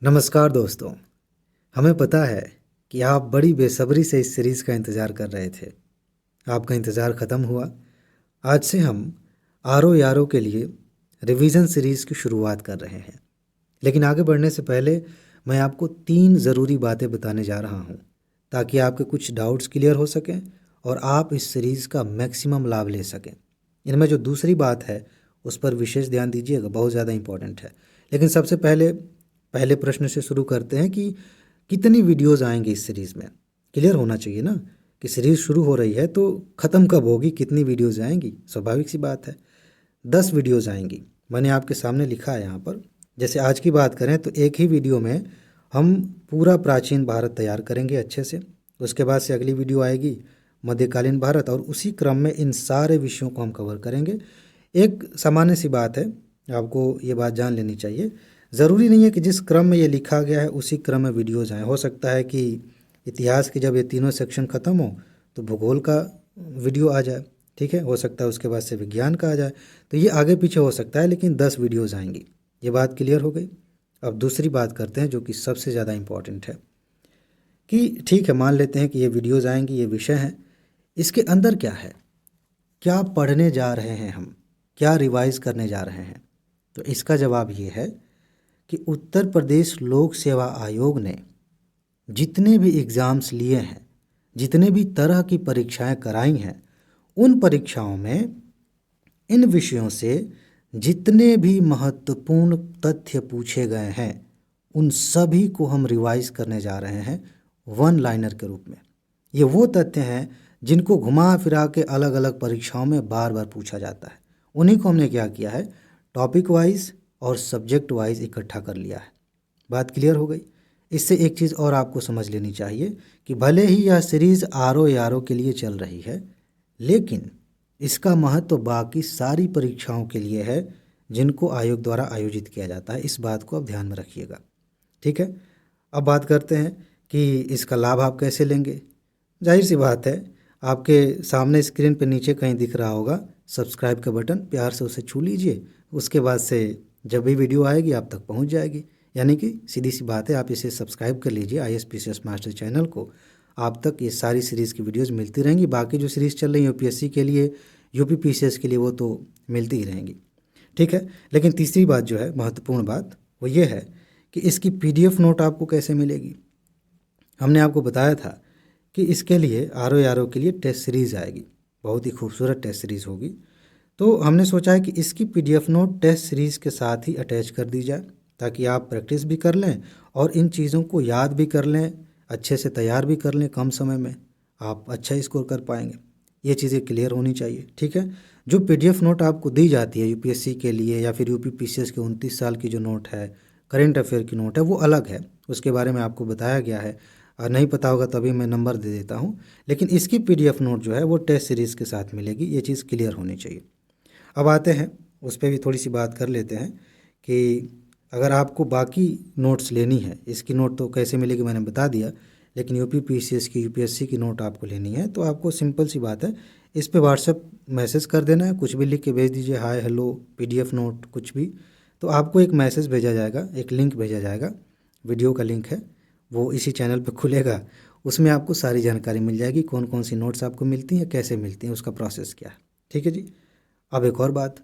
नमस्कार दोस्तों। हमें पता है कि आप बड़ी बेसब्री से इस सीरीज़ का इंतज़ार कर रहे थे। आपका इंतज़ार ख़त्म हुआ। आज से हम आरो यारो के लिए रिवीजन सीरीज़ की शुरुआत कर रहे हैं। लेकिन आगे बढ़ने से पहले मैं आपको 3 ज़रूरी बातें बताने जा रहा हूँ ताकि आपके कुछ डाउट्स क्लियर हो सकें और आप इस सीरीज़ का मैक्सिमम लाभ ले सकें। इनमें जो दूसरी बात है उस पर विशेष ध्यान दीजिएगा, बहुत ज़्यादा इम्पोर्टेंट है। लेकिन सबसे पहले पहले प्रश्न से शुरू करते हैं कि कितनी वीडियोज़ आएंगी इस सीरीज़ में। क्लियर होना चाहिए ना कि सीरीज़ शुरू हो रही है तो ख़त्म कब होगी, कितनी वीडियोज़ आएंगी। स्वाभाविक सी बात है, 10 वीडियोज़ आएंगी। मैंने आपके सामने लिखा है यहाँ पर। जैसे आज की बात करें तो एक ही वीडियो में हम पूरा प्राचीन भारत तैयार करेंगे अच्छे से। उसके बाद से अगली वीडियो आएगी मध्यकालीन भारत, और उसी क्रम में इन सारे विषयों को हम कवर करेंगे। एक सामान्य सी बात है, आपको ये बात जान लेनी चाहिए। ज़रूरी नहीं है कि जिस क्रम में ये लिखा गया है उसी क्रम में वीडियोज़ आएँ। हो सकता है कि इतिहास के जब ये तीनों सेक्शन ख़त्म हो तो भूगोल का वीडियो आ जाए, ठीक है। हो सकता है उसके बाद से विज्ञान का आ जाए, तो ये आगे पीछे हो सकता है, लेकिन 10 वीडियोज़ आएंगी। ये बात क्लियर हो गई। अब दूसरी बात करते हैं जो कि सबसे ज़्यादा इम्पॉर्टेंट है कि ठीक है, मान लेते हैं कि ये वीडियोज़ आएंगी, ये विषय हैं, इसके अंदर क्या है, क्या पढ़ने जा रहे हैं हम, क्या रिवाइज़ करने जा रहे हैं। तो इसका जवाब ये है कि उत्तर प्रदेश लोक सेवा आयोग ने जितने भी एग्ज़ाम्स लिए हैं, जितने भी तरह की परीक्षाएं कराई हैं, उन परीक्षाओं में इन विषयों से जितने भी महत्वपूर्ण तथ्य पूछे गए हैं उन सभी को हम रिवाइज करने जा रहे हैं वन लाइनर के रूप में। ये वो तथ्य हैं जिनको घुमा फिरा के अलग अलग परीक्षाओं में बार बार पूछा जाता है। उन्हीं को हमने क्या किया है, टॉपिक वाइज और सब्जेक्ट वाइज इकट्ठा कर लिया है। बात क्लियर हो गई। इससे एक चीज़ और आपको समझ लेनी चाहिए कि भले ही यह सीरीज़ आरो यारो के लिए चल रही है, लेकिन इसका महत्व बाकी सारी परीक्षाओं के लिए है जिनको आयोग द्वारा आयोजित किया जाता है। इस बात को आप ध्यान में रखिएगा, ठीक है। अब बात करते हैं कि इसका लाभ आप कैसे लेंगे। जाहिर सी बात है, आपके सामने स्क्रीन पर नीचे कहीं दिख रहा होगा सब्सक्राइब का बटन, प्यार से उसे छू लीजिए। उसके बाद से जब भी वीडियो आएगी आप तक पहुंच जाएगी। यानी कि सीधी सी बात है, आप इसे सब्सक्राइब कर लीजिए ISPCS मास्टर चैनल को। आप तक ये सारी सीरीज़ की वीडियोस मिलती रहेंगी। बाकी जो सीरीज़ चल रही है UPSC के लिए, UPPCS के लिए, वो तो मिलती ही रहेंगी, ठीक है। लेकिन तीसरी बात जो है, महत्वपूर्ण बात, वो ये है कि इसकी PDF नोट आपको कैसे मिलेगी। हमने आपको बताया था कि इसके लिए आरो यारो के लिए टेस्ट सीरीज़ आएगी, बहुत ही खूबसूरत टेस्ट सीरीज़ होगी। तो हमने सोचा है कि इसकी PDF नोट टेस्ट सीरीज़ के साथ ही अटैच कर दी जाए ताकि आप प्रैक्टिस भी कर लें और इन चीज़ों को याद भी कर लें, अच्छे से तैयार भी कर लें। कम समय में आप अच्छा स्कोर कर पाएंगे। ये चीज़ें क्लियर होनी चाहिए, ठीक है। जो PDF नोट आपको दी जाती है UPSC के लिए या फिर UPPCS के 29 साल की जो नोट है, करेंट अफेयर की नोट है, वो अलग है। उसके बारे में आपको बताया गया है, और नहीं पता होगा तभी मैं नंबर दे देता हूँ। लेकिन इसकी PDF नोट जो है वो टेस्ट सीरीज़ के साथ मिलेगी। ये चीज़ क्लियर होनी चाहिए। अब आते हैं, उस पर भी थोड़ी सी बात कर लेते हैं कि अगर आपको बाकी नोट्स लेनी है, इसकी नोट तो कैसे मिलेगी मैंने बता दिया, लेकिन UPPCS की UPSC की नोट आपको लेनी है तो आपको सिंपल सी बात है, इस पे व्हाट्सएप मैसेज कर देना है, कुछ भी लिख के भेज दीजिए, हाय हेलो PDF नोट कुछ भी। तो आपको एक मैसेज भेजा जाएगा, एक लिंक भेजा जाएगा, वीडियो का लिंक है, वो इसी चैनल पर खुलेगा। उसमें आपको सारी जानकारी मिल जाएगी, कौन कौन सी नोट्स आपको मिलती हैं, कैसे मिलती हैं, उसका प्रोसेस क्या है, ठीक है जी। अब एक और बात,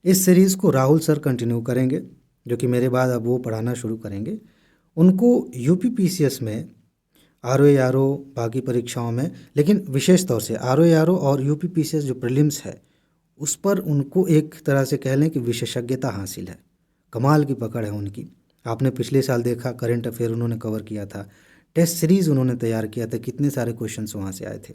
इस सीरीज़ को राहुल सर कंटिन्यू करेंगे, जो कि मेरे बाद अब वो पढ़ाना शुरू करेंगे। उनको UPPCS में RO बाकी परीक्षाओं में, लेकिन विशेष तौर से RO और UPPCS जो प्रीलिम्स है उस पर उनको एक तरह से कह लें कि विशेषज्ञता हासिल है। कमाल की पकड़ है उनकी। आपने पिछले साल देखा, करंट अफेयर उन्होंने कवर किया था, टेस्ट सीरीज़ उन्होंने तैयार किया था, कितने सारे क्वेश्चंस वहाँ से आए थे।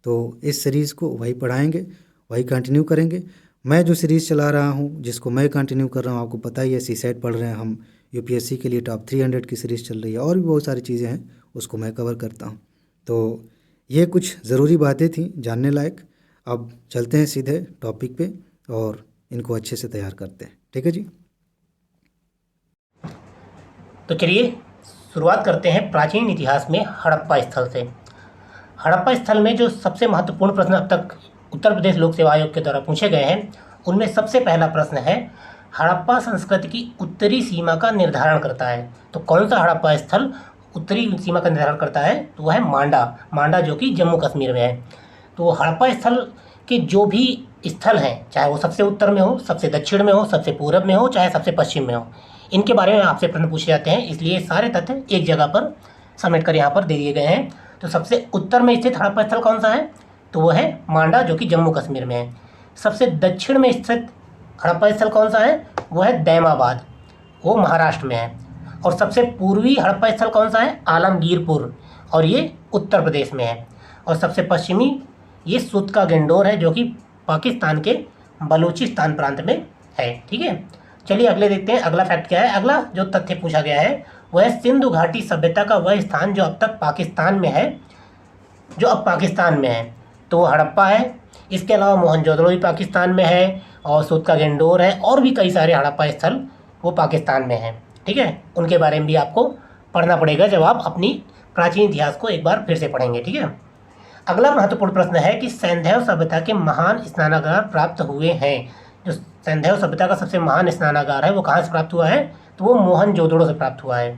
तो इस सीरीज़ को वही पढ़ाएंगे, वही कंटिन्यू करेंगे। मैं जो सीरीज़ चला रहा हूँ, जिसको मैं कंटिन्यू कर रहा हूँ, आपको पता ही है, CSET पढ़ रहे हैं हम, UPSC के लिए टॉप 300 की सीरीज़ चल रही है, और भी बहुत सारी चीज़ें हैं, उसको मैं कवर करता हूँ। तो ये कुछ ज़रूरी बातें थी जानने लायक। अब चलते हैं सीधे टॉपिक पे और इनको अच्छे से तैयार करते हैं, ठीक है जी। तो चलिए शुरुआत करते हैं प्राचीन इतिहास में हड़प्पा स्थल से। हड़प्पा स्थल में जो सबसे महत्वपूर्ण प्रश्न अब तक उत्तर प्रदेश लोक सेवा आयोग के द्वारा पूछे गए हैं, उनमें सबसे पहला प्रश्न है हड़प्पा संस्कृति की उत्तरी सीमा का निर्धारण करता है। तो कौन सा हड़प्पा स्थल उत्तरी सीमा का निर्धारण करता है? तो वह है मांडा। मांडा जो कि जम्मू कश्मीर में है। तो हड़प्पा स्थल के जो भी स्थल हैं, चाहे वो सबसे उत्तर में हो, सबसे दक्षिण में हो, सबसे पूरब में हो, चाहे सबसे पश्चिम में हो, इनके बारे में आपसे प्रश्न पूछे जाते हैं। इसलिए सारे तथ्य एक जगह पर समेट कर यहाँ पर दे दिए गए हैं। तो सबसे उत्तर में स्थित हड़प्पा स्थल कौन सा है? तो वह है मांडा जो कि जम्मू कश्मीर में है। सबसे दक्षिण में स्थित हड़प्पा स्थल कौन सा है? वो है दैमाबाद, वो महाराष्ट्र में है। और सबसे पूर्वी हड़प्पा स्थल कौन सा है? आलमगीरपुर, और ये उत्तर प्रदेश में है। और सबसे पश्चिमी ये सुत का गेंडोर है जो कि पाकिस्तान के बलूचिस्तान प्रांत में है। ठीक है, चलिए अगले देखते हैं। अगला फैक्ट क्या है? अगला जो तथ्य पूछा गया है वह है सिंधु घाटी सभ्यता का वह स्थान जो अब तक पाकिस्तान में है, जो अब पाकिस्तान में है। तो वो हड़प्पा है। इसके अलावा मोहनजोदड़ो भी पाकिस्तान में है, और सूत का गेंडोर है, और भी कई सारे हड़प्पा स्थल वो पाकिस्तान में हैं। ठीक है, उनके बारे में भी आपको पढ़ना पड़ेगा जब आप अपनी प्राचीन इतिहास को एक बार फिर से पढ़ेंगे। ठीक है, अगला महत्वपूर्ण प्रश्न है कि सैंधव सभ्यता के महान स्नानागार प्राप्त हुए हैं। जो सैंधव सभ्यता का सबसे महान स्नानागार है वो कहाँ से प्राप्त हुआ है? तो वो मोहनजोदड़ो से प्राप्त हुआ है।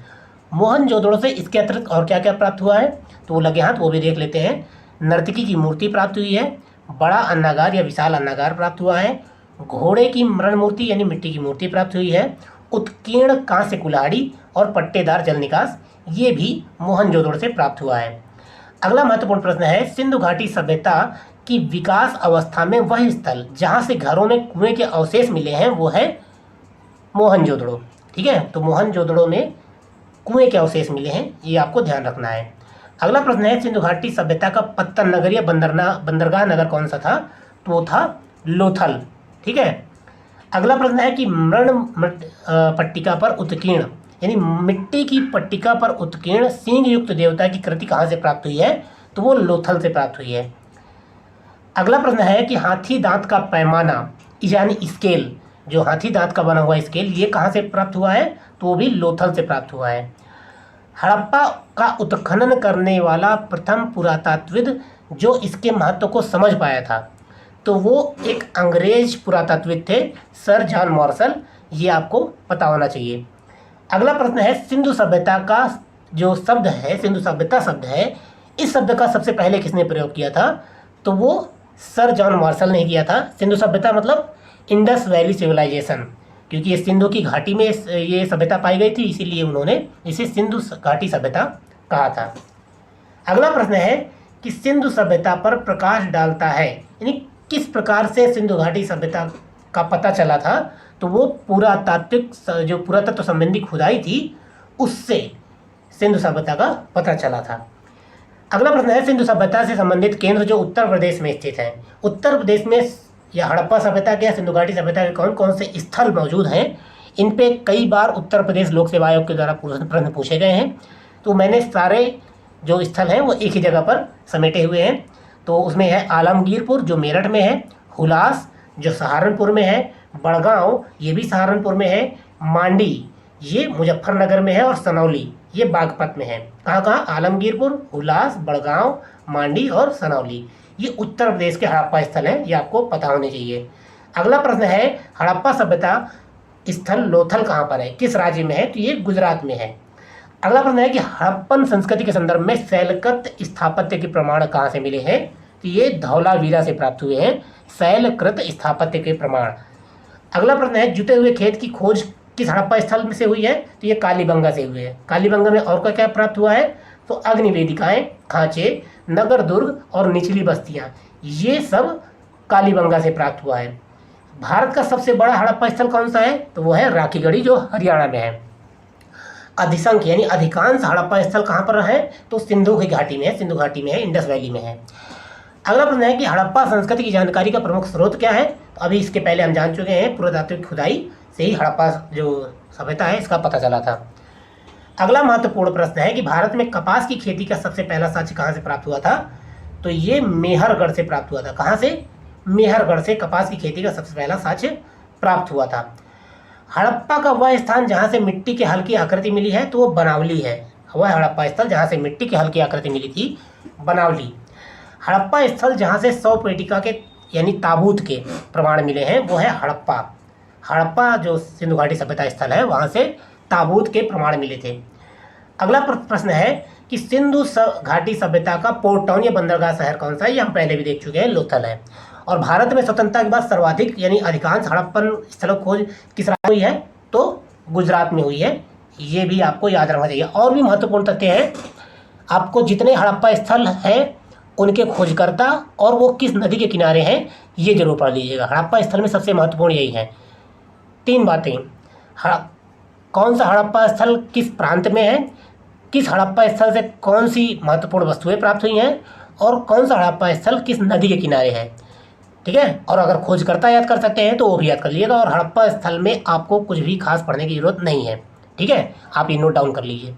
मोहनजोदड़ो से इसके अतिरिक्त और क्या क्या प्राप्त हुआ है? तो वो लगे हाथ वो भी देख लेते हैं। नर्तकी की मूर्ति प्राप्त हुई है, बड़ा अन्नागार या विशाल अन्नागार प्राप्त हुआ है, घोड़े की मरण मूर्ति यानी मिट्टी की मूर्ति प्राप्त हुई है, उत्कीर्ण कांस्य कुल्हाड़ी और पट्टेदार जल निकास, ये भी मोहनजोदड़ो से प्राप्त हुआ है। अगला महत्वपूर्ण प्रश्न है सिंधु घाटी सभ्यता की विकास अवस्था में वह स्थल जहाँ से घरों में कुएं के अवशेष मिले हैं वो है मोहनजोदड़ो। ठीक है, तो मोहनजोदड़ो में कुएं के अवशेष मिले हैं, ये आपको ध्यान रखना है। अगला प्रश्न है सिंधु घाटी सभ्यता का पत्तन नगर या बंदरगाह नगर कौन सा था? तो वो था लोथल। ठीक है, अगला प्रश्न है कि पट्टिका पर उत्कीर्ण यानी मिट्टी की पट्टिका पर उत्कीर्ण सींग युक्त देवता की कृति कहाँ से प्राप्त हुई है? तो वो लोथल से प्राप्त हुई है। अगला प्रश्न है कि हाथी दांत का पैमाना यानी स्केल, जो हाथी दांत का बना हुआ स्केल, ये कहाँ से प्राप्त हुआ है? तो वो भी लोथल से प्राप्त हुआ है। हड़प्पा का उत्खनन करने वाला प्रथम पुरातत्वविद जो इसके महत्व को समझ पाया था तो वो एक अंग्रेज पुरातत्वविद थे, सर जॉन मार्शल। ये आपको पता होना चाहिए। अगला प्रश्न है सिंधु सभ्यता का जो शब्द है, सिंधु सभ्यता शब्द है, इस शब्द का सबसे पहले किसने प्रयोग किया था? तो वो सर जॉन मार्शल ने किया था। सिंधु सभ्यता मतलब इंडस वैली सिविलाइजेशन, क्योंकि ये सिंधु की घाटी में ये सभ्यता पाई गई थी, इसीलिए उन्होंने इसे सिंधु घाटी सभ्यता कहा था। अगला प्रश्न है कि सिंधु सभ्यता पर प्रकाश डालता है यानी किस प्रकार से सिंधु घाटी सभ्यता का पता चला था? तो वो पुरातत्व संबंधी खुदाई थी, उससे सिंधु सभ्यता का पता चला था। अगला प्रश्न है सिंधु सभ्यता से संबंधित केंद्र जो उत्तर प्रदेश में स्थित है। उत्तर प्रदेश में या हड़प्पा सभ्यता के या सिंधु घाटी सभ्यता के कौन कौन से स्थल मौजूद हैं? इन पे कई बार उत्तर प्रदेश लोक सेवा आयोग के द्वारा प्रश्न पूछे गए हैं। तो मैंने सारे जो स्थल हैं वो एक ही जगह पर समेटे हुए हैं। तो उसमें है आलमगीरपुर जो मेरठ में है, हुलास जो सहारनपुर में है, बड़गांव ये भी सहारनपुर में है, मांडी ये मुजफ्फरनगर में है, और सनौली ये बागपत में है। कहाँ कहाँ? आलमगीरपुर, हुलास, बड़गांव, मांडी और सनौली, ये उत्तर प्रदेश के हड़प्पा स्थल हैं, ये आपको पता होने चाहिए। अगला प्रश्न है हड़प्पा सभ्यता स्थल लोथल कहाँ पर है, किस राज्य में है? तो ये गुजरात में है। अगला प्रश्न है कि हड़प्पन संस्कृति के संदर्भ में शैलकृत स्थापत्य के प्रमाण कहाँ से मिले हैं? तो ये धौलावीरा से प्राप्त हुए हैं, शैलकृत स्थापत्य के प्रमाण। अगला प्रश्न है जुटे हुए खेत की खोज किस हड़प्पा स्थल में से हुई है? तो ये कालीबंगा से हुई है। कालीबंगा में और क्या प्राप्त हुआ है? तो अग्निवेदिकाएं, खांचे, नगर दुर्ग और निचली बस्तियां, ये सब कालीबंगा से प्राप्त हुआ है। भारत का सबसे बड़ा हड़प्पा स्थल कौन सा है? तो वो है राखीगढ़ी जो हरियाणा में है। अधिसंख्य यानी अधिकांश हड़प्पा स्थल कहाँ पर है? तो सिंधु की घाटी में है, सिंधु घाटी में है, इंडस वैली में है। अगला प्रश्न है कि हड़प्पा संस्कृति की जानकारी का प्रमुख स्रोत क्या है? तो अभी इसके पहले हम जान चुके हैं, पुरातात्विक खुदाई से ही हड़प्पा जो सभ्यता है इसका पता चला था। अगला महत्वपूर्ण प्रश्न है कि भारत में कपास की खेती का सबसे पहला साक्ष्य कहाँ से प्राप्त हुआ था? तो ये मेहरगढ़ से प्राप्त हुआ था। कहाँ से? मेहरगढ़ से कपास की खेती का सबसे पहला साक्ष्य प्राप्त हुआ था। हड़प्पा का वह स्थान जहाँ से मिट्टी की हल्की आकृति मिली है तो वो बनावली है। वह हड़प्पा स्थल जहाँ से मिट्टी की हल्की आकृति मिली थी, बनावली। हड़प्पा स्थल जहाँ से 100 पेटिका के यानी ताबूत के प्रमाण मिले हैं वो है हड़प्पा। हड़प्पा जो सिंधु घाटी सभ्यता स्थल है वहाँ से ताबूत के प्रमाण मिले थे। अगला प्रश्न है कि घाटी सभ्यता का पोर्ट टाउन या बंदरगाह शहर कौन सा है? ये हम पहले भी देख चुके हैं, लोथल है। और भारत में स्वतंत्रता के बाद सर्वाधिक यानी अधिकांश हड़प्पन स्थलों की खोज किस राज्य में हुई है? तो गुजरात में हुई है। ये भी आपको याद रखना चाहिए। और भी महत्वपूर्ण तथ्य है, आपको जितने हड़प्पा स्थल हैं उनके खोजकर्ता और वो किस नदी के किनारे हैं ये जरूर पढ़ लीजिएगा। हड़प्पा स्थल में सबसे महत्वपूर्ण यही है, 3 बातें। कौन सा हड़प्पा स्थल किस प्रांत में है, किस हड़प्पा स्थल से कौन सी महत्वपूर्ण वस्तुएं प्राप्त हुई हैं, और कौन सा हड़प्पा स्थल किस नदी के किनारे है। ठीक है, और अगर खोजकर्ता याद कर सकते हैं तो वो भी याद कर लीजिएगा। और हड़प्पा स्थल में आपको कुछ भी खास पढ़ने की जरूरत नहीं है। ठीक है, आप ये नोट डाउन कर लीजिए।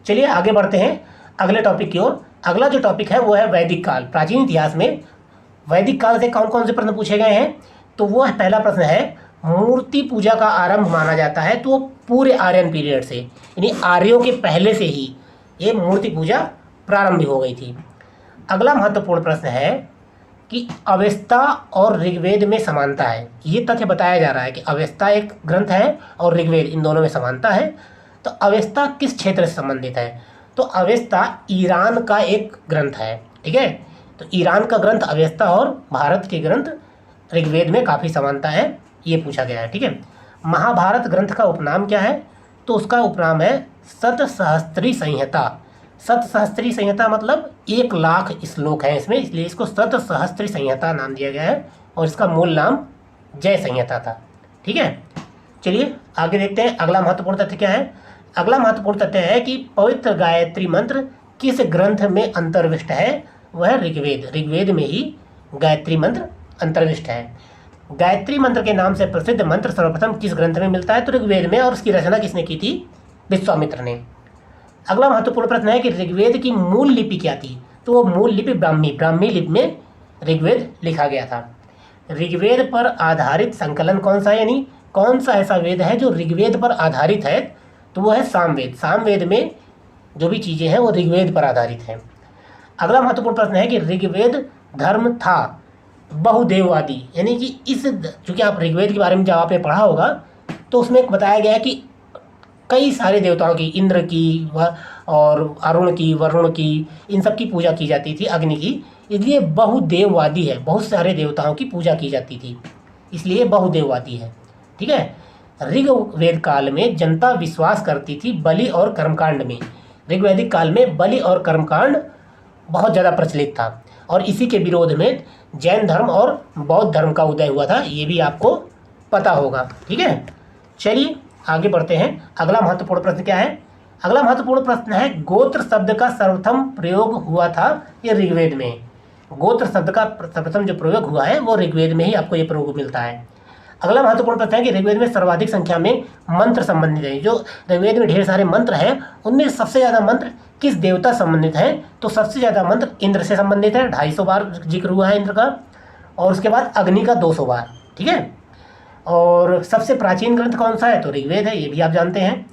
चलिए आगे बढ़ते हैं अगले टॉपिक की ओर। अगला जो टॉपिक है वो है वैदिक काल। प्राचीन इतिहास में वैदिक काल से कौन कौन से प्रश्न पूछे गए हैं? तो वो पहला प्रश्न है, मूर्ति पूजा का आरंभ माना जाता है तो वो पूरे आर्यन पीरियड से, यानी आर्यों के पहले से ही ये मूर्ति पूजा प्रारंभ हो गई थी। अगला महत्वपूर्ण प्रश्न है कि अवेस्ता और ऋग्वेद में समानता है। ये तथ्य बताया जा रहा है कि अवेस्ता एक ग्रंथ है और ऋग्वेद, इन दोनों में समानता है। तो अवेस्ता किस क्षेत्र से संबंधित है? तो अवेस्ता ईरान का एक ग्रंथ है। ठीक है, तो ईरान का ग्रंथ अवेस्ता और भारत के ग्रंथ ऋग्वेद में काफ़ी समानता है, ये पूछा गया है। ठीक है, महाभारत ग्रंथ का उपनाम क्या है? तो उसका उपनाम है शतसहस्त्री संहिता। शतसहस्त्री संहिता मतलब 1,00,000 श्लोक हैं इसमें, इसलिए इसको शतसहस्त्री संहिता नाम दिया गया है। और इसका मूल नाम जय संहिता था। ठीक है, चलिए आगे देखते हैं अगला महत्वपूर्ण तथ्य क्या है। अगला महत्वपूर्ण तथ्य है कि पवित्र गायत्री मंत्र किस ग्रंथ में अंतर्विष्ट है? वह ऋग्वेद। ऋग्वेद में ही गायत्री मंत्र अंतर्विष्ट है। गायत्री मंत्र के नाम से प्रसिद्ध मंत्र सर्वप्रथम किस ग्रंथ में मिलता है? तो ऋग्वेद में। और उसकी रचना किसने की थी? विश्वामित्र ने। अगला महत्वपूर्ण प्रश्न है कि ऋग्वेद की मूल लिपि क्या थी? तो वो मूल लिपि ब्राह्मी लिपि में ऋग्वेद लिखा गया था। ऋग्वेद पर आधारित संकलन कौन सा है, यानी कौन सा ऐसा वेद है जो ऋग्वेद पर आधारित है? तो वो है सामवेद। सामवेद में जो भी चीज़ें हैं वो ऋग्वेद पर आधारित हैं। अगला महत्वपूर्ण प्रश्न है कि ऋग्वेद धर्म था बहुदेववादी, यानी कि इस, चूँकि आप ऋग्वेद के बारे में जब आपने पढ़ा होगा तो उसमें बताया गया है कि कई सारे देवताओं की, इंद्र की और अरुण की, वरुण की, इन सब की पूजा की जाती थी, अग्नि की, इसलिए बहुदेववादी है। बहुत सारे देवताओं की पूजा की जाती थी, इसलिए बहुदेववादी है। ठीक है, ऋग्वेद काल में जनता विश्वास करती थी बलि और कर्मकांड में। ऋग्वैदिक काल में बलि और कर्मकांड बहुत ज़्यादा प्रचलित था और इसी के विरोध में जैन धर्म और बौद्ध धर्म का उदय हुआ था, ये भी आपको पता होगा। ठीक है, चलिए आगे बढ़ते हैं। अगला महत्वपूर्ण प्रश्न क्या है? अगला महत्वपूर्ण प्रश्न है, गोत्र शब्द का सर्वप्रथम प्रयोग हुआ था ये ऋग्वेद में। गोत्र शब्द का सर्वप्रथम जो प्रयोग हुआ है वो ऋग्वेद में ही आपको ये प्रयोग मिलता है। अगला महत्वपूर्ण प्रश्न है कि ऋग्वेद में सर्वाधिक संख्या में मंत्र संबंधित हैं। जो ऋग्वेद में ढेर सारे मंत्र हैं उनमें सबसे ज़्यादा मंत्र किस देवता संबंधित हैं? तो सबसे ज़्यादा मंत्र इंद्र से संबंधित है, 250 बार जिक्र हुआ है इंद्र का, और उसके बाद अग्नि का 200 बार। ठीक है, और सबसे प्राचीन ग्रंथ कौन सा है? तो ऋग्वेद है, ये भी आप जानते हैं।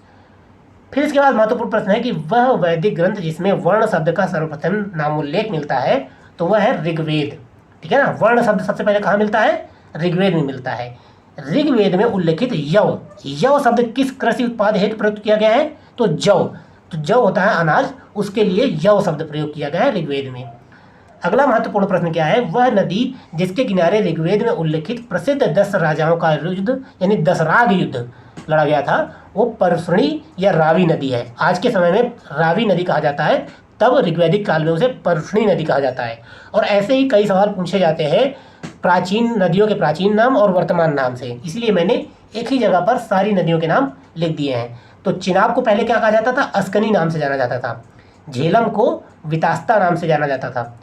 फिर इसके बाद महत्वपूर्ण प्रश्न है कि वह वैदिक ग्रंथ जिसमें वर्ण शब्द का सर्वप्रथम नामोल्लेख मिलता है तो वह है ऋग्वेद। ठीक है ना, वर्ण शब्द सबसे पहले कहाँ मिलता है? ऋग्वेद में मिलता है। ऋग्वेद में उल्लेखित यव शब्द किस कृषि उत्पाद हेतु प्रयुक्त किया गया है? तो जव। तो जव होता है अनाज, उसके लिए यव शब्द प्रयोग किया गया है ऋग्वेद में। अगला महत्वपूर्ण प्रश्न क्या है? वह नदी जिसके किनारे ऋग्वेद में उल्लेखित प्रसिद्ध 10 राजाओं का युद्ध यानी दसराग युद्ध लड़ा गया था वो परशुणी या रावी नदी है। आज के समय में रावी नदी कहा जाता है, तब ऋग्वैदिक काल में उसे परशुणी नदी कहा जाता है। और ऐसे ही कई सवाल पूछे जाते हैं प्राचीन नदियों के प्राचीन नाम और वर्तमान नाम से, इसलिए मैंने एक ही जगह पर सारी नदियों के नाम लिख दिए हैं। तो चिनाब को पहले क्या कहा जाता था? अस्कनी नाम से जाना जाता था। झेलम को वितास्ता नाम से जाना जाता था,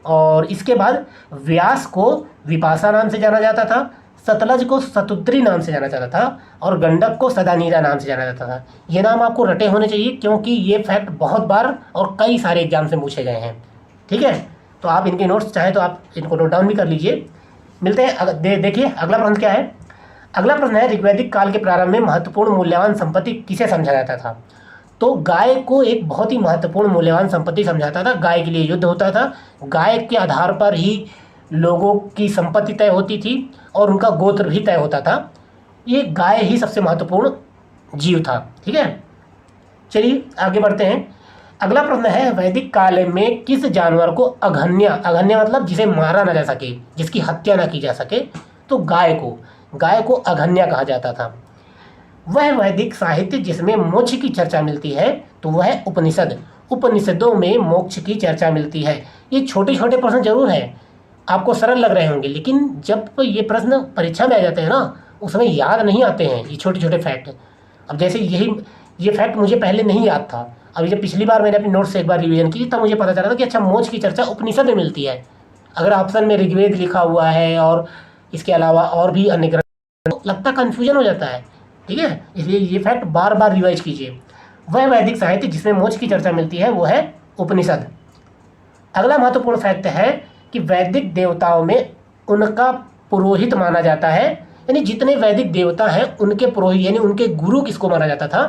और इसके बाद व्यास को विपाशा नाम से जाना जाता था, सतलज को सतुद्री नाम से जाना जाता था, और गंडक को सदानीरा नाम से जाना जाता था। ये नाम आपको रटे होने चाहिए क्योंकि ये फैक्ट बहुत बार और कई सारे एग्जाम से पूछे गए हैं। ठीक है, तो आप इनके नोट्स चाहे तो आप इनको नोट डाउन भी कर लीजिए। मिलते हैं, देखिए अगला प्रश्न क्या है। अगला प्रश्न है, ऋग्वैदिक काल के प्रारंभ में महत्वपूर्ण मूल्यवान संपत्ति किसे समझा जाता था? तो गाय को एक बहुत ही महत्वपूर्ण मूल्यवान संपत्ति समझाता था। गाय के लिए युद्ध होता था, गाय के आधार पर ही लोगों की संपत्ति तय होती थी और उनका गोत्र भी तय होता था। ये गाय ही सबसे महत्वपूर्ण जीव था। ठीक है, चलिए आगे बढ़ते हैं। अगला प्रश्न है, वैदिक काल में किस जानवर को अघन्य, अघन्य मतलब जिसे मारा ना जा सके, जिसकी हत्या ना की जा सके, तो गाय को अघन्य कहा जाता था। वह वैदिक साहित्य जिसमें मोक्ष की चर्चा मिलती है, तो वह है उपनिषद। उपनिषदों में मोक्ष की चर्चा मिलती है। ये छोटे छोटे प्रश्न जरूर हैं, आपको सरल लग रहे होंगे, लेकिन जब ये प्रश्न परीक्षा में आ जाते हैं ना, उसमें याद नहीं आते हैं ये छोटे छोटे फैक्ट। अब जैसे ये फैक्ट मुझे पहले नहीं याद था, अभी जब पिछली बार मैंने अपनी नोट से एक बार रिवीजन की तब मुझे पता चला था कि अच्छा, मोक्ष की चर्चा उपनिषद में मिलती है। अगर ऑप्शन में ऋग्वेद लिखा हुआ है और इसके अलावा और भी अन्य ग्रंथ, तो लगता कन्फ्यूजन हो जाता है। ठीक है, इसलिए ये फैक्ट बार बार रिवाइज कीजिए। वह वैदिक साहित्य जिसमें मोक्ष की चर्चा मिलती है वो है उपनिषद। अगला महत्वपूर्ण फैक्ट है कि वैदिक देवताओं में उनका पुरोहित माना जाता है, यानी जितने वैदिक देवता हैं उनके पुरोहित यानी उनके गुरु किसको माना जाता था,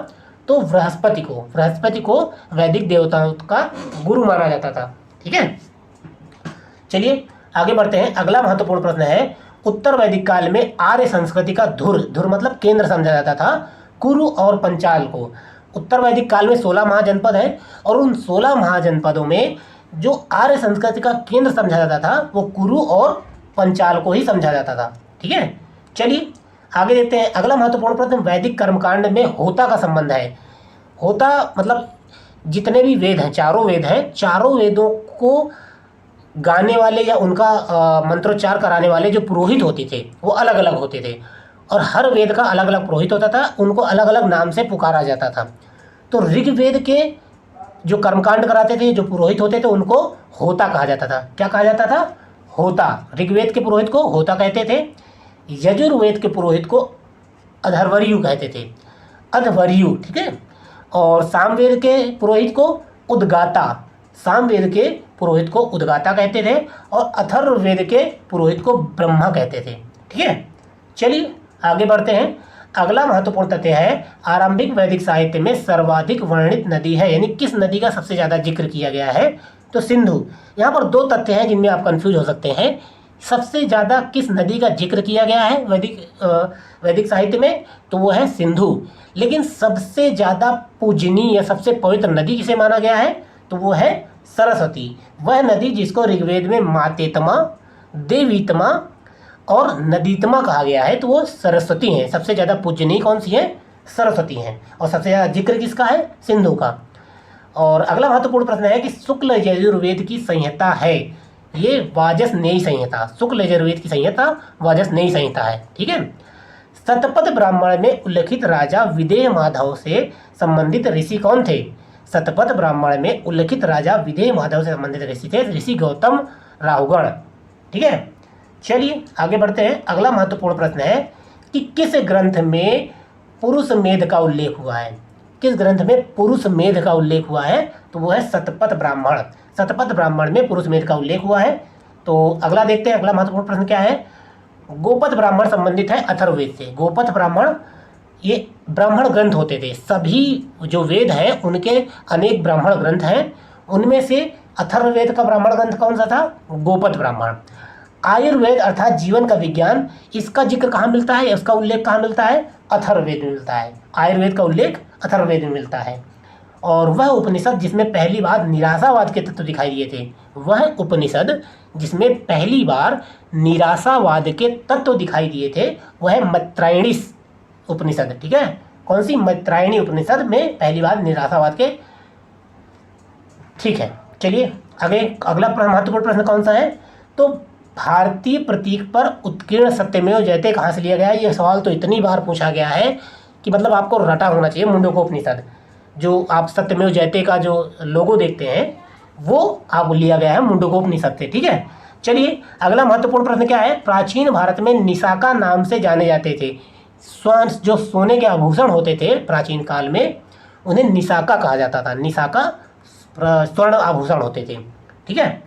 तो बृहस्पति को वैदिक देवताओं का गुरु माना जाता था। ठीक है, चलिए आगे बढ़ते हैं। अगला महत्वपूर्ण प्रश्न है, उत्तर वैदिक काल में आर्य संस्कृति का धुर मतलब केंद्र समझा जाता था कुरु और पंचाल को। उत्तर वैदिक काल में 16 महाजनपद हैं और उन 16 महाजनपदों में जो आर्य संस्कृति का केंद्र समझा जाता था वो कुरु और पंचाल को ही समझा जाता था। ठीक है, चलिए आगे देखते हैं। अगला महत्वपूर्ण प्रश्न, वैदिक कर्मकांड में होता का संबंध है। होता मतलब जितने भी वेद हैं, चारों वेद हैं, चारों वेदों को गाने वाले या उनका मंत्रोच्चार कराने वाले जो पुरोहित होते थे वो अलग अलग होते थे और हर वेद का अलग अलग पुरोहित होता था, उनको अलग अलग नाम से पुकारा जाता था। तो ऋग्वेद के जो कर्मकांड कराते थे, जो पुरोहित होते थे, उनको होता कहा जाता था। क्या कहा जाता था? होता। ऋग्वेद के पुरोहित को होता कहते थे, यजुर्वेद के पुरोहित को अधर्वयु कहते थे, अधवर्यु। ठीक है, और सामवेद के पुरोहित को उद्गाता, सामवेद के पुरोहित को उद्गाता कहते थे और अथर्ववेद के पुरोहित को ब्रह्मा कहते थे। ठीक है, चलिए आगे बढ़ते हैं। अगला महत्वपूर्ण तथ्य है, आरंभिक वैदिक साहित्य में सर्वाधिक वर्णित नदी है, यानी किस नदी का सबसे ज़्यादा जिक्र किया गया है, तो सिंधु। यहाँ पर दो तथ्य हैं जिनमें आप कंफ्यूज हो सकते हैं। सबसे ज़्यादा किस नदी का जिक्र किया गया है वैदिक साहित्य में, तो वो है सिंधु। लेकिन सबसे ज़्यादा पूजनीय या सबसे पवित्र नदी किसे माना गया है, तो वो है सरस्वती। वह नदी जिसको ऋग्वेद में मातेतमा, देवीतमा और नदीतमा कहा गया है, तो वो सरस्वती हैं। सबसे ज़्यादा पूजनीय कौन सी है? सरस्वती हैं। और सबसे ज़्यादा जिक्र किसका है? सिंधु का। और अगला महत्वपूर्ण प्रश्न है कि शुक्ल यजुर्वेद की संहिता है, ये वाजसनेयी संहिता, शुक्ल यजुर्वेद की संहिता वाजसनेयी संहिता है। ठीक है, शतपथ ब्राह्मण में उल्लिखित राजा विदेह माधव से संबंधित ऋषि कौन थे? शतपथ ब्राह्मण में उल्लिखित राजा विदेह माधव से संबंधित ऋषि थे ऋषि गौतम राहुगण। ठीक है, चलिए आगे बढ़ते हैं। अगला महत्वपूर्ण प्रश्न है कि किस ग्रंथ में पुरुष मेध का उल्लेख हुआ है? किस ग्रंथ में पुरुष मेध का उल्लेख हुआ है, तो वो है शतपथ ब्राह्मण। शतपथ ब्राह्मण में पुरुष मेध का उल्लेख हुआ है। तो अगला देखते हैं, अगला महत्वपूर्ण प्रश्न क्या है? गोपथ ब्राह्मण संबंधित है अथर्ववेद से। गोपथ ब्राह्मण ये ब्राह्मण ग्रंथ होते थे, सभी जो वेद हैं उनके अनेक ब्राह्मण ग्रंथ हैं, उनमें से अथर्ववेद का ब्राह्मण ग्रंथ कौन सा था? गोपथ ब्राह्मण। आयुर्वेद अर्थात जीवन का विज्ञान, इसका जिक्र कहाँ मिलता है, इसका उल्लेख कहाँ मिलता है? अथर्ववेद में मिलता है। आयुर्वेद का उल्लेख अथर्ववेद में मिलता है। और वह उपनिषद जिसमें पहली बार निराशावाद के तत्व दिखाई दिए थे, वह उपनिषद जिसमें पहली बार निराशावाद के तत्व दिखाई दिए थे, वह है मैत्रायणी उपनिषद। ठीक है, कौन सी? मैत्रायणी उपनिषद में पहली बार निराशावाद के। ठीक है, चलिए आगे। अगला महत्वपूर्ण प्रश्न कौन सा है, तो भारतीय प्रतीक पर उत्कीर्ण सत्यमेव जयते कहाँ से लिया गया है? ये सवाल तो इतनी बार पूछा गया है कि मतलब आपको रटा होना चाहिए। मुंडकोपनिषद, जो आप सत्यमेव जयते का जो लोगो देखते हैं वो आप लिया गया है मुंडकोपनिषद से। ठीक है, चलिए अगला महत्वपूर्ण प्रश्न क्या है? प्राचीन भारत में निशाका नाम से जाने जाते थे स्वर्ण, जो सोने के आभूषण होते थे प्राचीन काल में, उन्हें निशाका कहा जाता था। निशाका स्वर्ण आभूषण होते थे। ठीक है,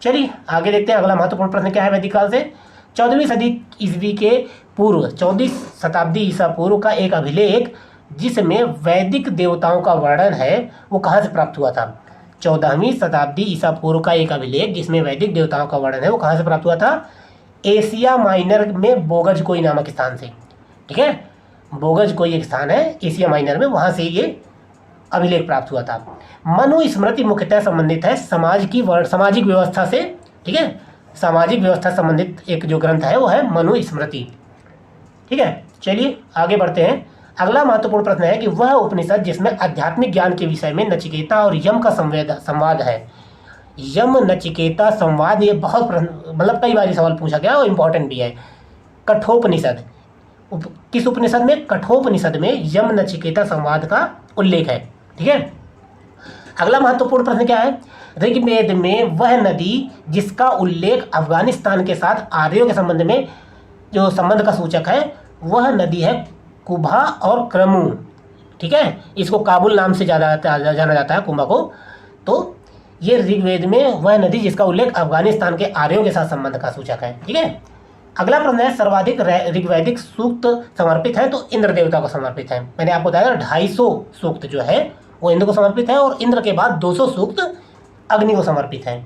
चलिए आगे देखते हैं। अगला महत्वपूर्ण प्रश्न क्या है वैदिक काल से? 14वीं सदी ईस्वी के पूर्व, 14वीं शताब्दी ईसा पूर्व का एक अभिलेख जिसमें वैदिक देवताओं का वर्णन है, वो कहाँ से प्राप्त हुआ था? 14वीं शताब्दी ईसा पूर्व का एक अभिलेख जिसमें वैदिक देवताओं का वर्णन है, वो कहाँ से प्राप्त हुआ था? एशिया माइनर में बोगज कोई नामक स्थान से। ठीक है, बोगज कोई एक स्थान है एशिया माइनर में, वहाँ से ये अभिलेख प्राप्त हुआ था। मनुस्मृति मुख्यतः संबंधित है सामाजिक व्यवस्था से, ठीक है, सामाजिक व्यवस्था संबंधित एक जो ग्रंथ है वो है मनुस्मृति, ठीक है। चलिए आगे बढ़ते हैं। अगला महत्वपूर्ण प्रश्न है कि वह उपनिषद जिसमें आध्यात्मिक ज्ञान के विषय में नचिकेता और यम का संवाद है। यम नचिकेता संवाद, ये बहुत मतलब कई बार सवाल पूछा गया और इम्पोर्टेंट भी है। कठोपनिषद, किस उपनिषद में? कठोपनिषद में यम नचिकेता संवाद का उल्लेख है, ठीक है। अगला महत्वपूर्ण प्रश्न क्या है? ऋग्वेद में वह नदी जिसका उल्लेख अफगानिस्तान के साथ आर्यों के संबंध में जो संबंध का सूचक है, वह नदी है कुभा और क्रमू, ठीक है। इसको काबुल नाम से जाना जाता है, कुंभा को। तो ये ऋग्वेद में वह नदी जिसका उल्लेख अफगानिस्तान के आर्यों के साथ संबंध का सूचक है, ठीक है। अगला प्रश्न है सर्वाधिक ऋग्वैदिक सूक्त समर्पित है, तो इंद्र देवता को समर्पित है। मैंने आपको बताया 250 सूक्त जो है वो इंद्र को समर्पित है और इंद्र के बाद 200 सूक्त अग्नि को समर्पित है।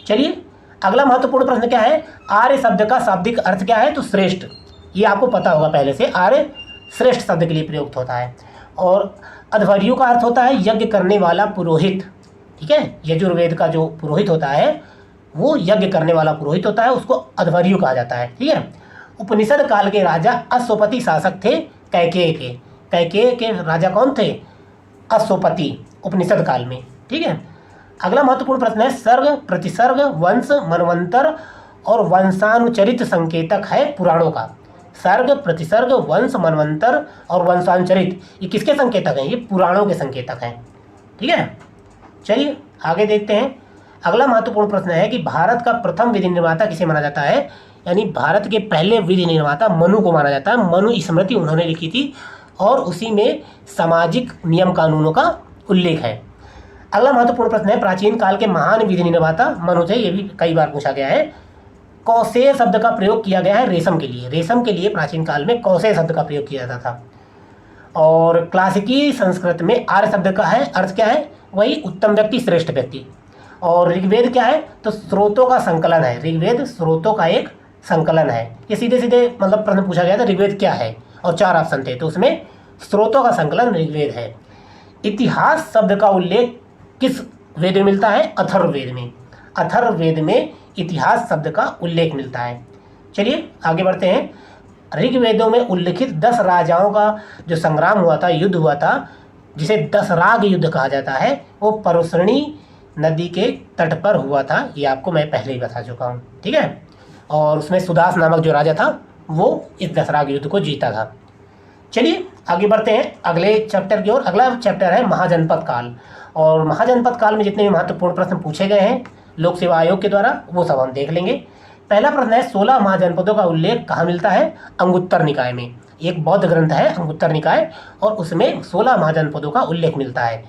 चलिए अगला महत्वपूर्ण प्रश्न क्या है? आर्य शब्द का शाब्दिक अर्थ क्या है? तो श्रेष्ठ, ये आपको पता होगा पहले से, आर्य श्रेष्ठ शब्द के लिए प्रयुक्त होता है। और अध्वर्यु का अर्थ होता है यज्ञ करने वाला पुरोहित, ठीक है। यजुर्वेद का जो पुरोहित होता है वो यज्ञ करने वाला पुरोहित होता है, उसको अध्वर्यु कहा जाता है, ठीक है। उपनिषद काल के राजा अश्वपति शासक थे कैकेय के। कैकेय के राजा कौन थे? अश्वपति, उपनिषद काल में, ठीक है। अगला महत्वपूर्ण प्रश्न है सर्ग, प्रतिसर्ग, वंश, मनवंतर और वंशानुचरित संकेतक है पुराणों का। सर्ग, प्रतिसर्ग, वंश, मनवंतर और वंशानुचरित, ये किसके संकेतक हैं? ये पुराणों के संकेतक हैं, ठीक है। चलिए आगे देखते हैं। अगला महत्वपूर्ण प्रश्न है कि भारत का प्रथम विधि निर्माता किसे माना जाता है? यानी भारत के पहले विधि निर्माता मनु को माना जाता है। मनुस्मृति उन्होंने लिखी थी और उसी में सामाजिक नियम कानूनों का उल्लेख है। अगला महत्वपूर्ण प्रश्न है प्राचीन काल के महान विधि निर्माता मनु थे, ये भी कई बार पूछा गया है। कौशेय शब्द का प्रयोग किया गया है रेशम के लिए। रेशम के लिए प्राचीन काल में कौशेय शब्द का प्रयोग किया जाता था। और क्लासिकी संस्कृत में आर्य शब्द का है अर्थ क्या है? वही उत्तम व्यक्ति, श्रेष्ठ व्यक्ति। और ऋग्वेद क्या है? तो स्रोतों का संकलन है। ऋग्वेद स्रोतों का एक संकलन है। ये सीधे सीधे मतलब प्रश्न पूछा गया था ऋग्वेद क्या है, और 4 ऑप्शन थे, तो उसमें स्रोतों का संकलन ऋग्वेद है। इतिहास शब्द का उल्लेख किस वेद में मिलता है? अथर्ववेद में। अथर्ववेद में इतिहास शब्द का उल्लेख मिलता है। चलिए आगे बढ़ते हैं। ऋग्वेदों में उल्लिखित 10 राजाओं का जो संग्राम हुआ था, युद्ध हुआ था, जिसे 10 राग युद्ध कहा जाता है, वो परुसरणी नदी के तट पर हुआ था। ये आपको मैं पहले ही बता चुका हूँ, ठीक है। और उसमें सुदास नामक जो राजा था वो इस 10 राग युद्ध को जीता था। चलिए आगे बढ़ते हैं अगले चैप्टर की ओर। अगला चैप्टर है महाजनपद काल। और महाजनपद काल में जितने भी महत्वपूर्ण प्रश्न पूछे गए हैं लोक सेवा आयोग के द्वारा, वो सब हम देख लेंगे। पहला प्रश्न है 16 महाजनपदों का उल्लेख कहाँ मिलता है? अंगुत्तर निकाय में। एक बौद्ध ग्रंथ है अंगुत्तर निकाय, और उसमें 16 महाजनपदों का उल्लेख मिलता है।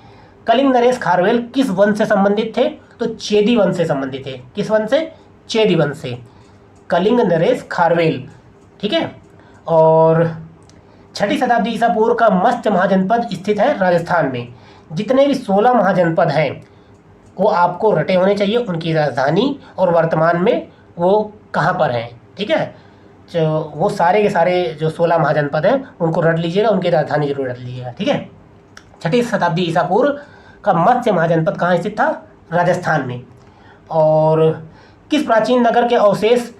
कलिंग नरेश खारवेल किस वंश से संबंधित थे? तो चेदी वंश से संबंधित थे। किस वंश से? चेदी वंश से। कलिंग नरेश खारवेल, ठीक है। और 6वीं शताब्दी ईसा पूर्व का मत्स्य महाजनपद स्थित है राजस्थान में। जितने भी 16 महाजनपद हैं वो आपको रटे होने चाहिए, उनकी राजधानी और वर्तमान में वो कहाँ पर हैं, ठीक है। जो वो सारे के सारे जो 16 महाजनपद हैं उनको रट लीजिएगा, उनकी राजधानी जरूर रट लीजिएगा, ठीक है। 6वीं शताब्दी ईसा पूर्व का मत्स्य महाजनपद कहाँ स्थित था? राजस्थान में। और किस प्राचीन नगर के अवशेष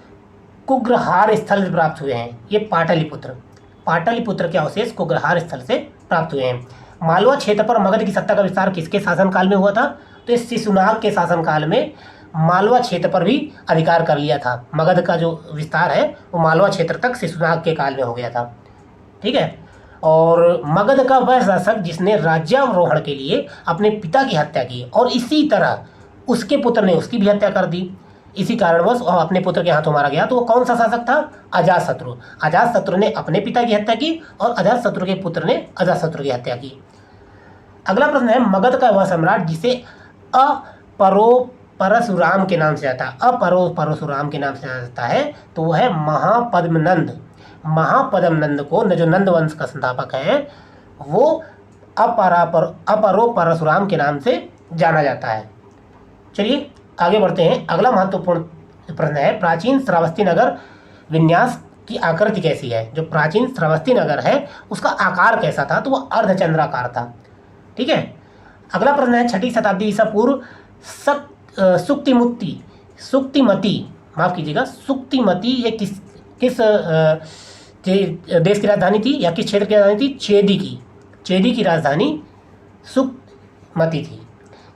कुग्रहार स्थल से प्राप्त हुए हैं? ये पाटलिपुत्र। पाटलिपुत्र के अवशेष कुग्रहार स्थल से प्राप्त हुए हैं। मालवा क्षेत्र पर मगध की सत्ता का विस्तार किसके शासनकाल में हुआ था? तो इस शिशुनाग के शासनकाल में मालवा क्षेत्र पर भी अधिकार कर लिया था। मगध का जो विस्तार है वो मालवा क्षेत्र तक शिशुनाग के काल में हो गया था, ठीक है। और मगध का वह शासक जिसने राज्यारोहण के लिए अपने पिता की हत्या की और इसी तरह उसके पुत्र ने उसकी भी हत्या कर दी, इसी कारणवश वह अपने पुत्र के हाथों मारा गया। तो वो कौन सा शासक था? अजातशत्रु। अजातशत्रु ने अपने पिता की हत्या की और अजातशत्रु के पुत्र ने अजातशत्रु की हत्या की। अगला प्रश्न है मगध का वह सम्राट जिसे परशुराम के नाम से जाता है। परशुराम के नाम से जाना जाता है, तो वह है महापद्मनंद। महापद्मनंद को जो नंद वंश का संस्थापक है वो अपरो परशुराम के नाम से जाना जाता है। चलिए आगे बढ़ते हैं। अगला महत्वपूर्ण प्रश्न है प्राचीन श्रावस्ती नगर विन्यास की आकृति कैसी है। जो प्राचीन श्रावस्ती नगर है उसका आकार कैसा था, तो वह अर्धचंद्राकार था। ठीक है। अगला प्रश्न है 6वीं शताब्दी ईसा पूर्व सुक्तिमती, माफ कीजिएगा, सुक्तिमती ये किस देश की राजधानी थी या किस क्षेत्र की राजधानी थी? चेदी की राजधानी सुक्तिमती थी।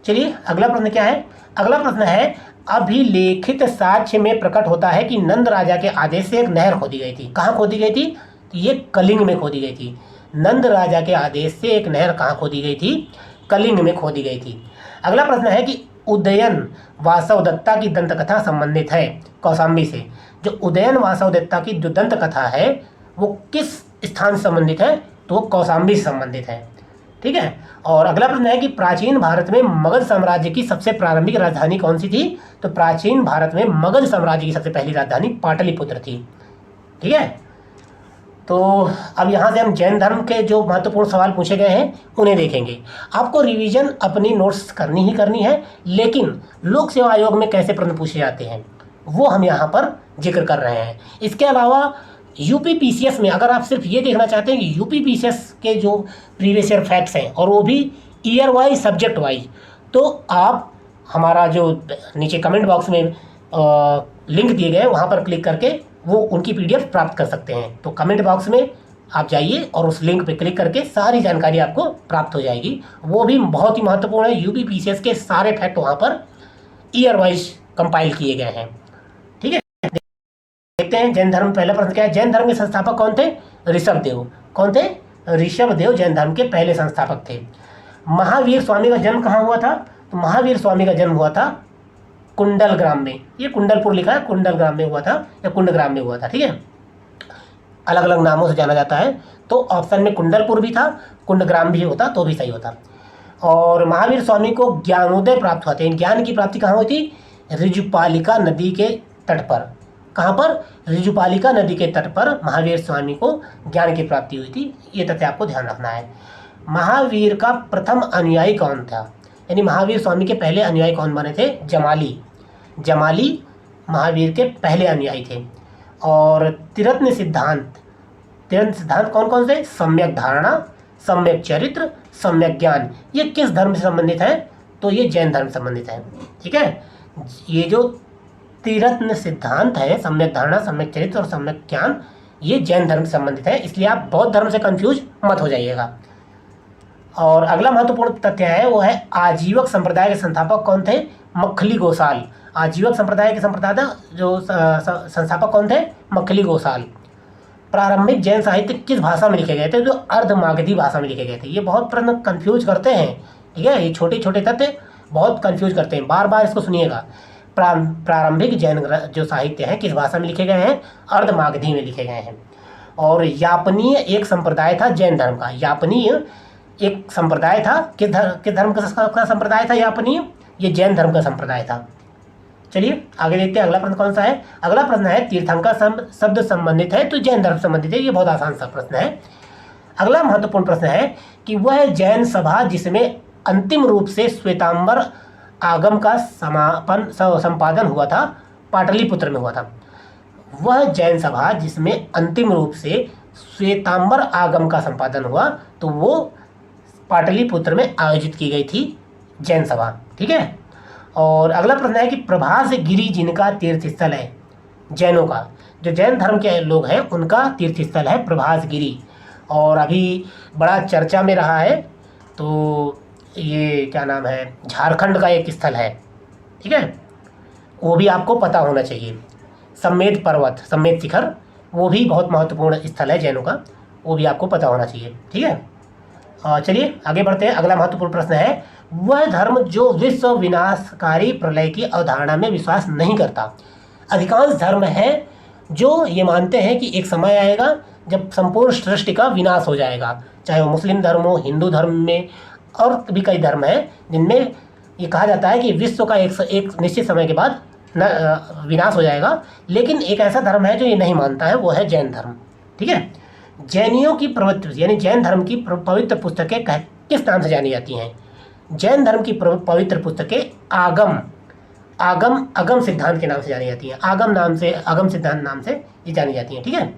चलिए अगला प्रश्न क्या है? अगला प्रश्न है अभिलेखित साक्ष्य में प्रकट होता है कि नंद राजा के आदेश से एक नहर खोदी गई थी। कहाँ खोदी गई थी? तो ये कलिंग में खोदी गई थी। नंद राजा के आदेश से एक नहर कहाँ खोदी गई थी? कलिंग में खोदी गई थी। अगला प्रश्न है कि उदयन वासव दत्ता की दंत कथा संबंधित है कौशाम्बी से। जो उदयन वासव दत्ता की जो दंत कथा है वो किस स्थान से संबंधित है? तो वो कौशाम्बी से संबंधित है। ठीक है। और अगला प्रश्न है कि प्राचीन भारत में मगध साम्राज्य की सबसे प्रारंभिक राजधानी कौन सी थी? तो प्राचीन भारत में मगध साम्राज्य की सबसे पहली राजधानी पाटलिपुत्र थी। ठीक है। तो अब यहाँ से हम जैन धर्म के जो महत्वपूर्ण सवाल पूछे गए हैं उन्हें देखेंगे। आपको रिवीजन अपनी नोट्स करनी ही करनी है, लेकिन लोक सेवा आयोग में कैसे प्रश्न पूछे जाते हैं वो हम यहाँ पर जिक्र कर रहे हैं। इसके अलावा यूपीपीसीएस में अगर आप सिर्फ ये देखना चाहते हैं कि यूपीपीसीएस के जो प्रीवियस ईयर फैक्ट्स हैं और वो भी ईयर वाइज सब्जेक्ट वाइज, तो आप हमारा जो नीचे कमेंट बॉक्स में लिंक दिए गए वहाँ पर क्लिक करके वो उनकी पीडीएफ प्राप्त कर सकते हैं। तो कमेंट बॉक्स में आप जाइए और उस लिंक पर क्लिक करके सारी जानकारी आपको प्राप्त हो जाएगी। वो भी बहुत ही महत्वपूर्ण है। यूपीपीसीएस के सारे फैक्ट वहाँ पर ईयर वाइज कंपाइल किए गए हैं। ठीक है। देखते हैं जैन धर्म। पहला प्रश्न क्या है? जैन धर्म के संस्थापक कौन थे? ऋषभदेव। कौन थे? ऋषभदेव जैन धर्म के पहले संस्थापक थे। महावीर स्वामी का जन्म कहाँ हुआ था? तो महावीर स्वामी का जन्म हुआ था कुंडल ग्राम में। ये कुंडलपुर लिखा है, कुंडल ग्राम में हुआ था या कुंडग्राम में हुआ था। ठीक है। अलग अलग नामों से जाना जाता है, तो ऑप्शन में कुंडलपुर भी था, कुंडग्राम भी होता तो भी सही होता। और महावीर स्वामी को ज्ञानोदय प्राप्त हुआ था। ज्ञान की प्राप्ति कहाँ हुई थी? ऋजुपालिका नदी के तट पर। कहाँ पर? ऋजुपालिका नदी के तट पर महावीर स्वामी को ज्ञान की प्राप्ति हुई थी। ये तथ्य आपको ध्यान रखना है। महावीर का प्रथम अनुयायी कौन था? यानी महावीर स्वामी के पहले अनुयायी कौन बने थे? जमाली महावीर के पहले अनुयायी थे। और त्रिरत्न सिद्धांत कौन कौन से? सम्यक धारणा, सम्यक चरित्र, सम्यक ज्ञान। ये किस धर्म से संबंधित है? तो ये जैन धर्म से संबंधित है। ठीक है। ये जो त्रिरत्न सिद्धांत है, सम्यक धारणा, सम्यक चरित्र और सम्यक ज्ञान, ये जैन धर्म से संबंधित है। इसलिए आप बौद्ध धर्म से कंफ्यूज मत हो जाइएगा। और अगला महत्वपूर्ण तथ्य है वो है आजीवक संप्रदाय के संस्थापक कौन थे? मक्खली गोसाल। आजीवक संप्रदाय के जो संस्थापक कौन थे? मक्खली गोसाल। प्रारंभिक जैन साहित्य किस भाषा में लिखे गए थे? जो अर्धमागधी भाषा में लिखे गए थे। ये बहुत प्रश्न कंफ्यूज करते हैं। ठीक है। ये छोटे छोटे तथ्य बहुत कंफ्यूज करते हैं, बार बार इसको सुनिएगा। प्रारंभिक जैन जो साहित्य है किस भाषा में लिखे गए हैं? अर्धमागधी में लिखे गए हैं। और यापनीय एक संप्रदाय था जैन धर्म का। यापनीय एक संप्रदाय था। किस धर्म का संप्रदाय था यापनीय? ये जैन धर्म का संप्रदाय था। चलिए आगे देखते हैं। अगला प्रश्न कौन सा है? अगला प्रश्न है तीर्थंकर शब्द संबंधित है तो जैन धर्म संबंधित है। ये बहुत आसान सा प्रश्न है। अगला महत्वपूर्ण प्रश्न है कि वह जैन सभा जिसमें अंतिम रूप से श्वेतांबर आगम का संपादन हुआ था पाटलिपुत्र में हुआ था। वह जैन सभा जिसमें अंतिम रूप से श्वेतांबर आगम का संपादन हुआ तो वो पाटलिपुत्र में आयोजित की गई थी जैन सभा। ठीक है। और अगला प्रश्न है कि प्रभास गिरी जिनका तीर्थ स्थल है जैनों का, जो जैन धर्म के लोग हैं उनका तीर्थ स्थल है प्रभास गिरी। और अभी बड़ा चर्चा में रहा है, तो ये क्या नाम है, झारखंड का एक स्थल है। ठीक है। वो भी आपको पता होना चाहिए। सम्मेद पर्वत, सम्मेद शिखर, वो भी बहुत महत्वपूर्ण स्थल है जैनों का, वो भी आपको पता होना चाहिए। ठीक है। चलिए आगे बढ़ते हैं। अगला महत्वपूर्ण प्रश्न है वह धर्म जो विश्व विनाशकारी प्रलय की अवधारणा में विश्वास नहीं करता। अधिकांश धर्म है जो ये मानते हैं कि एक समय आएगा जब संपूर्ण सृष्टि का विनाश हो जाएगा, चाहे वो मुस्लिम धर्म हो, हिंदू धर्म में, और भी कई धर्म हैं जिनमें ये कहा जाता है कि विश्व का एक निश्चित समय के बाद विनाश हो जाएगा। लेकिन एक ऐसा धर्म है जो ये नहीं मानता है, वो है जैन धर्म। ठीक है। जैनियों की प्रवृत्ति यानी जैन धर्म की पवित्र पुस्तकें किस नाम से जानी जाती हैं? जैन धर्म की पवित्र पुस्तकें आगम, आगम अगम सिद्धांत के नाम से जानी जाती हैं। अगम सिद्धांत नाम से ये जानी जाती हैं। ठीक है।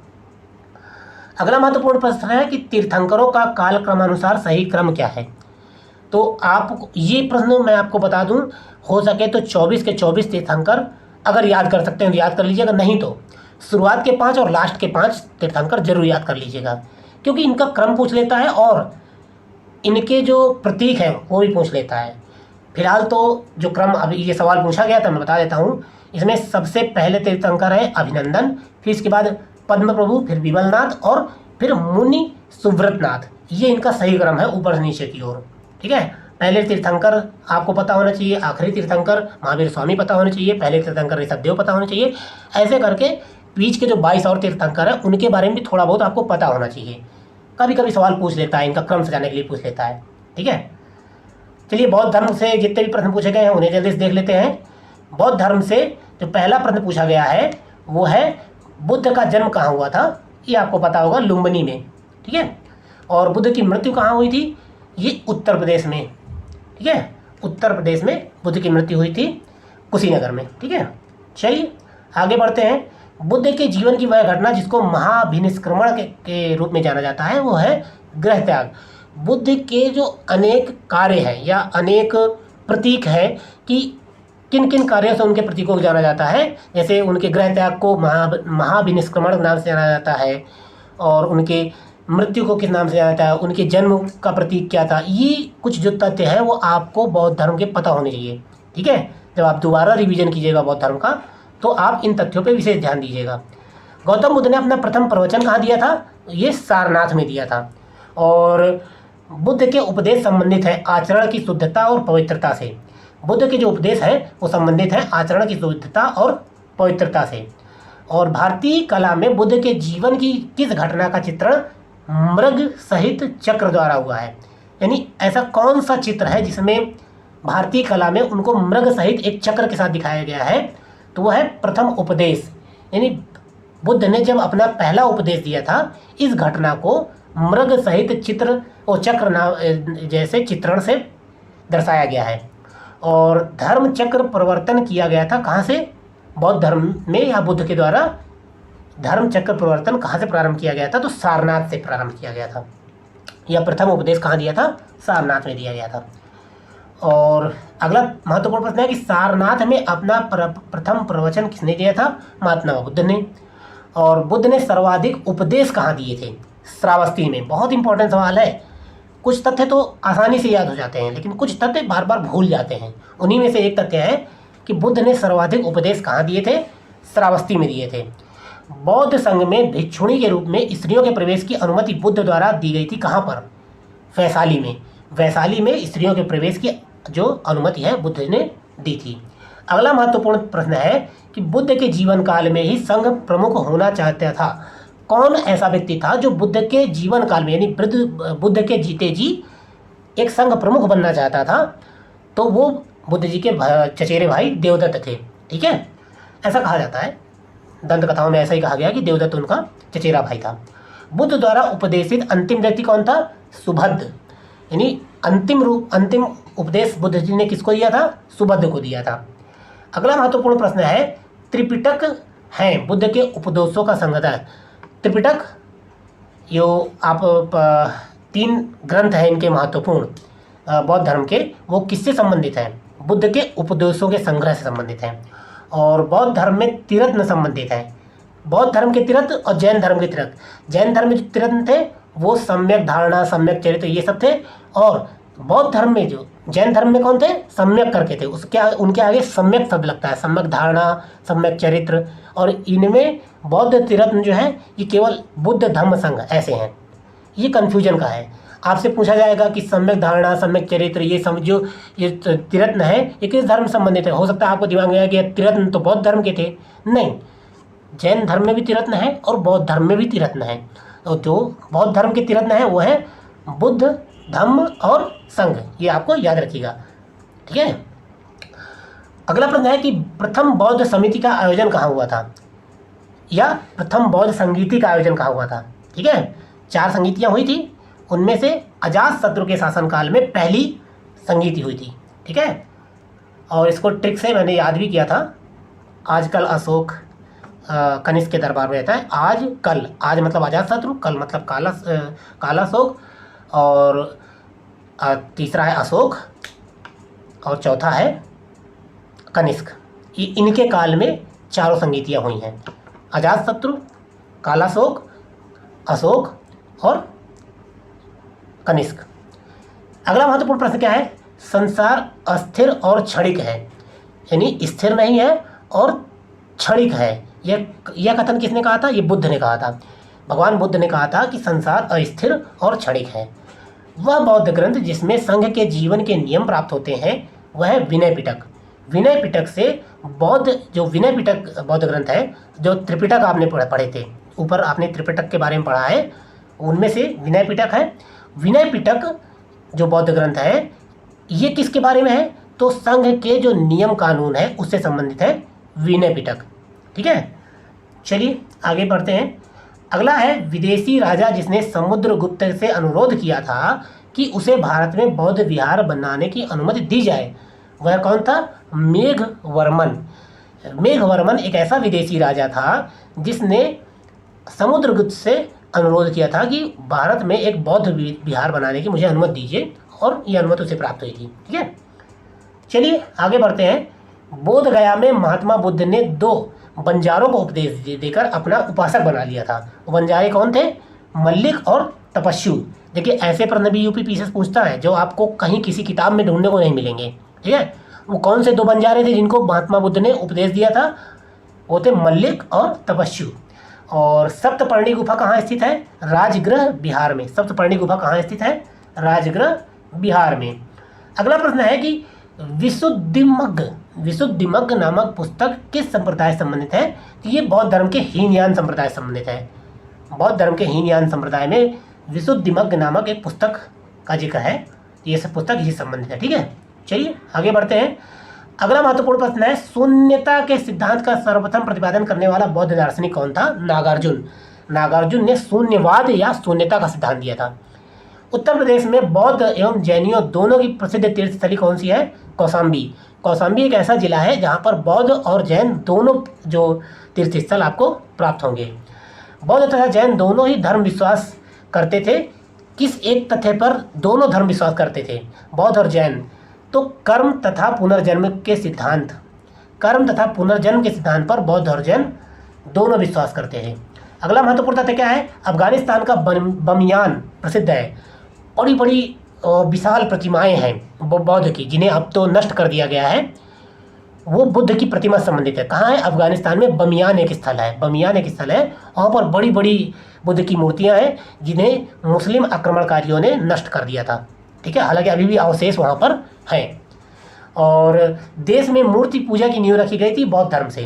अगला महत्वपूर्ण प्रश्न है कि तीर्थंकरों का कालक्रमानुसार सही क्रम क्या है। तो आप ये प्रश्न मैं आपको बता दूं, हो सके तो 24 के 24 तीर्थंकर अगर याद कर सकते हैं तो याद कर लीजिएगा, नहीं तो शुरुआत के 5 और लास्ट के 5 तीर्थंकर जरूर याद कर लीजिएगा, क्योंकि इनका क्रम पूछ लेता है और इनके जो प्रतीक हैं वो भी पूछ लेता है। फिलहाल तो जो क्रम अभी ये सवाल पूछा गया था मैं बता देता हूँ। इसमें सबसे पहले तीर्थंकर है अभिनंदन, फिर इसके बाद पद्म प्रभु, फिर विमलनाथ और फिर मुनि सुव्रतनाथ। ये इनका सही क्रम है ऊपर से नीचे की ओर। ठीक है। पहले तीर्थंकर आपको पता होना चाहिए, आखिरी तीर्थंकर महावीर स्वामी पता होने चाहिए, पहले तीर्थंकर ऋषभदेव पता होने चाहिए। ऐसे करके बीच के जो 22 और तीर्थंकर हैं उनके बारे में भी थोड़ा बहुत आपको पता होना चाहिए। कभी कभी सवाल पूछ लेता है, इनका क्रम सजाने के लिए पूछ लेता है। ठीक है। चलिए, बौद्ध धर्म से जितने भी प्रश्न पूछे गए हैं उन्हें जल्दी से देख लेते हैं। बौद्ध धर्म से जो पहला प्रश्न पूछा गया है वो है बुद्ध का जन्म कहाँ हुआ था। ये आपको पता होगा, लुम्बिनी में। ठीक है। और बुद्ध की मृत्यु कहाँ हुई थी, ये उत्तर प्रदेश में। ठीक है। उत्तर प्रदेश में बुद्ध की मृत्यु हुई थी, कुशीनगर में। ठीक है। चलिए आगे बढ़ते हैं। बुद्ध के जीवन की वह घटना जिसको महाभिनिष्क्रमण के रूप में जाना जाता है वो है गृह त्याग। बुद्ध के जो अनेक कार्य हैं या अनेक प्रतीक हैं कि किन किन कार्यों से उनके प्रतीकों को जाना जाता है, जैसे उनके गृह त्याग को महाभिनिष्क्रमण नाम से जाना जाता है, और उनके मृत्यु को किस नाम से जाना जाता है, उनके जन्म का प्रतीक क्या था। ये कुछ जो तथ्य है वो आपको बौद्ध धर्म के पता होने चाहिए। ठीक है। जब आप दोबारा रिवीजन कीजिएगा बौद्ध धर्म का तो आप इन तथ्यों पे विशेष ध्यान दीजिएगा। गौतम बुद्ध ने अपना प्रथम प्रवचन कहाँ दिया था, ये सारनाथ में दिया था। और बुद्ध के उपदेश संबंधित है आचरण की शुद्धता और पवित्रता से। बुद्ध के जो उपदेश हैं वो संबंधित है आचरण की शुद्धता और पवित्रता से। और भारतीय कला में बुद्ध के जीवन की किस घटना का चित्रण मृग सहित चक्र द्वारा हुआ है। यानी ऐसा कौन सा चित्र है जिसमें भारतीय कला में उनको मृग सहित एक चक्र के साथ दिखाया गया है, तो वह है प्रथम उपदेश। यानी बुद्ध ने जब अपना पहला उपदेश दिया था इस घटना को मृग सहित चित्र और चक्र नाम जैसे चित्रण से दर्शाया गया है। और धर्म चक्र परिवर्तन किया गया था कहाँ से, बौद्ध धर्म में या बुद्ध के द्वारा धर्म चक्र परिवर्तन कहाँ से प्रारंभ किया गया था, तो सारनाथ से प्रारंभ किया गया था। यह प्रथम उपदेश कहाँ दिया था, सारनाथ में दिया गया था। और अगला महत्वपूर्ण प्रश्न है कि सारनाथ में अपना प्रथम प्रवचन किसने दिया था, महात्मा बुद्ध ने। और बुद्ध ने सर्वाधिक उपदेश कहाँ दिए थे, श्रावस्ती में। बहुत इंपॉर्टेंट सवाल है। कुछ तथ्य तो आसानी से याद हो जाते हैं लेकिन कुछ तथ्य बार बार भूल जाते हैं। उन्हीं में से एक तथ्य है कि बुद्ध ने सर्वाधिक उपदेश कहाँ दिए थे, श्रावस्ती में दिए थे। बौद्ध संघ में भिक्षुणी के रूप में स्त्रियों के प्रवेश की अनुमति बुद्ध द्वारा दी गई थी कहाँ पर, वैशाली में। वैशाली में स्त्रियों के प्रवेश की जो अनुमति है बुद्ध ने दी थी। अगला महत्वपूर्ण प्रश्न है कि बुद्ध के जीवन काल में ही संघ प्रमुख होना चाहता था। कौन ऐसा व्यक्ति था जो बुद्ध के जीवन काल में यानी बुद्ध के जीते जी एक संघ प्रमुख बनना चाहता था, तो वो बुद्ध जी के चचेरे भाई देवदत्त थे। ठीक है। ऐसा कहा जाता है, दंत कथाओं में ऐसा ही कहा गया कि देवदत्त उनका चचेरा भाई था। बुद्ध द्वारा उपदेशित अंतिम व्यक्ति कौन था, सुभद्द। यानी अंतिम उपदेश बुद्ध जी ने किसको दिया था, सुभद्द को दिया था। अगला महत्वपूर्ण प्रश्न है, त्रिपिटक है बुद्ध के उपदेशों का संग्रह। त्रिपिटक यो आप 3 ग्रंथ हैं इनके महत्वपूर्ण बौद्ध धर्म के, वो किससे संबंधित हैं, बुद्ध के उपदेशों के संग्रह से संबंधित हैं। और बौद्ध धर्म में तिरत्न संबंधित हैं। बौद्ध धर्म के तिरत्न और जैन धर्म के तिरत्न। जैन धर्म में जो तिरत्न थे वो सम्यक धारणा, सम्यक चरित्र, ये सब थे। और बौद्ध धर्म में जो जैन धर्म में कौन थे, सम्यक करके थे। उनके आगे सम्यक शब्द लगता है, सम्यक धारणा, सम्यक चरित्र। और इनमें बौद्ध तिरत्न जो है ये केवल बुद्ध धम्म संघ ऐसे हैं। ये कन्फ्यूजन का है। आपसे पूछा जाएगा कि सम्यक धारणा, सम्यक चरित्र, ये समझो ये तिरत्न है ये किस धर्म संबंधित है। हो सकता है आपको दिमाग में आए कि तिरत्न तो बौद्ध धर्म के थे। नहीं, जैन धर्म में भी तिरत्न है और बौद्ध धर्म में भी तिरत्न है। तो जो बौद्ध धर्म के तिरत्न है वो है बुद्ध, धम्म और संघ। ये आपको याद रखिएगा। ठीक है। अगला प्रश्न है कि प्रथम बौद्ध समिति का आयोजन कहाँ हुआ था, या प्रथम बौद्ध संगीति का आयोजन कहाँ हुआ था। ठीक है। 4 संगीतियाँ हुई थी, उनमें से अजातशत्रु के शासनकाल में पहली संगीति हुई थी। ठीक है। और इसको ट्रिक से मैंने याद भी किया था। आजकल अशोक कनिष्क के दरबार में रहता है। आज कल, आज मतलब अजातशत्रु, कल मतलब काला अशोक, और तीसरा है अशोक, और चौथा है कनिष्क। ये इनके काल में चारों संगीतियाँ हुई हैं, अजातशत्रु, कालाशोक, अशोक और कनिष्क। अगला महत्वपूर्ण प्रश्न क्या है? संसार अस्थिर और क्षणिक है, यानी स्थिर नहीं है और क्षणिक है। यह कथन किसने कहा था? ये बुद्ध ने कहा था। भगवान बुद्ध ने कहा था कि संसार अस्थिर और क्षणिक है। वह बौद्ध ग्रंथ जिसमें संघ के जीवन के नियम प्राप्त होते हैं वह है विनय पिटक। विनय पिटक से जो विनय पिटक बौद्ध ग्रंथ है, जो त्रिपिटक आपने पढ़े थे, ऊपर आपने त्रिपिटक के बारे में पढ़ा है, उनमें से विनय पिटक है। विनय पिटक जो बौद्ध ग्रंथ है ये किसके बारे में है? तो संघ के जो नियम कानून है उससे संबंधित है विनय पिटक। ठीक है, चलिए आगे बढ़ते हैं। अगला है विदेशी राजा जिसने समुद्रगुप्त से अनुरोध किया था कि उसे भारत में बौद्ध विहार बनाने की अनुमति दी जाए। वह कौन था? मेघवर्मन। मेघवर्मन एक ऐसा विदेशी राजा था जिसने समुद्रगुप्त से अनुरोध किया था कि भारत में एक बौद्ध विहार बनाने की मुझे अनुमति दीजिए, और यह अनुमति उसे प्राप्त हुई थी। ठीक है, चलिए आगे बढ़ते हैं। बोध गया में महात्मा बुद्ध ने 2 बंजारों को उपदेश देकर अपना उपासक बना लिया था। वो बंजारे कौन थे? मल्लिक और तपस्यु। देखिए ऐसे प्रश्न भी यूपी पीसीएस पूछता है जो आपको कहीं किसी किताब में ढूंढने को नहीं मिलेंगे। ठीक है, वो कौन से 2 बंजारे थे जिनको महात्मा बुद्ध ने उपदेश दिया था? वो थे मल्लिक और तपस्यु। और सप्तपर्णी गुफा कहाँ स्थित है? राजगृह बिहार में। सप्तपर्णी गुफा कहाँ स्थित है? राजगृह बिहार में। अगला प्रश्न है कि विशुद्धिमग्ग नामक पुस्तक किस संप्रदाय से संबंधित है? तो ये बौद्ध धर्म के हीनयान संप्रदाय से संबंधित है। बौद्ध धर्म के हीनयान संप्रदाय में विशुद्धिमग्ग नामक एक पुस्तक का जिक्र है। ये सब पुस्तक इसी संबंधित है। ठीक है, चलिए आगे बढ़ते हैं। अगला महत्वपूर्ण प्रश्न है शून्यता के सिद्धांत का सर्वप्रथम प्रतिपादन करने वाला बौद्ध दार्शनिक कौन था? नागार्जुन। नागार्जुन ने शून्यवाद या शून्यता का सिद्धांत दिया था। उत्तर प्रदेश में बौद्ध एवं जैनियों दोनों की प्रसिद्ध तीर्थस्थली कौन सी है? कौशाम्बी। कौशाम्बी एक ऐसा जिला है जहाँ पर बौद्ध और जैन दोनों जो तीर्थस्थल आपको प्राप्त होंगे। बौद्ध तथा जैन दोनों ही धर्म विश्वास करते थे। किस एक तथ्य पर दोनों धर्म विश्वास करते थे बौद्ध और जैन? तो कर्म तथा पुनर्जन्म के सिद्धांत पर बौद्ध और जैन दोनों विश्वास करते हैं। अगला महत्वपूर्ण तथ्य क्या है? अफगानिस्तान का बमियान प्रसिद्ध है। बड़ी बड़ी विशाल प्रतिमाएं हैं बौद्ध की, जिन्हें अब तो नष्ट कर दिया गया है। वो बुद्ध की प्रतिमा से संबंधित है। कहाँ है? अफगानिस्तान में बमियान एक स्थल है। वहाँ पर बड़ी बड़ी बुद्ध की मूर्तियाँ हैं जिन्हें मुस्लिम आक्रमणकारियों ने नष्ट कर दिया था। ठीक है, हालांकि अभी भी अवशेष वहाँ पर हैं। और देश में मूर्ति पूजा की नींव रखी गई थी बौद्ध धर्म से,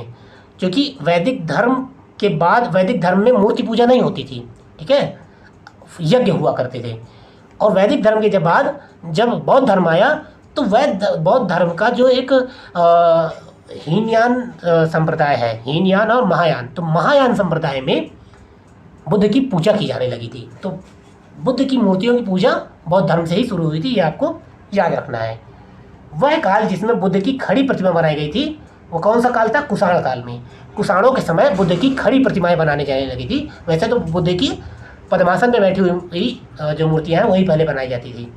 क्योंकि वैदिक धर्म के बाद वैदिक धर्म में मूर्ति पूजा नहीं होती थी। ठीक है, यज्ञ हुआ करते थे। और वैदिक धर्म के बाद जब बौद्ध धर्म आया तो बौद्ध धर्म का जो एक हीनयान संप्रदाय है, हीनयान और महायान, तो महायान संप्रदाय में बुद्ध की पूजा की जाने लगी थी। तो बुद्ध की मूर्तियों की पूजा बौद्ध धर्म से ही शुरू हुई थी, ये आपको याद रखना है। वह काल जिसमें बुद्ध की खड़ी प्रतिमा बनाई गई थी वो कौन सा काल था? कुषाण काल में। कुषाणों के समय बुद्ध की खड़ी प्रतिमाएं बनाने जाने लगी थी। वैसे तो बुद्ध की पद्मासन में बैठी हुई जो मूर्तियाँ हैं वही पहले बनाई जाती थी।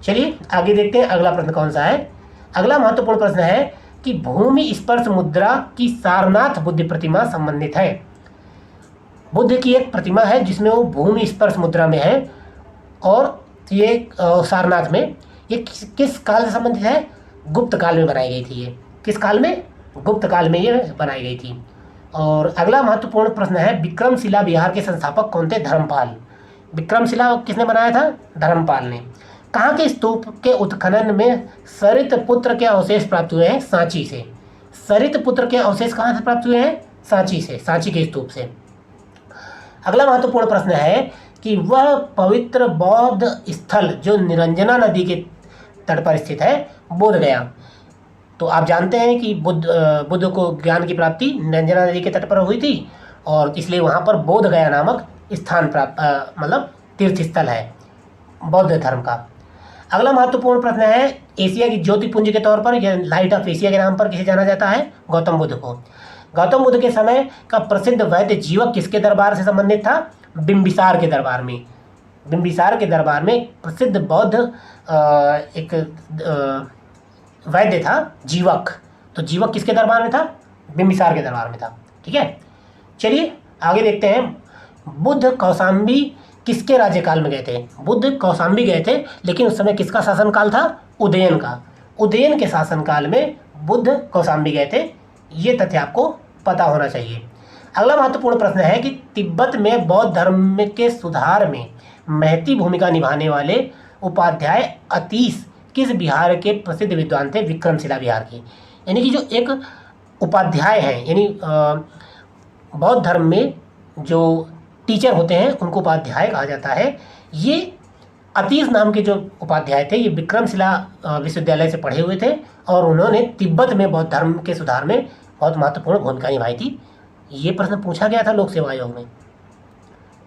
चलिए आगे देखते हैं अगला प्रश्न कौन सा है। अगला महत्वपूर्ण प्रश्न है कि भूमि स्पर्श मुद्रा की सारनाथ बुद्ध प्रतिमा संबंधित है। बुद्ध की एक प्रतिमा है जिसमें वो भूमि स्पर्श मुद्रा में है, और ये सारनाथ में ये किस काल से संबंधित है? गुप्त काल में बनाई गई थी। ये किस काल में? गुप्त काल में ये बनाई गई थी। और अगला महत्वपूर्ण प्रश्न है विक्रमशिला विहार के संस्थापक कौन थे? धर्मपाल। विक्रमशिला किसने बनाया था? धर्मपाल ने। कहाँ के स्तूप के उत्खनन में सरित पुत्र के अवशेष प्राप्त हुए हैं? सांची से। सरित पुत्र के अवशेष कहाँ से प्राप्त हुए हैं? सांची से, सांची के स्तूप से। अगला महत्वपूर्ण प्रश्न है कि वह पवित्र बौद्ध स्थल जो निरंजना नदी के तट पर स्थित है बोध गया। तो आप जानते हैं कि बुद्ध को ज्ञान की प्राप्ति निरंजना नदी के तट पर हुई थी, और इसलिए वहाँ पर बोध गया नामक स्थान मतलब तीर्थ स्थल है बौद्ध धर्म का। अगला महत्वपूर्ण प्रश्न है, एशिया की ज्योतिपुंज के तौर पर या लाइट ऑफ एशिया के नाम पर किसे जाना जाता है? गौतम बुद्ध को। गौतम बुद्ध के समय का प्रसिद्ध वैद्य जीवक किसके दरबार से संबंधित था? बिंबिसार के दरबार में। बिंबिसार के दरबार में प्रसिद्ध बौद्ध एक वैद्य था जीवक। तो जीवक किसके दरबार में था? बिंबिसार के दरबार में था। ठीक है, चलिए आगे देखते हैं। बुद्ध कौशाम्बी किसके राज्यकाल में गए थे? बुद्ध कौशाम्बी गए थे, लेकिन उस समय किसका शासनकाल था? उदयन का। उदयन के शासनकाल में बुद्ध कौशाम्बी गए थे। ये तथ्य आपको पता होना चाहिए। अगला महत्वपूर्ण प्रश्न है कि तिब्बत में बौद्ध धर्म के सुधार में महती भूमिका निभाने वाले उपाध्याय अतीश किस बिहार के प्रसिद्ध विद्वान थे? विक्रमशिला बिहार के। यानी कि जो एक उपाध्याय हैं, यानी बौद्ध धर्म में जो टीचर होते हैं उनको उपाध्याय कहा जाता है। ये अतीश नाम के जो उपाध्याय थे, ये विक्रमशिला विश्वविद्यालय से पढ़े हुए थे और उन्होंने तिब्बत में बौद्ध धर्म के सुधार में बहुत महत्वपूर्ण भूमिका निभाई थी। ये प्रश्न पूछा गया था लोक सेवा आयोग में।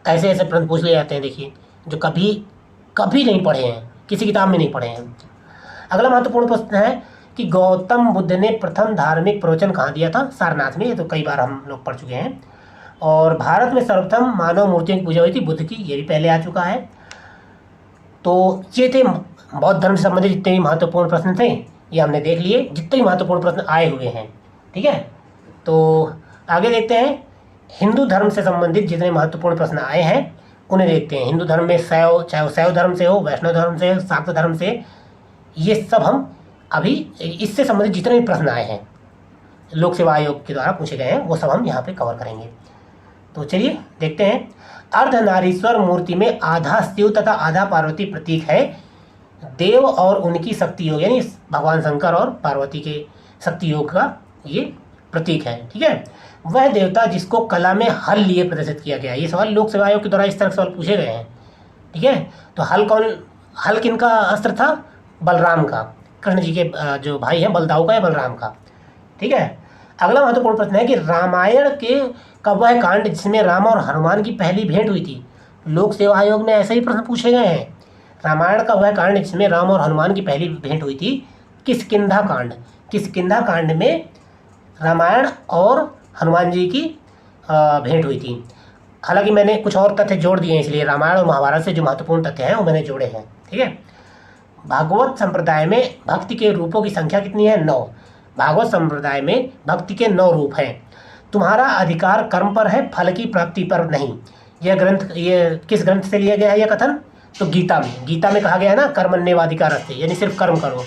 ऐसे ऐसे प्रश्न पूछ लिए जाते हैं, देखिए, जो कभी कभी नहीं पढ़े हैं, किसी किताब में नहीं पढ़े हैं। अगला महत्वपूर्ण प्रश्न है कि गौतम बुद्ध ने प्रथम धार्मिक प्रवचन कहाँ दिया था? सारनाथ में। ये तो कई बार हम लोग पढ़ चुके हैं। और भारत में सर्वप्रथम मानव मूर्तियों की पूजा हुई थी बुद्ध की, ये भी पहले आ चुका है। तो ये थे बौद्ध धर्म से संबंधित जितने भी महत्वपूर्ण प्रश्न थे, ये हमने देख लिए, जितने भी महत्वपूर्ण प्रश्न आए हुए हैं। ठीक है, तो आगे देखते हैं। हिंदू धर्म से संबंधित जितने महत्वपूर्ण प्रश्न आए हैं उन्हें देखते हैं। हिंदू धर्म में शैव, चाहे वो शैव धर्म से हो, वैष्णव धर्म से, शाक्त धर्म से, ये सब हम अभी इससे संबंधित जितने भी प्रश्न आए हैं लोक सेवा आयोग के द्वारा पूछे गए हैं वो सब हम यहाँ पे कवर करेंगे। तो चलिए देखते हैं। अर्धनारीश्वर मूर्ति में आधा शिव तथा आधा पार्वती प्रतीक है। देव और उनकी शक्ति योग, यानी भगवान शंकर और पार्वती के शक्ति योग का ये प्रतीक है। ठीक है, वह देवता जिसको कला में हल लिए प्रदर्शित किया गया। ये सवाल लोक सेवा आयोग के द्वारा इस तरह सवाल पूछे गए हैं। ठीक है, तो हल किनका अस्त्र था? बलराम का, कृष्ण जी के जो भाई हैं बलदाऊ का या बलराम का। ठीक है, अगला महत्वपूर्ण प्रश्न है कि रामायण के का वह कांड जिसमें राम और हनुमान की पहली भेंट हुई थी। लोक सेवा आयोग में ऐसे ही प्रश्न पूछे गए हैं। रामायण का वह कांड जिसमें राम और हनुमान की पहली भेंट हुई थी, किष्किंधा कांड। किष्किंधा कांड में रामायण और हनुमान जी की भेंट हुई थी। हालांकि मैंने कुछ और तथ्य जोड़ दिए हैं, इसलिए रामायण और महाभारत से जो महत्वपूर्ण तथ्य हैं वो मैंने जोड़े हैं। ठीक है, भागवत संप्रदाय में भक्ति के रूपों की संख्या कितनी है? 9। भागवत संप्रदाय में भक्ति के 9 रूप हैं। तुम्हारा अधिकार कर्म पर है, फल की प्राप्ति पर नहीं। यह ग्रंथ, ये किस ग्रंथ से लिया गया है यह कथन? तो गीता में। गीता में कहा गया है ना, कर्मण्येवाधिकारस्ते, यानी सिर्फ कर्म करो।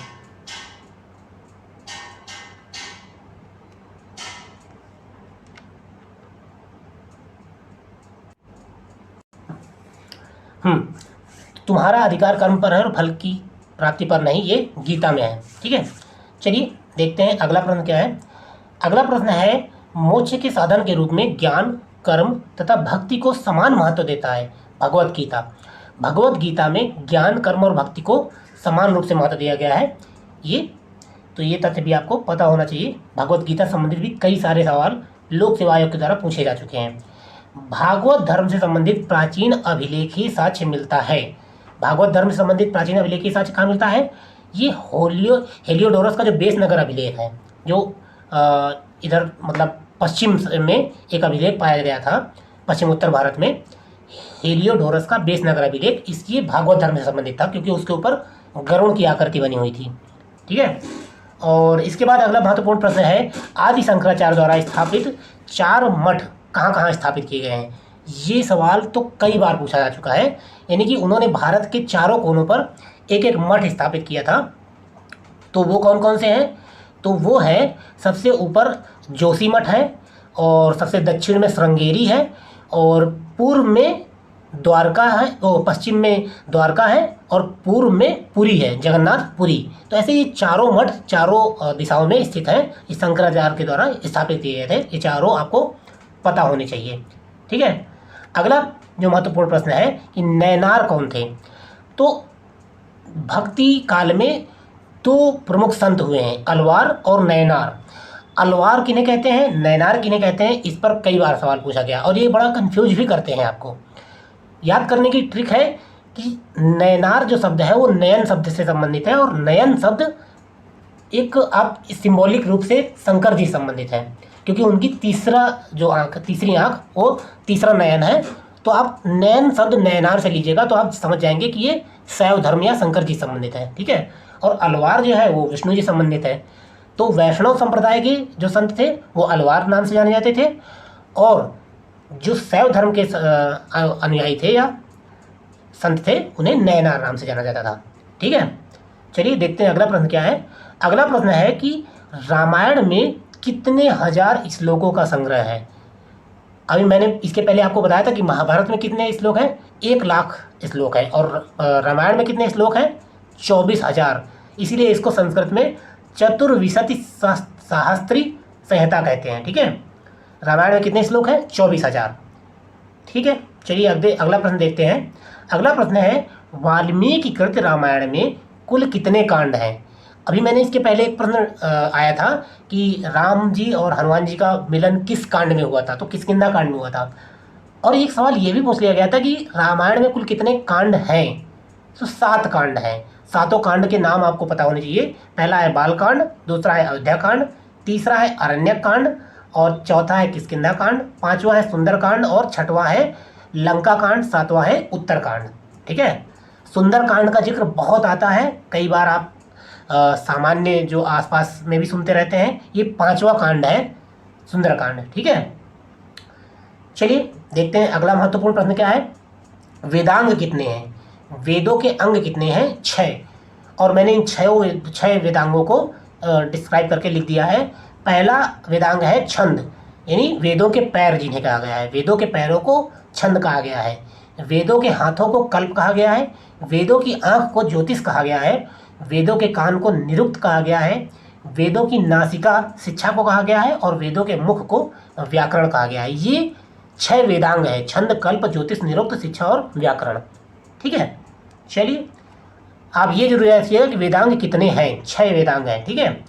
तुम्हारा अधिकार कर्म पर है और फल की प्राप्ति पर नहीं, ये गीता में है। ठीक है, चलिए देखते हैं अगला प्रश्न क्या है। अगला प्रश्न है, मोक्ष के साधन के रूप में ज्ञान, कर्म तथा भक्ति को समान महत्व देता है भगवत गीता। भगवत गीता में ज्ञान, कर्म और भक्ति को समान रूप से महत्व दिया गया है। ये तथ्य भी आपको पता होना चाहिए। भगवत गीता संबंधित भी कई सारे सवाल लोक सेवा आयोग के द्वारा पूछे जा चुके हैं। भागवत धर्म से संबंधित प्राचीन अभिलेखीय साक्ष्य मिलता है। भागवत धर्म से संबंधित प्राचीन अभिलेखीय साक्ष्य कहाँ मिलता है? ये हेलियोडोरस का जो बेस नगर अभिलेख है, जो इधर मतलब पश्चिम में एक अभिलेख पाया गया था, पश्चिम उत्तर भारत में, हेलियोडोरस का बेस नगर अभिलेख, इसलिए भागवत धर्म से संबंधित था क्योंकि उसके ऊपर गरुड़ की आकृति बनी हुई थी। ठीक है, और इसके बाद अगला महत्वपूर्ण प्रश्न है, आदि शंकराचार्य द्वारा स्थापित 4 मठ कहाँ कहाँ स्थापित किए गए हैं। ये सवाल तो कई बार पूछा जा चुका है, यानी कि उन्होंने भारत के चारों कोनों पर एक एक मठ स्थापित किया था। तो वो कौन कौन से हैं? तो वो है, सबसे ऊपर जोशी मठ है, और सबसे दक्षिण में श्रृंगेरी है, और पूर्व में द्वारका है, पश्चिम में द्वारका है, और पूर्व में पुरी है, जगन्नाथ पुरी। तो ऐसे ये चारों मठ चारों दिशाओं में स्थित हैं, इस शंकराचार्य के द्वारा स्थापित किए गए थे। ये चारों आपको पता होने चाहिए। ठीक है, अगला जो महत्वपूर्ण प्रश्न है कि नैनार कौन थे। तो भक्ति काल में 2 प्रमुख संत हुए हैं, अलवार और नैनार। अलवार किन्हें कहते हैं, नैनार किन्हें कहते हैं, इस पर कई बार सवाल पूछा गया और ये बड़ा कंफ्यूज भी करते हैं। आपको याद करने की ट्रिक है कि नयनार जो शब्द है वो नयन शब्द से संबंधित है, और नयन शब्द एक आप सिंबॉलिक रूप से शंकर जी संबंधित है, क्योंकि उनकी तीसरी आंख वो तीसरा नयन है। तो आप नयन शब्द नयनार से लीजिएगा तो आप समझ जाएंगे कि ये शैव धर्म या शंकर जी संबंधित है, ठीक है। और अलवार जो है वो विष्णु जी संबंधित है। तो वैष्णव संप्रदाय के जो संत थे वो अलवार नाम से जाने जाते थे, और जो शैव धर्म के अनुयायी थे या संत थे उन्हें नयनार नाम से जाना जाता था, ठीक है। चलिए देखते हैं अगला प्रश्न क्या है। अगला प्रश्न है कि रामायण में कितने हजार श्लोकों का संग्रह है। अभी मैंने इसके पहले आपको बताया था कि महाभारत में कितने श्लोक हैं, 1,00,000 श्लोक है, और रामायण में कितने श्लोक हैं, 24,000। इसीलिए इसको संस्कृत में चतुर्विंशति सहस्त्री संहिता कहते हैं, ठीक है। रामायण में कितने श्लोक हैं, 24,000, ठीक है। चलिए अगला प्रश्न देखते हैं। अगला प्रश्न है वाल्मीकि कृत रामायण में कुल कितने कांड हैं। अभी मैंने इसके पहले एक प्रश्न आया था कि राम जी और हनुमान जी का मिलन किस कांड में हुआ था, तो किष्किंधा कांड में हुआ था। और एक सवाल ये भी पूछ लिया गया था कि रामायण में कुल कितने कांड हैं, तो 7 कांड हैं। सातों कांड के नाम आपको पता होने चाहिए। पहला है बालकांड, दूसरा है अयोध्या कांड, तीसरा है अरण्यक कांड, और चौथा है किष्किंधा कांड, पांचवा है सुंदर कांड, और छठवां है लंका कांड, सातवां है उत्तर कांड, ठीक है। सुंदर कांड का जिक्र बहुत आता है, कई बार आप सामान्य जो आसपास में भी सुनते रहते हैं। ये 5वां कांड है सुंदर कांड, ठीक है। चलिए देखते हैं अगला महत्वपूर्ण प्रश्न क्या है। वेदांग कितने हैं, वेदों के अंग कितने हैं, 6। और मैंने इन 6 वेदांगों को डिस्क्राइब करके लिख दिया है। पहला वेदांग है छंद, यानी वेदों के पैर जिन्हें कहा गया है। वेदों के पैरों को छंद कहा गया है। वेदों के हाथों को कल्प कहा गया है। वेदों की आंख को ज्योतिष कहा गया है। वेदों के कान को निरुक्त कहा गया है। वेदों की नासिका शिक्षा को कहा गया है, और वेदों के मुख को व्याकरण कहा गया है। ये 6 वेदांग है, छंद, कल्प, ज्योतिष, निरुक्त, शिक्षा और व्याकरण, ठीक है। चलिए आप ये जरूर याद रखिएगा कि वेदांग कितने हैं, 6 वेदांग हैं, ठीक है।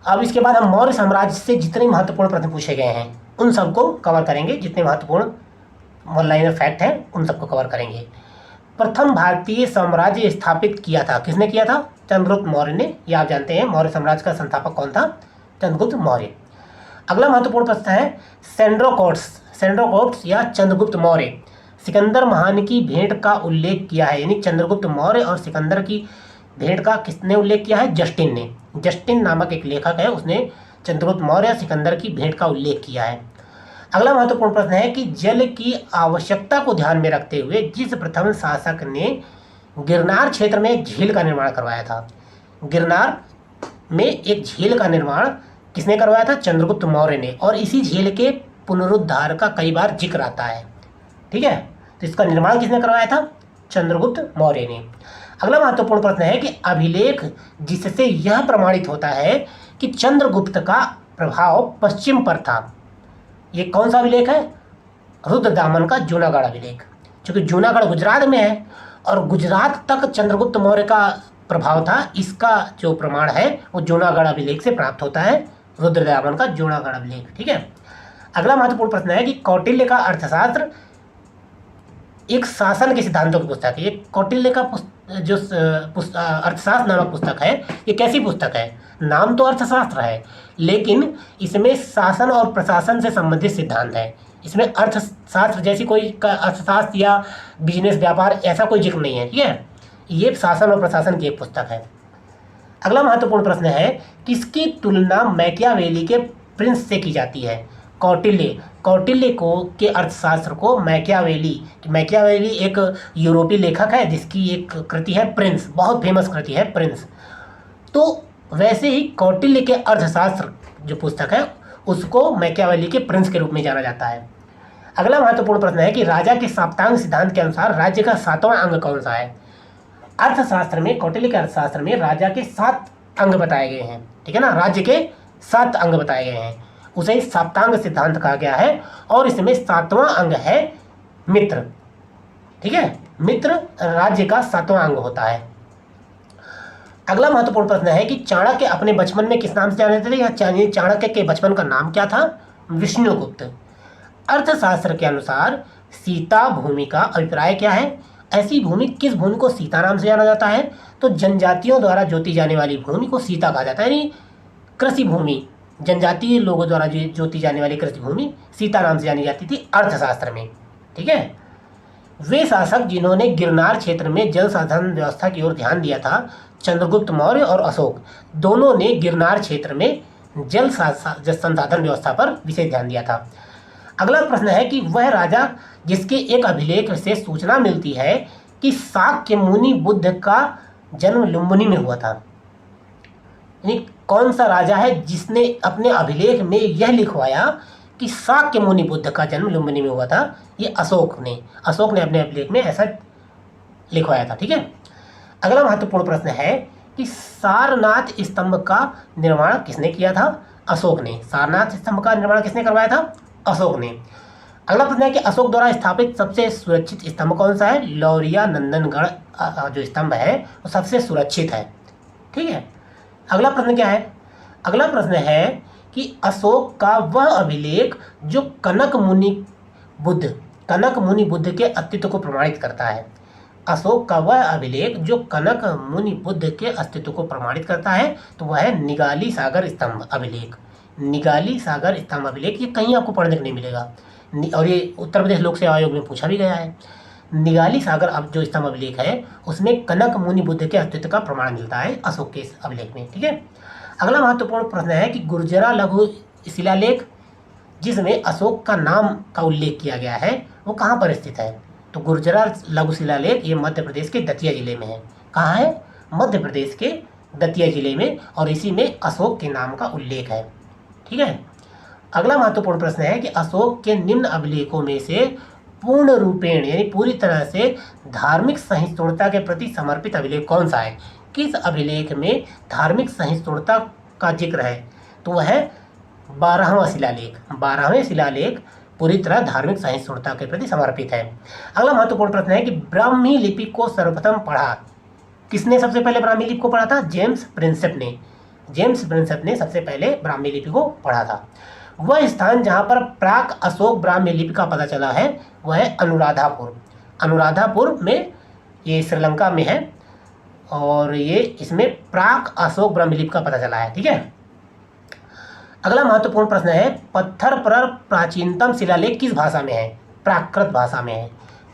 अब इसके बाद हम मौर्य साम्राज्य से जितने महत्वपूर्ण प्रश्न पूछे गए हैं उन सबको कवर करेंगे। जितने महत्वपूर्ण वन लाइनर फैक्ट हैं उन सबको कवर करेंगे। प्रथम भारतीय साम्राज्य स्थापित किया था, किसने किया था, चंद्रगुप्त मौर्य ने। ये आप जानते हैं मौर्य साम्राज्य का संस्थापक कौन था, चंद्रगुप्त मौर्य। अगला महत्वपूर्ण प्रश्न है सेंड्रोकोट्स या चंद्रगुप्त मौर्य सिकंदर महान की भेंट का उल्लेख किया है। यानी चंद्रगुप्त मौर्य और सिकंदर की भेंट का किसने उल्लेख किया है, जस्टिन ने। जस्टिन नामक एक लेखक है, उसने चंद्रगुप्त मौर्य और सिकंदर की भेंट का उल्लेख किया है। अगला महत्वपूर्ण प्रश्न है कि जल की आवश्यकता को ध्यान में रखते हुए जिस प्रथम शासक ने गिरनार क्षेत्र में एक झील का निर्माण करवाया था। गिरनार में एक झील का निर्माण किसने करवाया था, चंद्रगुप्त मौर्य ने। और इसी झील के पुनरुद्धार का कई बार जिक्र आता है, ठीक है। तो इसका निर्माण किसने करवाया था, चंद्रगुप्त मौर्य ने। अगला महत्वपूर्ण प्रश्न है कि अभिलेख जिससे यह प्रमाणित होता है कि चंद्रगुप्त का प्रभाव पश्चिम पर था, ये कौन सा अभिलेख है, रुद्रदामन का जूनागढ़ अभिलेख। क्योंकि जूनागढ़ गुजरात में है और गुजरात तक चंद्रगुप्त मौर्य का प्रभाव था, इसका जो प्रमाण है वो जूनागढ़ अभिलेख से प्राप्त होता है, रुद्रदामन का जूनागढ़ अभिलेख, ठीक है। अगला महत्वपूर्ण प्रश्न है कि कौटिल्य का अर्थशास्त्र एक शासन के सिद्धांतों की पुस्तक है। ये कौटिल्य का जो अर्थशास्त्र नामक पुस्तक है, ये कैसी पुस्तक है, नाम तो अर्थशास्त्र है लेकिन इसमें शासन और प्रशासन से संबंधित सिद्धांत है। इसमें अर्थशास्त्र जैसी कोई अर्थशास्त्र या बिजनेस व्यापार ऐसा कोई जिक्र नहीं है, ठीक है। ये शासन और प्रशासन की एक पुस्तक है। अगला महत्वपूर्ण प्रश्न है किसकी तुलना मैकियावेली के प्रिंस से की जाती है। कौटिल्य को के अर्थशास्त्र को मैकियावेली एक यूरोपीय लेखक है जिसकी एक कृति है प्रिंस, बहुत फेमस कृति है प्रिंस। तो वैसे ही कौटिल्य के अर्थशास्त्र जो पुस्तक है उसको मैकियावेली के प्रिंस के रूप में जाना जाता है। अगला महत्वपूर्ण प्रश्न है कि राजा के साप्तांग सिद्धांत के अनुसार राज्य का 7वां अंग कौन सा है। अर्थशास्त्र में, कौटिल्य के अर्थशास्त्र में राजा के 7 अंग बताए गए हैं, ठीक है ना। राज्य के 7 अंग बताए गए हैं, उसे साप्तांग सिद्धांत कहा गया है। और इसमें 7वां अंग है मित्र, ठीक है। मित्र राज्य का 7वां अंग होता है। अगला महत्वपूर्ण प्रश्न है कि चाणक्य अपने बचपन में किस नाम से जाने जाते थे, या चाणक्य के बचपन का नाम क्या था, विष्णुगुप्त। अर्थशास्त्र के अनुसार सीता भूमि का अभिप्राय क्या है, ऐसी भूमि, किस भूमि को सीता नाम से जाना जाता है? तो जनजातियों द्वारा जोती जाने वाली भूमि को सीता कहा जाता है, यानी कृषि भूमि, जनजातीय लोगों द्वारा जोती जाने वाली कृषि भूमि सीता नाम से जानी जाती थी अर्थशास्त्र में। ठीक है। वे शासक जिन्होंने गिरनार क्षेत्र में जल संसाधन व्यवस्था की ओर ध्यान दिया था, चंद्रगुप्त मौर्य और अशोक, दोनों ने गिरनार क्षेत्र में जल संसाधन व्यवस्था पर विशेष ध्यान दिया था। अगला प्रश्न है कि वह राजा जिसके एक अभिलेख से सूचना मिलती है कि शाक्य मुनि बुद्ध का जन्म लुम्बिनी में हुआ था, यानी कौन सा राजा है जिसने अपने अभिलेख में यह लिखवाया कि शाक्य मुनि बुद्ध का जन्म लुम्बिनी में हुआ था? ये अशोक ने अपने अभिलेख में ऐसा लिखवाया था। ठीक है। अगला महत्वपूर्ण प्रश्न है कि सारनाथ स्तंभ का निर्माण किसने किया था? अशोक ने। सारनाथ स्तंभ का निर्माण किसने करवाया था? अशोक ने। अगला प्रश्न है कि अशोक द्वारा स्थापित सबसे सुरक्षित स्तंभ कौन सा है? लौरिया नंदनगढ़ जो स्तंभ है वो सबसे सुरक्षित है। ठीक है। अगला प्रश्न क्या है? अगला प्रश्न है कि अशोक का वह अभिलेख जो कनक मुनि बुद्ध के अस्तित्व को प्रमाणित करता है। अशोक का वह अभिलेख जो कनक मुनि बुद्ध के अस्तित्व को प्रमाणित करता है, तो वह है निगाली सागर स्तंभ अभिलेख। निगाली सागर स्तंभ अभिलेख ये कहीं आपको पढ़ने को नहीं मिलेगा, और ये उत्तर प्रदेश लोक सेवा आयोग में पूछा भी गया है। निगाली सागर अब जो स्तंभ अभिलेख है उसमें कनक मुनि बुद्ध के अस्तित्व का प्रमाण मिलता है अशोक के अभिलेख में। ठीक है। अगला महत्वपूर्ण प्रश्न है कि गुर्जरा लघु शिलालेख जिसमें अशोक का नाम का उल्लेख किया गया है वो कहाँ पर स्थित है? तो गुर्जरा लघु शिलालेख ये मध्य प्रदेश के दतिया जिले में है। कहाँ है? मध्य प्रदेश के दतिया जिले में, और इसी में अशोक के नाम का उल्लेख है। ठीक है। अगला महत्वपूर्ण प्रश्न है कि अशोक के निम्न अभिलेखों में से पूर्ण रूपेण यानी पूरी तरह से धार्मिक सहिष्णुता के प्रति समर्पित अभिलेख कौन सा है? किस अभिलेख में धार्मिक सहिष्णुता का जिक्र है? तो वह है 12वां शिलालेख। 12वें शिलालेख पूरी तरह धार्मिक सहिष्णुता के प्रति समर्पित है। अगला महत्वपूर्ण प्रश्न है कि ब्राह्मी लिपि को सर्वप्रथम पढ़ा किसने? सबसे पहले ब्राह्मी लिपि को पढ़ा था जेम्स प्रिंसेप ने सबसे पहले ब्राह्मी लिपि को पढ़ा था। वह स्थान जहाँ पर प्राक अशोक ब्राह्मी लिपि का पता चला है वह है अनुराधापुर में, ये श्रीलंका में है, और ये इसमें प्राक अशोक ब्राह्मी लिपि का पता चला है। ठीक है। अगला महत्वपूर्ण प्रश्न है पत्थर पर प्राचीनतम शिलालेख किस भाषा में है? प्राकृत भाषा में है।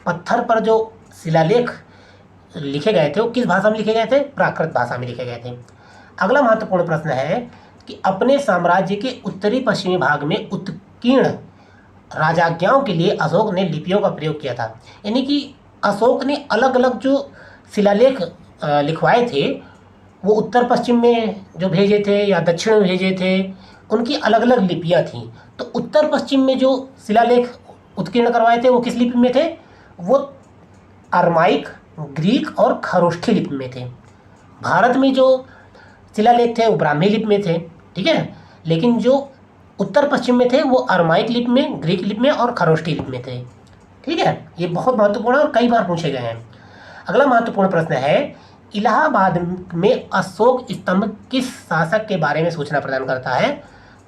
पत्थर पर जो शिलालेख लिखे गए थे वो किस भाषा में लिखे गए थे? प्राकृत भाषा में लिखे गए थे। अगला महत्वपूर्ण प्रश्न है कि अपने साम्राज्य के उत्तरी पश्चिमी भाग में उत्कीर्ण राजाज्ञाओं के लिए अशोक ने लिपियों का प्रयोग किया था, यानी कि अशोक ने अलग अलग जो शिलालेख लिखवाए थे वो उत्तर पश्चिम में जो भेजे थे या दक्षिण में भेजे थे, उनकी अलग अलग लिपियाँ थीं। तो उत्तर पश्चिम में जो शिलालेख उत्कीर्ण करवाए थे वो किस लिपि में थे? वो अरमाइक, ग्रीक और खरोष्ठी लिपि में थे। भारत में जो शिलालेख थे वो ब्राह्मी लिपि में थे। ठीक है। लेकिन जो उत्तर पश्चिम में थे वो अरमाइक लिपि में, ग्रीक लिपि में और खरोष्ठी लिपि में थे। ठीक है। ये बहुत महत्वपूर्ण है और कई बार पूछे गए हैं। अगला महत्वपूर्ण प्रश्न है इलाहाबाद में अशोक स्तंभ किस शासक के बारे में सूचना प्रदान करता है?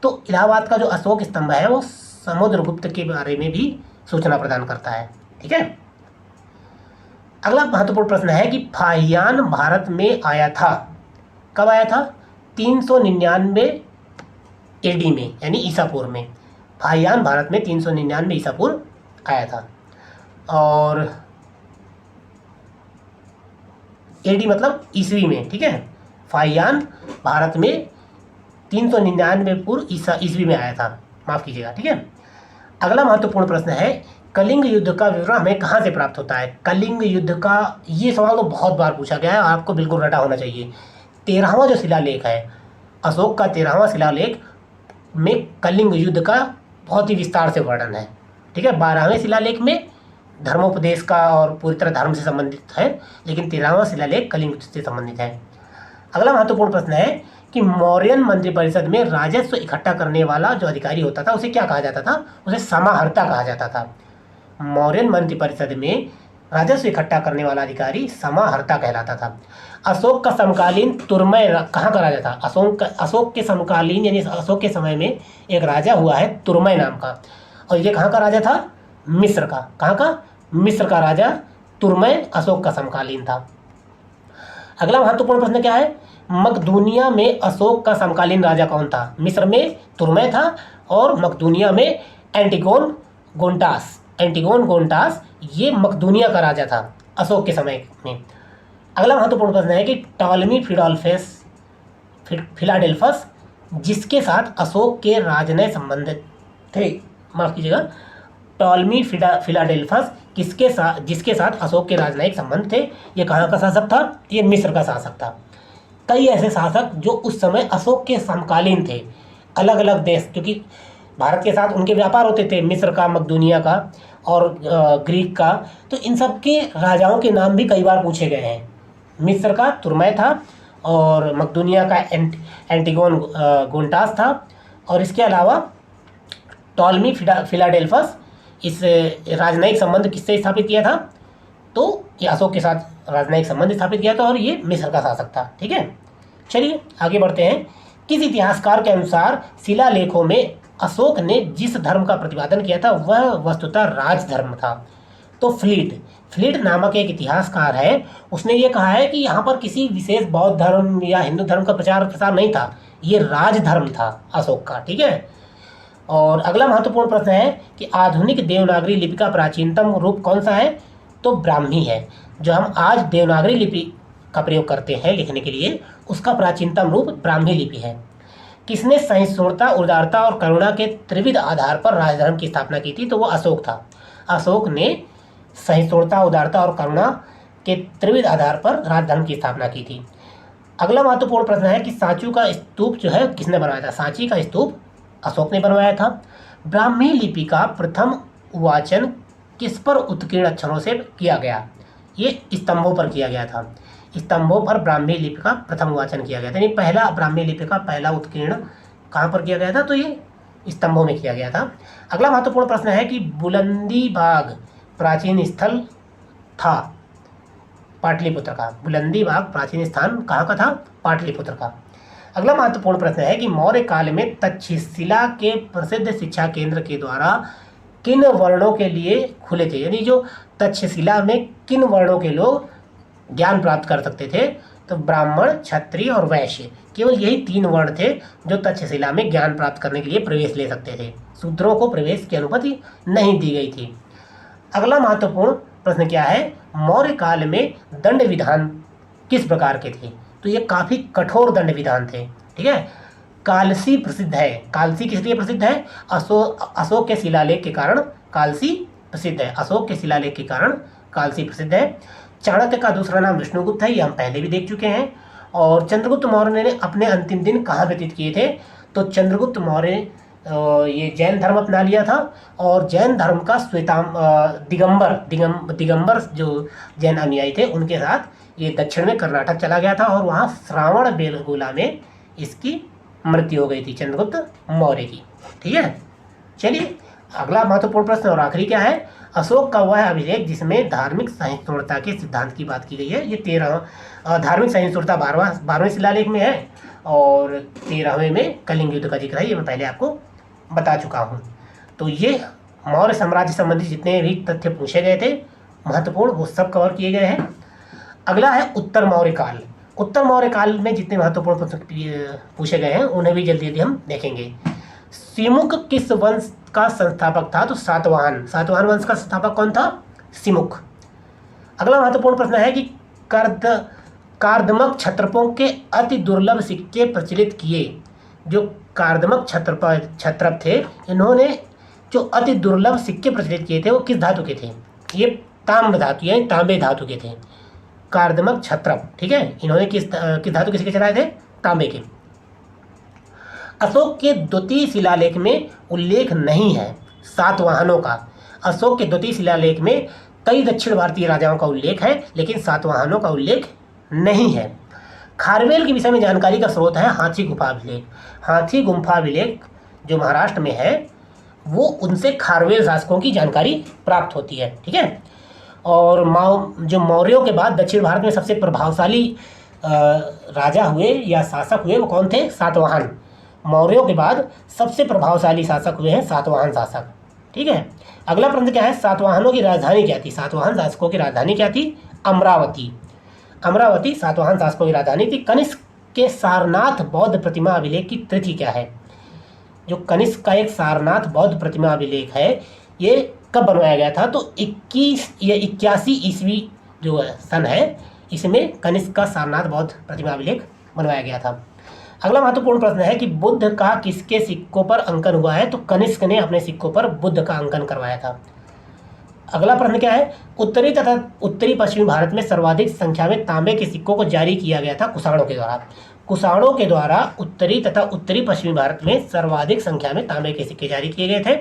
तो इलाहाबाद का जो अशोक स्तंभ है वो समुद्रगुप्त के बारे में भी सूचना प्रदान करता है। ठीक है। अगला महत्वपूर्ण प्रश्न है कि फाहियान भारत में आया था, कब आया था? 399 एडी में, यानी ईसा पूर्व में। फाहियान भारत में 399 ईसा पूर्व आया था, और एडी मतलब ईसवी में। ठीक है। फाहियान भारत में 399 पूर्व ईसवी में आया था, माफ़ कीजिएगा। ठीक है। अगला महत्वपूर्ण प्रश्न है कलिंग युद्ध का विवरण हमें कहाँ से प्राप्त होता है? कलिंग युद्ध का ये सवाल तो बहुत बार पूछा गया है, आपको बिल्कुल रटा होना चाहिए। 13वां जो शिलालेख है अशोक का, 13वां शिलालेख में कलिंग युद्ध का बहुत ही विस्तार से वर्णन है। ठीक है। 12वें शिलालेख में धर्मोपदेश का और पूरी तरह धर्म से संबंधित है, लेकिन 13वां शिलालेख कलिंग युद्ध से संबंधित है। अगला महत्वपूर्ण प्रश्न है कि मौर्यन मंत्रिपरिषद में राजस्व इकट्ठा करने वाला जो अधिकारी होता था उसे क्या कहा जाता था? उसे समाहर्ता कहा जाता था। मौर्यन मंत्रिपरिषद में राजस्व इकट्ठा करने वाला अधिकारी समाहर्ता कहलाता था। अशोक का समकालीन तुर्मय कहाँ का राजा था? अशोक के समकालीन यानी अशोक के समय में एक राजा हुआ है तुर्मय नाम का, और ये कहाँ का राजा था? मिस्र का। कहाँ का? मिस्र का राजा तुर्मय अशोक का समकालीन था। अगला महत्वपूर्ण प्रश्न क्या है, मकदूनिया में अशोक का समकालीन राजा कौन था? मिस्र में तुर्मय था और मकदूनिया में एंटिगोन गोंटास। एंटिगोन गोंटास ये मकदूनिया का राजा था अशोक के समय में। अगला महत्वपूर्ण प्रश्न है कि टॉलमी फिलाडेल्फस जिसके साथ अशोक के राजनय संबंध थे, माफ कीजिएगा, टॉलमी फिलाडेल्फस जिसके साथ अशोक के राजनयिक संबंध थे, ये कहाँ का शासक था? ये मिस्र का शासक था। कई ऐसे शासक जो उस समय अशोक के समकालीन थे, अलग अलग देश, क्योंकि भारत के साथ उनके व्यापार होते थे, मिस्र का, मकदूनिया का और ग्रीक का, तो इन सब के राजाओं के नाम भी कई बार पूछे गए हैं। मिस्र का तुर्मय था और मकदूनिया का एंटिगोन गोंटास था, और इसके अलावा टॉलमी फिलाडेल्फस इस राजनयिक संबंध किससे स्थापित किया था? तो ये अशोक के साथ राजनयिक संबंध स्थापित किया था और ये मिस्र का शासक था। ठीक है, चलिए आगे बढ़ते हैं। किस इतिहासकार के अनुसार शिलालेखों में अशोक ने जिस धर्म का प्रतिपादन किया था वह वस्तुतः राजधर्म था? तो फ्लीट नामक एक इतिहासकार है, उसने ये कहा है कि यहाँ पर किसी विशेष बौद्ध धर्म या हिंदू धर्म का प्रचार प्रसार नहीं था, ये राजधर्म था अशोक का। ठीक है, और अगला महत्वपूर्ण प्रश्न है कि आधुनिक देवनागरी लिपि का प्राचीनतम रूप कौन सा है? तो ब्राह्मी है। जो हम आज देवनागरी लिपि का प्रयोग करते हैं लिखने के लिए, उसका प्राचीनतम रूप ब्राह्मी लिपि है। किसने सहिष्णुता, उदारता और करुणा के त्रिविध आधार पर राजधर्म की स्थापना की थी? तो वो अशोक था। अशोक ने सहिष्णुता, उदारता और करुणा के त्रिविध आधार पर राजधर्म की स्थापना की थी। अगला महत्वपूर्ण प्रश्न है कि सांची का स्तूप जो है किसने बनवाया था? सांची का स्तूप अशोक ने बनवाया था। ब्राह्मी लिपि का प्रथम वाचन किस पर उत्कीर्ण अक्षरों से किया गया? ये स्तंभों पर किया गया था। स्तंभों पर ब्राह्मी लिपि का प्रथम वाचन किया गया था, यानी पहला ब्राह्मी लिपि का पहला उत्कीर्ण कहाँ पर किया गया था? तो ये स्तंभों में किया गया था। अगला महत्वपूर्ण प्रश्न है कि बुलंदी बाग प्राचीन स्थल था पाटलिपुत्र का। बुलंदी बाग प्राचीन स्थान कहाँ का था? पाटलिपुत्र का। अगला महत्वपूर्ण प्रश्न है कि मौर्य काल में तक्षशिला के प्रसिद्ध शिक्षा केंद्र के द्वारा किन वर्णों के लिए खुले थे? यानी जो तक्षशिला में किन वर्णों के लोग ज्ञान प्राप्त कर सकते थे? तो ब्राह्मण, क्षत्रिय और वैश्य, केवल यही 3 वर्ण थे जो तक्षशिला में ज्ञान प्राप्त करने के लिए प्रवेश ले सकते थे। शूद्रों को प्रवेश की अनुमति नहीं दी गई थी। अगला महत्वपूर्ण प्रश्न क्या है? मौर्य काल में दंड विधान किस प्रकार के थे? तो ये काफ़ी कठोर दंड विधान थे। ठीक है, कालसी प्रसिद्ध है। कालसी किस लिए प्रसिद्ध है? अशोक के शिलालेख के कारण कालसी प्रसिद्ध है। अशोक के शिलालेख के कारण कालसी प्रसिद्ध है। चाणक्य का दूसरा नाम विष्णुगुप्त है, ये हम पहले भी देख चुके हैं। और चंद्रगुप्त मौर्य ने अपने अंतिम दिन कहाँ व्यतीत किए थे? तो चंद्रगुप्त मौर्य ये जैन धर्म अपना लिया था और जैन धर्म का दिगंबर जो जैन अनुयायी थे उनके साथ ये दक्षिण में कर्नाटक चला गया था और वहाँ श्रावण बेलगोला में इसकी मृत्यु हो गई थी चंद्रगुप्त मौर्य की। ठीक है, चलिए अगला महत्वपूर्ण प्रश्न और आखिरी क्या है? अशोक का वह अभिलेख जिसमें धार्मिक सहिष्णुता के सिद्धांत की बात की गई है। ये 13 धार्मिक सहिष्णुता 12वें शिलालेख में है और 13वें में कलिंग युद्ध का जिक्र है, ये मैं पहले आपको बता चुका हूँ। तो ये मौर्य साम्राज्य संबंधी जितने भी तथ्य पूछे गए थे महत्वपूर्ण, वो सब कवर किए गए हैं। अगला है उत्तर मौर्य काल। उत्तर मौर्य काल में जितने महत्वपूर्ण प्रश्न पूछे गए हैं उन्हें भी जल्दी जल्दी हम देखेंगे। सिमुक किस वंश का संस्थापक था? तो सातवाहन वंश का संस्थापक कौन था? सिमुक। अगला महत्वपूर्ण प्रश्न है कि कार्दमक क्षत्रपों के अति दुर्लभ सिक्के प्रचलित किए। जो कार्दमक क्षत्रप थे, इन्होंने जो अति दुर्लभ सिक्के प्रचलित किए थे वो किस धातु के थे? ये ताम्र धातु यानी तांबे धातु के थे, कार्दमक क्षत्रप। ठीक है, इन्होंने किस धातु के सिक्के चलाए थे? तांबे के। अशोक के द्वितीय शिलालेख में उल्लेख नहीं है सातवाहनों का। अशोक के द्वितीय शिलालेख में कई दक्षिण भारतीय राजाओं का उल्लेख है लेकिन सातवाहनों का उल्लेख नहीं है। खारवेल के विषय में जानकारी का स्रोत है हाथी गुफा अभिलेख। हाथी गुफा अभिलेख जो महाराष्ट्र में है वो उनसे खारवेल शासकों की जानकारी प्राप्त होती है। ठीक है, और जो मौर्यों के बाद दक्षिण भारत में सबसे प्रभावशाली राजा हुए या शासक हुए वो कौन थे? सातवाहन। मौर्यों के बाद सबसे प्रभावशाली शासक हुए हैं सातवाहन शासक। ठीक है। अगला प्रश्न क्या है, सातवाहनों की राजधानी क्या थी? सातवाहन शासकों की राजधानी क्या थी? अमरावती। अमरावती सातवाहन शासकों की राजधानी थी। कनिष्क के सारनाथ बौद्ध प्रतिमा अभिलेख की तिथि क्या है? जो कनिष्क का एक सारनाथ बौद्ध प्रतिमा अभिलेख है, ये कब बनवाया गया था? तो 21 या 81 ईस्वी जो सन है, इसमें कनिष्क का सारनाथ बौद्ध प्रतिमा अभिलेख बनवाया गया था। अगला महत्वपूर्ण प्रश्न है कि बुद्ध का किसके सिक्कों पर अंकन हुआ है? तो कनिष्क ने अपने सिक्कों पर बुद्ध का अंकन करवाया था। अगला प्रश्न क्या है, उत्तरी तथा उत्तरी पश्चिमी भारत में सर्वाधिक संख्या में तांबे के सिक्कों को जारी किया गया था कुषाणों के द्वारा। कुषाणों के द्वारा उत्तरी तथा उत्तरी पश्चिमी भारत में सर्वाधिक संख्या में तांबे के सिक्के जारी किए गए थे।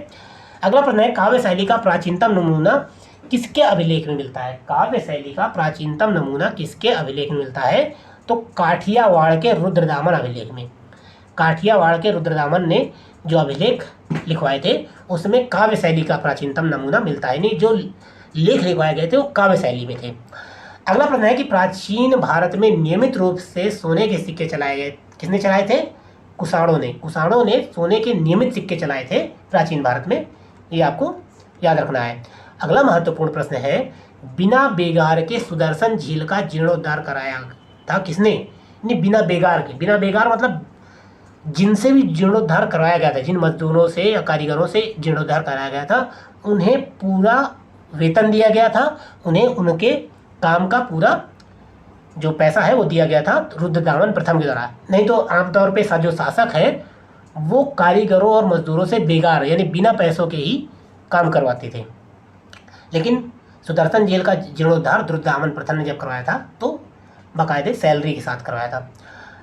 अगला प्रश्न है, काव्य शैली का प्राचीनतम नमूना किसके अभिलेख में मिलता है? काव्य शैली का प्राचीनतम नमूना किसके अभिलेख में मिलता है? तो काठियावाड़ के रुद्रदामन अभिलेख में। काठियावाड़ के रुद्रदामन ने जो अभिलेख लिखवाए थे, उसमें काव्य शैली का प्राचीनतम नमूना मिलता है। नहीं, जो लेख लिखवाए गए थे वो काव्य शैली में थे। अगला प्रश्न है कि प्राचीन भारत में नियमित रूप से सोने के सिक्के चलाए गए, किसने चलाए थे? कुषाणों ने। कुषाणों ने सोने के नियमित सिक्के चलाए थे प्राचीन भारत में, ये आपको याद रखना है। अगला महत्वपूर्ण प्रश्न है, बिना बेगार के सुदर्शन झील का जीर्णोद्धार कराया था किसने? नहीं, बिना बेगार के। बिना बेगार मतलब जिनसे भी जीर्णोद्धार करवाया गया था, जिन मजदूरों से या कारीगरों से जीर्णोद्धार कराया गया था, उन्हें पूरा वेतन दिया गया था, उन्हें उनके काम का पूरा जो पैसा है वो दिया गया था रुद्रदामन प्रथम के द्वारा। नहीं तो आमतौर पे जो शासक है वो कारीगरों और मजदूरों से बेगार यानी बिना पैसों के ही काम करवाते थे, लेकिन सुदर्शन झील का जीर्णोद्धार रुद्रदामन प्रथम ने जब करवाया था तो बाकायदे सैलरी के साथ करवाया था।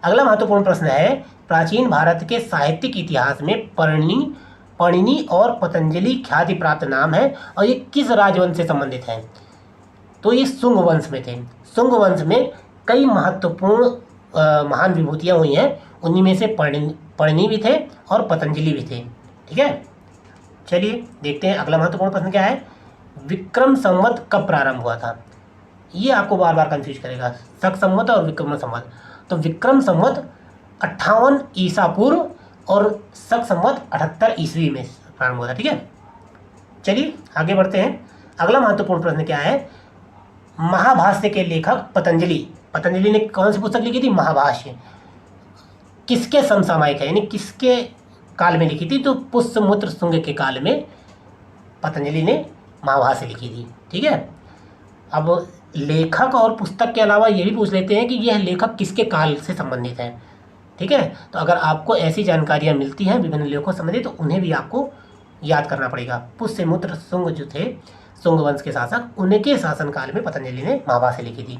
अगला महत्वपूर्ण प्रश्न है, प्राचीन भारत के साहित्यिक इतिहास में पाणिनि और पतंजलि ख्याति प्राप्त नाम है और ये किस राजवंश से संबंधित है? तो ये शुंग वंश में थे। शुंग वंश में कई महत्वपूर्ण महान विभूतियाँ हुई हैं, उन्हीं में से पाणिनि भी थे और पतंजलि भी थे। ठीक है, चलिए देखते हैं अगला महत्वपूर्ण प्रश्न क्या है, विक्रम संवत कब प्रारंभ हुआ था? ये आपको बार बार कंफ्यूज करेगा, शक संवत और विक्रम संवत। तो विक्रम संवत 58 ईसा पूर्व और शक संवत 78 ईस्वी में प्रारंभ हुआ था। ठीक है, चलिए आगे बढ़ते हैं। अगला महत्वपूर्ण प्रश्न क्या है, महाभाष्य के लेखक पतंजलि ने कौन सी पुस्तक लिखी थी? महाभाष्य। किसके समसामयिक है, यानी किसके काल में लिखी थी? तो पुष्यमित्र शुंग के काल में पतंजलि ने महाभाष्य लिखी थी। ठीक है, अब लेखक और पुस्तक के अलावा ये भी पूछ लेते हैं कि यह लेखक किसके काल से संबंधित है। ठीक है, तो अगर आपको ऐसी जानकारियाँ मिलती हैं विभिन्न लेखकों से संबंधित, तो उन्हें भी आपको याद करना पड़ेगा। पुष्यमित्र शुंग जो थे, शुंग वंश के शासक, उनके शासनकाल में पतंजलि ने महाभाष्य लिखी थी।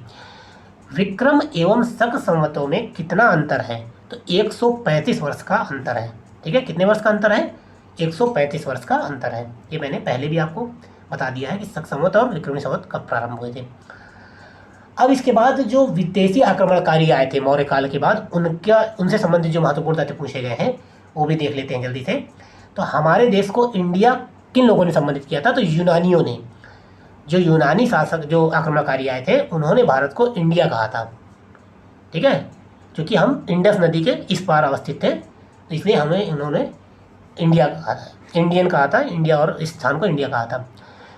विक्रम एवं शक संवतों में कितना अंतर है? तो 135 वर्ष का अंतर है। ठीक है, कितने वर्ष का अंतर है? 135 वर्ष का अंतर है। ये मैंने पहले भी आपको बता दिया है कि शक संवत और विक्रमी संवत कब प्रारंभ हुए थे। अब इसके बाद जो विदेशी आक्रमणकारी आए थे मौर्य काल के बाद, उनसे संबंधित जो महत्वपूर्ण तथ्य पूछे गए हैं वो भी देख लेते हैं जल्दी से। तो हमारे देश को इंडिया किन लोगों ने संबंधित किया था? तो यूनानियों ने। जो यूनानी शासक जो आक्रमणकारी आए थे उन्होंने भारत को इंडिया कहा था। ठीक है, क्योंकि हम इंडस नदी के इस पार अवस्थित थे, इसलिए हमें उन्होंने इंडिया कहा था, इंडियन कहा था, इंडिया और इस स्थान को इंडिया कहा था।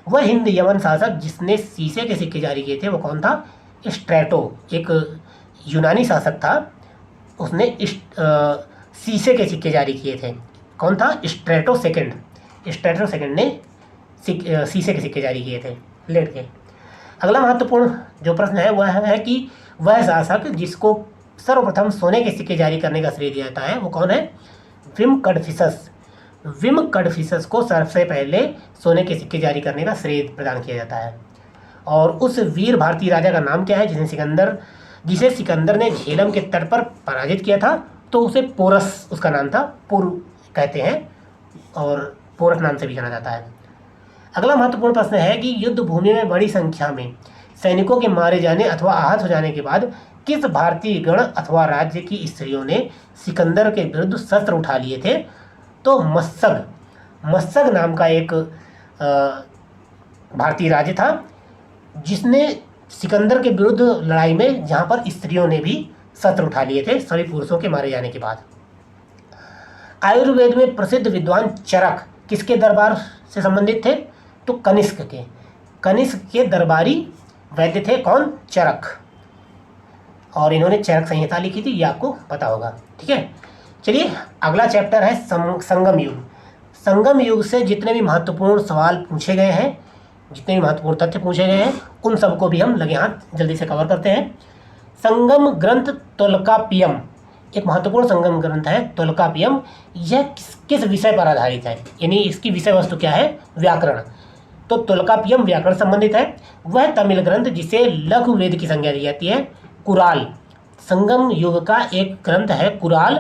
वह हिंद यमन शासक जिसने शीशे के सिक्के जारी किए थे वो कौन था? स्ट्रैटो, एक यूनानी शासक था, उसने शीशे के सिक्के जारी किए थे। कौन था? स्ट्रैटो सेकंड ने शीशे के सिक्के जारी किए थे लेट के। अगला महत्वपूर्ण जो प्रश्न है वह है कि वह शासक जिसको सर्वप्रथम सोने के सिक्के जारी करने का श्रेय दिया जाता है वो कौन है? विम कडफिसस को सबसे पहले सोने के सिक्के जारी करने का श्रेय प्रदान किया जाता है। और उस वीर भारतीय राजा का नाम क्या है जिसे सिकंदर ने झेलम के तट पर पराजित किया था? तो उसे पोरस, उसका नाम था, पुर कहते हैं और पोरस नाम से भी जाना जाता है। अगला महत्वपूर्ण प्रश्न है कि युद्ध भूमि में बड़ी संख्या में सैनिकों के मारे जाने अथवा आहत हो जाने के बाद किस भारतीय गण अथवा राज्य की स्त्रियों ने सिकंदर के विरुद्ध शस्त्र उठा लिए थे? तो मस्सग नाम का एक भारतीय राज्य था जिसने सिकंदर के विरुद्ध लड़ाई में, जहां पर स्त्रियों ने भी शस्त्र उठा लिए थे सभी पुरुषों के मारे जाने के बाद। आयुर्वेद में प्रसिद्ध विद्वान चरक किसके दरबार से संबंधित थे? तो कनिष्क के दरबारी वैद्य थे। कौन? चरक। और इन्होंने चरक संहिता लिखी थी, ये आपको पता होगा। ठीक है, चलिए अगला चैप्टर है संगम युग। संगम युग से जितने भी महत्वपूर्ण सवाल पूछे गए हैं, जितने भी महत्वपूर्ण तथ्य पूछे गए हैं, उन सबको भी हम लगे हाथ जल्दी से कवर करते हैं। संगम ग्रंथ तोल्कापियम एक महत्वपूर्ण संगम ग्रंथ है। तोल्कापियम यह किस विषय पर आधारित है, यानी इसकी विषय वस्तु क्या है? व्याकरण। तो तोल्कापियम व्याकरण संबंधित है। वह तमिल ग्रंथ जिसे लघु वेद की संज्ञा दी जाती है। कुराल संगम युग का एक ग्रंथ है। कुराल,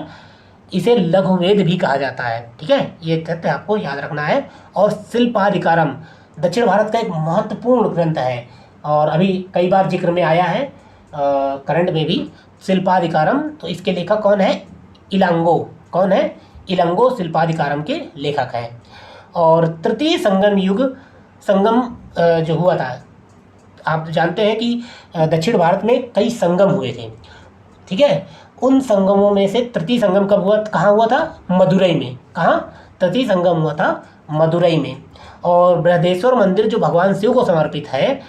इसे लघु वेद भी कहा जाता है। ठीक है, ये तथ्य आपको याद रखना है। और शिल्पाधिकारम दक्षिण भारत का एक महत्वपूर्ण ग्रंथ है और अभी कई बार जिक्र में आया है करंट में भी। शिल्पाधिकारम, तो इसके लेखक कौन है? इलांगो। कौन है? इलांगो शिल्पाधिकारम के लेखक हैं। और तृतीय संगम युग, संगम जो हुआ था, आप जानते हैं कि दक्षिण भारत में कई संगम हुए थे। ठीक है, उन संगमों में से तृतीय संगम कब हुआ? कहाँ हुआ था? मदुरई में। कहाँ? तृतीय संगम हुआ था मदुरई में। और बृहदेश्वर मंदिर जो भगवान शिव को समर्पित है,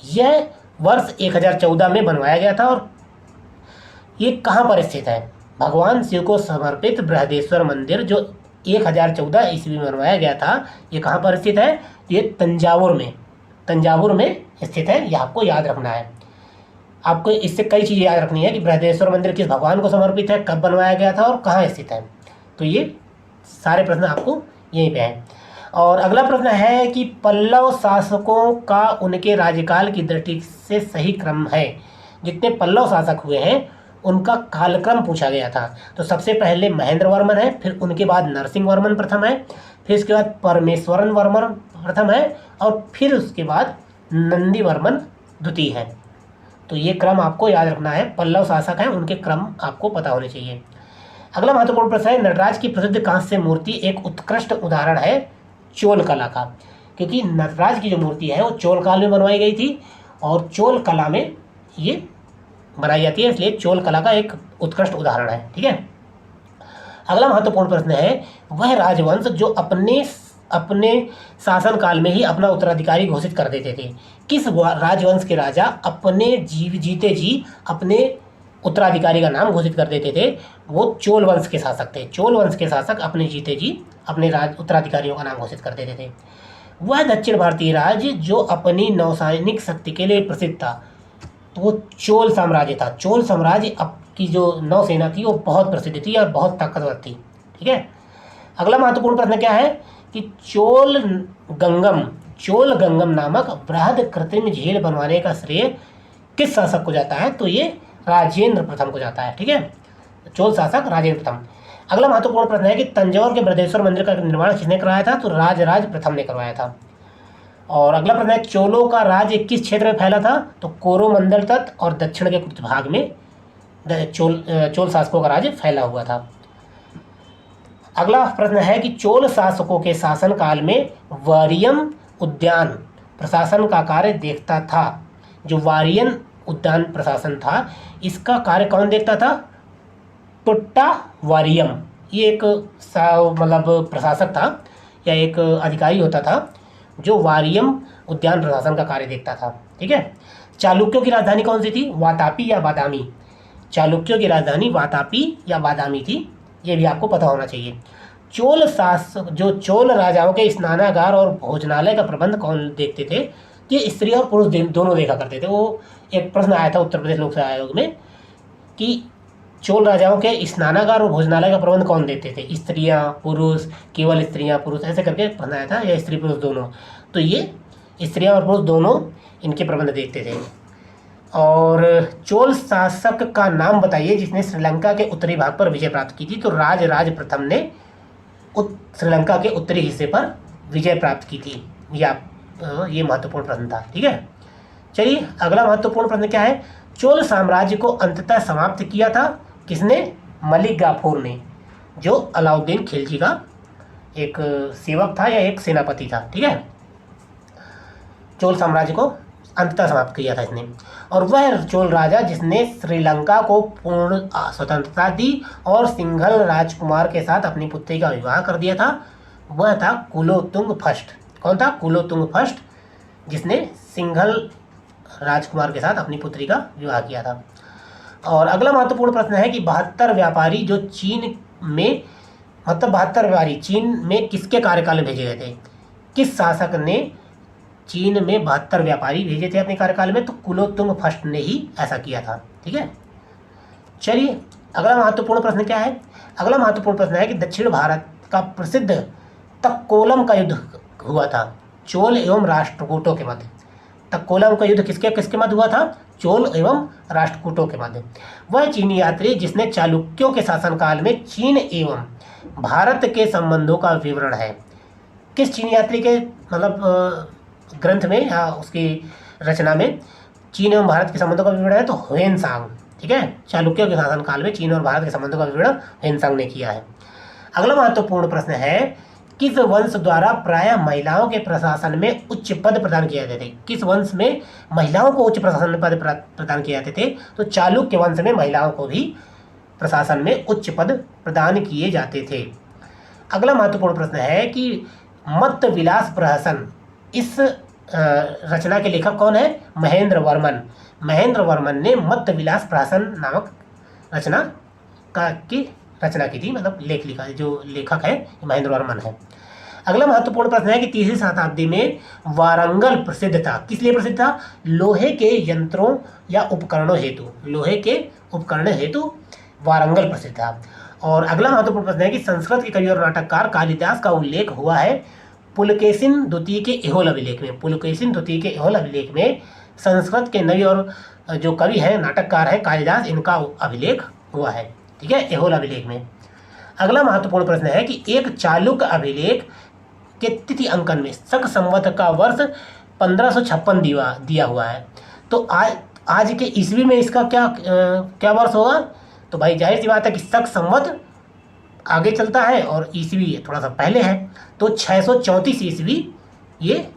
यह वर्ष 1014 में बनवाया गया था। और ये कहाँ पर स्थित है? भगवान शिव को समर्पित बृहदेश्वर मंदिर जो 1014 ईस्वी में बनवाया गया था, ये कहाँ पर स्थित है? ये तंजावुर में स्थित है। ये आपको याद रखना है। आपको इससे कई चीज़ें याद रखनी है कि बृहदेश्वर मंदिर किस भगवान को समर्पित है, कब बनवाया गया था और कहाँ स्थित है। तो ये सारे प्रश्न आपको यहीं पे हैं। और अगला प्रश्न है कि पल्लव शासकों का उनके राज्यकाल की दृष्टि से सही क्रम है। जितने पल्लव शासक हुए हैं उनका कालक्रम पूछा गया था। तो सबसे पहले महेंद्र वर्मन है, फिर उनके बाद नरसिंह वर्मन प्रथम है, फिर उसके बाद परमेश्वरन वर्मन प्रथम है, और फिर उसके बाद नंदी वर्मन द्वितीय है। तो ये क्रम आपको याद रखना है। पल्लव शासक हैं, उनके क्रम आपको पता होने चाहिए। अगला महत्वपूर्ण प्रश्न है, नटराज की प्रसिद्ध कांस्य मूर्ति एक उत्कृष्ट उदाहरण है चोल कला का। क्योंकि नटराज की जो मूर्ति है वो चोल काल में बनवाई गई थी और चोल कला में ये बनाई जाती है, इसलिए चोल कला का एक उत्कृष्ट उदाहरण है। ठीक है, अगला महत्वपूर्ण प्रश्न है, वह राजवंश जो अपने शासन काल में ही अपना उत्तराधिकारी घोषित कर देते थे। किस राजवंश के राजा अपने जीते जी अपने उत्तराधिकारी का नाम घोषित कर देते थे? वो चोल वंश के शासक थे। चोल वंश के शासक अपने जीते जी अपने उत्तराधिकारियों का नाम घोषित कर देते थे। वह दक्षिण भारतीय राज्य जो अपनी नौसैनिक शक्ति के लिए प्रसिद्ध था, तो वो चोल साम्राज्य था। चोल साम्राज्य की जो नौसेना थी वो बहुत प्रसिद्ध थी और बहुत ताकतवर थी। ठीक है, अगला महत्वपूर्ण प्रश्न क्या है कि चोल गंगम नामक बृहद कृत्रिम झील बनवाने का श्रेय किस शासक को जाता है? तो ये राजेंद्र प्रथम को जाता है। ठीक है, चोल शासक राजेंद्र प्रथम। अगला महत्वपूर्ण प्रश्न है कि तंजौर के बृहदेश्वर मंदिर का निर्माण किसने करवाया था? तो राजराज प्रथम ने करवाया था। और अगला प्रश्न है, चोलों का राज्य किस क्षेत्र में फैला था? तो कोरोमंडल तट और दक्षिण के कुछ भाग में चोल शासकों का राज्य फैला हुआ था। अगला प्रश्न है कि चोल शासकों के शासन काल में वारियम उद्यान प्रशासन का कार्य देखता था। जो वारियन उद्यान प्रशासन था, इसका कार्य कौन देखता था? टुट्टा वारियम। ये एक मतलब प्रशासक था या एक अधिकारी होता था जो वारियम उद्यान प्रशासन का कार्य देखता था। ठीक है, चालुक्यों की राजधानी कौन सी थी? वातापी या बादामी? चालुक्यों की राजधानी वातापी या बादामी थी, ये भी आपको पता होना चाहिए। चोल राजाओं के स्नानागार और भोजनालय का प्रबंध कौन देखते थे? ये स्त्री और पुरुष दोनों देखा करते थे। वो एक प्रश्न आया था उत्तर प्रदेश लोक सेवा आयोग में कि चोल राजाओं के स्नानागार और भोजनालय का प्रबंध कौन देखते थे? स्त्रियां, पुरुष, केवल स्त्रियां, पुरुष, ऐसे करके प्रश्न आया था, या स्त्री पुरुष दोनों? तो ये स्त्रियां और पुरुष दोनों इनके प्रबंध देखते थे। और चोल शासक का नाम बताइए जिसने श्रीलंका के उत्तरी भाग पर विजय प्राप्त की थी? तो राजराज प्रथम ने श्रीलंका के उत्तरी हिस्से पर विजय प्राप्त की थी। ये महत्वपूर्ण प्रश्न था। ठीक है, चलिए अगला महत्वपूर्ण प्रश्न क्या है? चोल साम्राज्य को अंततः समाप्त किया था किसने? मलिक गाफूर ने, जो अलाउद्दीन खिलजी का एक सेवक था या एक सेनापति था। ठीक है, चोल साम्राज्य को अंततः समाप्त किया था इसने। और वह चोल राजा जिसने श्रीलंका को पूर्ण स्वतंत्रता दी और सिंघल राजकुमार के साथ अपनी पुत्री का विवाह कर दिया था, वह था कुलोत्तुंग फर्स्ट। कौन था? कुलोत्तुंग फर्स्ट, जिसने सिंघल राजकुमार के साथ अपनी पुत्री का विवाह किया था। और अगला महत्वपूर्ण प्रश्न है कि 72 व्यापारी जो चीन में, मतलब 72 व्यापारी चीन में किसके कार्यकाल में भेजे गए थे? किस शासक ने चीन में 72 व्यापारी भेजे थे अपने कार्यकाल में? तो कुलोत्तुंग फर्स्ट ने ही ऐसा किया था। ठीक है, चलिए अगला महत्वपूर्ण प्रश्न क्या है? अगला महत्वपूर्ण प्रश्न है कि दक्षिण भारत का प्रसिद्ध तक्कोलम का युद्ध हुआ था चोल एवं राष्ट्रकूटों के मध्य। तक्कोलम का युद्ध किसके किसके मध्य हुआ था? चोल एवं राष्ट्रकूटों के मध्य। वह चीनी यात्री जिसने चालुक्यों के शासनकाल में चीन एवं भारत के संबंधों का विवरण है। किस चीनी यात्री के मतलब ग्रंथ में या उसकी रचना में चीन एवं भारत के संबंधों का विवरण है? तो ह्वेनसांग। ठीक है, चालुक्यों के शासनकाल में चीन और भारत के संबंधों का विवरण ह्वेनसांग ने किया है। अगला महत्वपूर्ण प्रश्न है किस वंश द्वारा प्रायः महिलाओं के प्रशासन में उच्च पद प्रदान किए जाते थे? किस वंश में महिलाओं को उच्च प्रशासन में पद प्रदान किए जाते थे? तो चालुक्य वंश में महिलाओं को भी प्रशासन में उच्च पद प्रदान किए जाते थे। अगला महत्वपूर्ण प्रश्न है कि मत्त विलास प्रहसन, इस रचना के लेखक कौन है? महेंद्र वर्मन। महेंद्र वर्मन ने मत्त विलास प्रहसन नामक रचना की रचना की थी, मतलब लेख लिखा, जो लेखक है महेंद्र वर्मन है। अगला महत्वपूर्ण प्रश्न है कि 3वीं शताब्दी में वारंगल प्रसिद्ध था। किस लिए प्रसिद्ध था? लोहे के यंत्रों या उपकरणों हेतु। लोहे के उपकरण हेतु वारंगल प्रसिद्ध था। और अगला महत्वपूर्ण प्रश्न है कि संस्कृत के कवि और नाटककार कालिदास का उल्लेख हुआ है पुलकेशिन द्वितीय के एहोल अभिलेख में। पुलकेशिन द्वितीय के एहोल अभिलेख में संस्कृत के नवी और जो कवि हैं, नाटककार हैं कालिदास, इनका अभिलेख हुआ है। ठीक है, एहोल अभिलेख में। अगला महत्वपूर्ण प्रश्न है कि एक चालुक्य अभिलेख के तिथि अंकन में शक संवत का वर्ष 1556 दिया हुआ है। तो आज के ईस्वी में इसका क्या वर्ष होगा? तो भाई जाहिर सी बात है कि शक संवत आगे चलता है और ईस्वी थोड़ा सा पहले है, तो 634 ईस्वी ये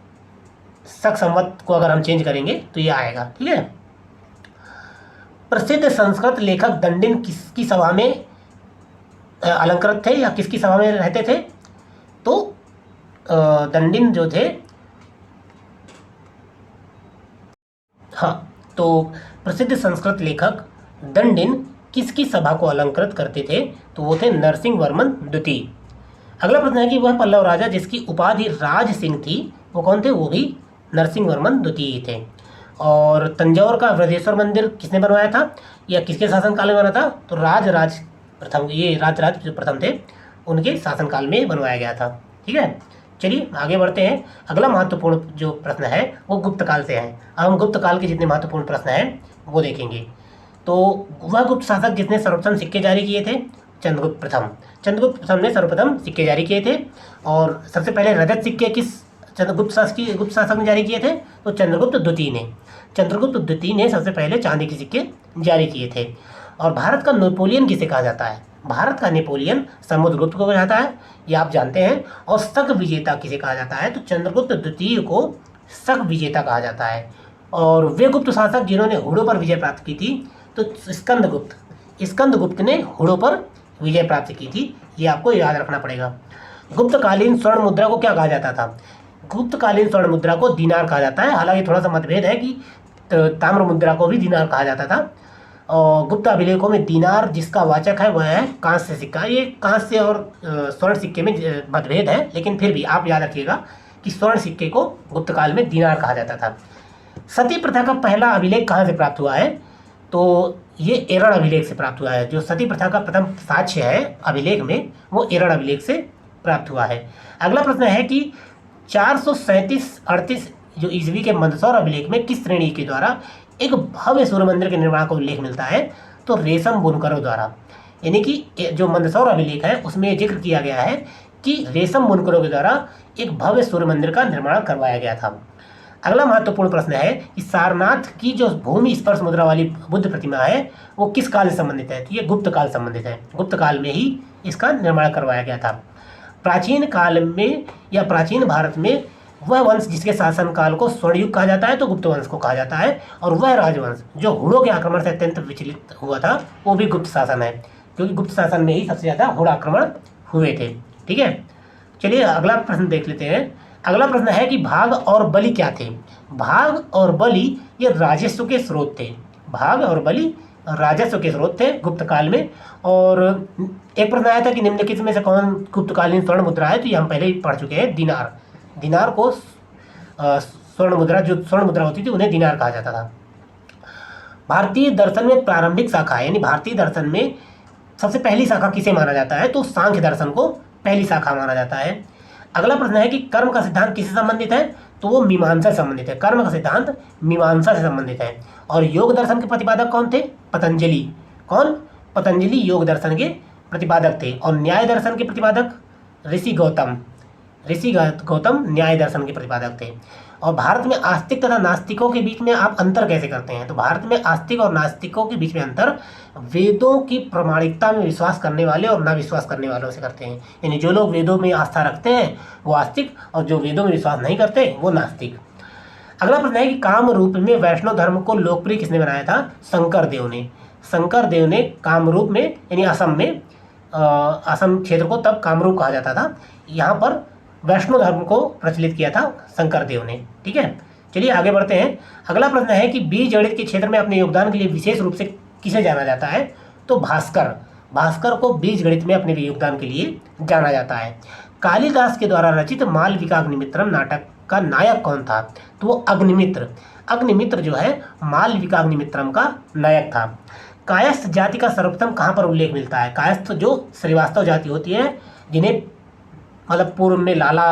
शक संवत को अगर हम चेंज करेंगे तो ये आएगा। ठीक है, प्रसिद्ध संस्कृत लेखक दंडिन किसकी सभा में अलंकृत थे या किसकी सभा में रहते थे? तो दंडिन जो थे, हाँ, तो प्रसिद्ध संस्कृत लेखक दंडिन किसकी सभा को अलंकृत करते थे? तो वो थे नरसिंह वर्मन द्वितीय। अगला प्रश्न है कि वह पल्लव राजा जिसकी उपाधि राज सिंह थी, वो कौन थे? वो भी नरसिंह वर्मन द्वितीय थे। और तंजौर का बृहदेश्वर मंदिर किसने बनवाया था या किसके शासनकाल में बना था? तो राज प्रथम, ये राज जो प्रथम थे उनके शासनकाल में बनवाया गया था। ठीक है, चलिए आगे बढ़ते हैं। अगला महत्वपूर्ण जो प्रश्न है वो गुप्त काल से है। अब हम गुप्त काल के जितने महत्वपूर्ण प्रश्न हैं वो देखेंगे। तो वह गुप्त शासक जिसने सर्वप्रथम सिक्के जारी किए थे? चंद्रगुप्त प्रथम। चंद्रगुप्त प्रथम ने सर्वप्रथम सिक्के जारी किए थे। और सबसे पहले रजत सिक्के किस गुप्त शासक ने जारी किए थे? तो चंद्रगुप्त द्वितीय ने। चंद्रगुप्त द्वितीय ने सबसे पहले चांदी के सिक्के जारी किए थे। और भारत का नेपोलियन किसे कहा जाता है? भारत का नेपोलियन समुद्रगुप्त को कहा जाता है, ये आप जानते हैं। और शक विजेता किसे कहा जाता है? तो चंद्रगुप्त द्वितीय को शक विजेता कहा जाता है। और वे गुप्त शासक जिन्होंने हुड़ों पर विजय प्राप्त की थी, तो स्कंदगुप्त ने हुड़ों पर विजय प्राप्त की थी, ये आपको याद रखना पड़ेगा। गुप्तकालीन स्वर्ण मुद्रा को क्या कहा जाता था? गुप्तकालीन स्वर्ण मुद्रा को दीनार कहा जाता है। हालांकि थोड़ा सा मतभेद है कि ताम्र मुद्रा को भी दीनार कहा जाता था। और गुप्त अभिलेखों में दीनार जिसका वाचक है वह है कांस्य सिक्का। ये कांस्य और स्वर्ण सिक्के में मतभेद है, लेकिन फिर भी आप याद रखिएगा कि स्वर्ण सिक्के को गुप्त काल में दीनार कहा जाता था। सती प्रथा का पहला अभिलेख कहाँ से प्राप्त हुआ है? तो ये एरण अभिलेख से प्राप्त हुआ है। जो सती प्रथा का प्रथम साक्ष्य है अभिलेख में, वो एरण अभिलेख से प्राप्त हुआ है। अगला प्रश्न है कि 437-38 जो ईस्वी के मंदसौर अभिलेख में किस श्रेणी के द्वारा एक भव्य सूर्य मंदिर के निर्माण का उल्लेख मिलता है? तो रेशम बुनकरों द्वारा। यानी कि जो मंदसौर अभिलेख है उसमें जिक्र किया गया है कि रेशम बुनकरों के द्वारा एक भव्य सूर्य मंदिर का निर्माण करवाया गया था। अगला महत्वपूर्ण प्रश्न है कि सारनाथ की जो भूमि स्पर्श मुद्रा वाली बुद्ध प्रतिमा है वो किस काल से संबंधित है? तो ये गुप्त काल संबंधित है। गुप्त काल में ही इसका निर्माण करवाया गया था। प्राचीन काल में या प्राचीन भारत में वह वंश जिसके शासनकाल को स्वर्णयुग कहा जाता है तो गुप्त वंश को कहा जाता है। और वह राजवंश जो हुड़ों के आक्रमण से अत्यंत विचलित हुआ था वो भी गुप्त शासन है, क्योंकि गुप्त शासन में ही सबसे ज़्यादा हुड़ आक्रमण हुए थे। ठीक है, चलिए अगला प्रश्न देख लेते हैं। अगला प्रश्न है कि भाग और बलि क्या थे। भाग और बलि ये राजस्व के स्रोत थे। भाग और बलि राजस्व के स्रोत थे गुप्त काल में। और एक प्रश्न आया था कि निम्नलिखित में से कौन गुप्तकालीन स्वर्ण मुद्रा है, तो ये हम पहले ही पढ़ चुके हैं। दिनार। दिनार को स्वर्ण मुद्रा, जो स्वर्ण मुद्रा होती थी उन्हें दिनार कहा जाता था। भारतीय दर्शन में प्रारंभिक शाखा, यानी भारतीय दर्शन में सबसे पहली शाखा किसे माना जाता है, तो सांख्य दर्शन को पहली शाखा माना जाता है। अगला प्रश्न है कि कर्म का सिद्धांत किससे संबंधित है, तो वो मीमांसा से संबंधित है। कर्म का सिद्धांत मीमांसा से संबंधित है। और योग दर्शन के प्रतिपादक कौन थे, पतंजलि। कौन, पतंजलि योग दर्शन के प्रतिपादक थे। और न्याय दर्शन के प्रतिपादक ऋषि गौतम। ऋषि गौतम न्याय दर्शन के प्रतिपादक थे। और भारत में आस्तिक तथा नास्तिकों के बीच में आप अंतर कैसे करते हैं, तो भारत में आस्तिक और नास्तिकों के बीच में अंतर वेदों की प्रामाणिकता में विश्वास करने वाले और ना विश्वास करने वालों से करते हैं। यानी जो लोग वेदों में आस्था रखते हैं वो आस्तिक, और जो वेदों में विश्वास नहीं करते वो नास्तिक। अगला प्रश्न है कि काम रूप में वैष्णव धर्म को लोकप्रिय किसने बनाया था, शंकर देव ने। शंकर देव ने कामरूप में, यानी असम में, असम क्षेत्र को तब कामरूप कहा जाता था, यहाँ पर वैष्णव धर्म को प्रचलित किया था शंकर देव ने। ठीक है, चलिए आगे बढ़ते हैं। अगला प्रश्न है कि बीज गणित के क्षेत्र में अपने योगदान के लिए विशेष रूप से किसे जाना जाता है, तो भास्कर। भास्कर को बीज गणित में अपने योगदान के लिए जाना जाता है। कालिदास के द्वारा रचित मालविकाग्निमित्रम नाटक का नायक कौन था, तो वो अग्निमित्र। अग्निमित्र जो है मालविकाग्निमित्रम का नायक था। कायस्थ जाति का सर्वप्रथम कहाँ पर उल्लेख मिलता है, कायस्थ जो श्रीवास्तव जाति होती है, जिन्हें मतलब पूर्व में लाला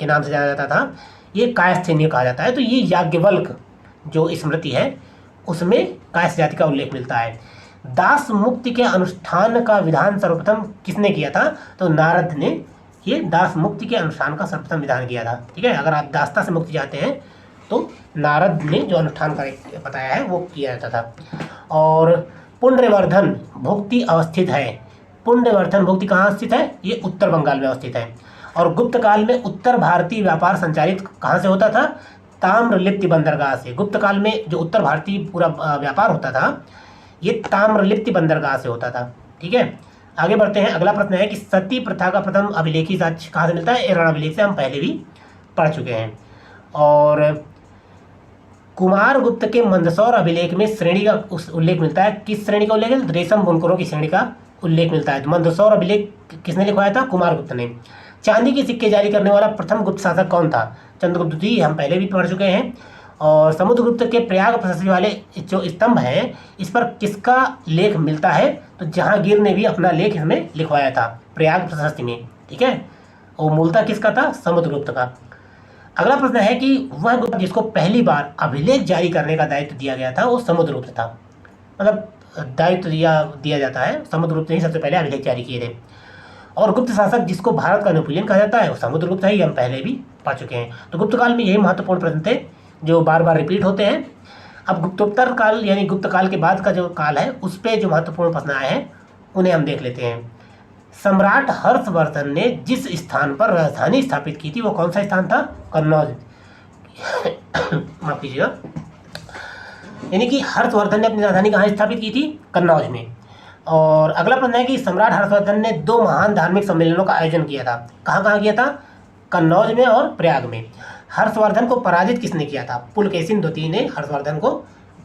के नाम से जाना जाता था, ये कायस्थीय कहा जाता है। तो ये याज्ञवल्क जो स्मृति है उसमें कायस्थ जाति का उल्लेख मिलता है। दास मुक्ति के अनुष्ठान का विधान सर्वप्रथम किसने किया था, तो नारद ने ये दास मुक्ति के अनुष्ठान का सर्वप्रथम विधान किया था। ठीक है, अगर आप दासता से मुक्ति चाहते हैं तो नारद ने जो अनुष्ठान का बताया है वो किया जाता था। और पुण्यवर्धन भुक्ति अवस्थित है। पुण्यवर्धन भुक्ति कहाँ स्थित है, ये उत्तर बंगाल में अवस्थित है। और गुप्त काल में उत्तर भारतीय व्यापार संचालित कहाँ से होता था, ताम्रलिप्ति बंदरगाह से। गुप्त काल में जो उत्तर भारतीय पूरा व्यापार होता था ये ताम्रलिप्ति बंदरगाह से होता था। ठीक है, आगे बढ़ते हैं। अगला प्रश्न है कि सती प्रथा का प्रथम अभिलेखी साक्ष्य कहाँ से मिलता है, रण अभिलेख से, हम पहले भी पढ़ चुके हैं। और कुमार गुप्त के मंदसौर अभिलेख में श्रेणी का उल्लेख मिलता है, किस श्रेणी का उल्लेख है, रेशम बुनकरों की श्रेणी का उल्लेख मिलता है। मंदसौर अभिलेख किसने लिखवाया था, कुमार गुप्त ने। चांदी के सिक्के जारी करने वाला प्रथम गुप्त शासक कौन था, चंद्रगुप्त द्वितीय, हम पहले भी पढ़ चुके हैं। और समुद्रगुप्त के प्रयाग प्रशस्ति वाले जो स्तंभ हैं इस पर किसका लेख मिलता है, तो जहांगीर ने भी अपना लेख इसमें लिखवाया था प्रयाग प्रशस्ति में। ठीक है, और मूलतः किसका था, समुद्रगुप्त का। अगला प्रश्न है कि वह गुप्त जिसको पहली बार अभिलेख जारी करने का दायित्व दिया गया था वो समुद्रगुप्त था। मतलब दायित्व दिया जाता है, समुद्रगुप्त ने ही सबसे पहले अभिलेख जारी किए थे। और गुप्त शासक जिसको भारत का नेपोलियन कहा जाता है वो समुद्रगुप्त है, हम पहले भी पढ़ चुके हैं। तो गुप्त काल में यही महत्वपूर्ण प्रश्न थे जो बार बार रिपीट होते हैं। अब गुप्तोत्तर काल यानी गुप्त काल के बाद का जो काल है उस पर जो महत्वपूर्ण प्रश्न आए हैं उन्हें हम देख लेते हैं। सम्राट हर्षवर्धन ने जिस स्थान पर राजधानी स्थापित की थी वो कौन सा स्थान था, कन्नौज। माफ कीजिएगा, यानी कि हर्षवर्धन ने अपनी राजधानी कहाँ स्थापित की थी, कन्नौज में। और अगला प्रश्न है कि सम्राट हर्षवर्धन ने 2 महान धार्मिक सम्मेलनों का आयोजन किया था, कहाँ कहाँ किया था, कन्नौज में और प्रयाग में। हर्षवर्धन को पराजित किसने किया था, पुलकेशिन द्वितीय ने हर्षवर्धन को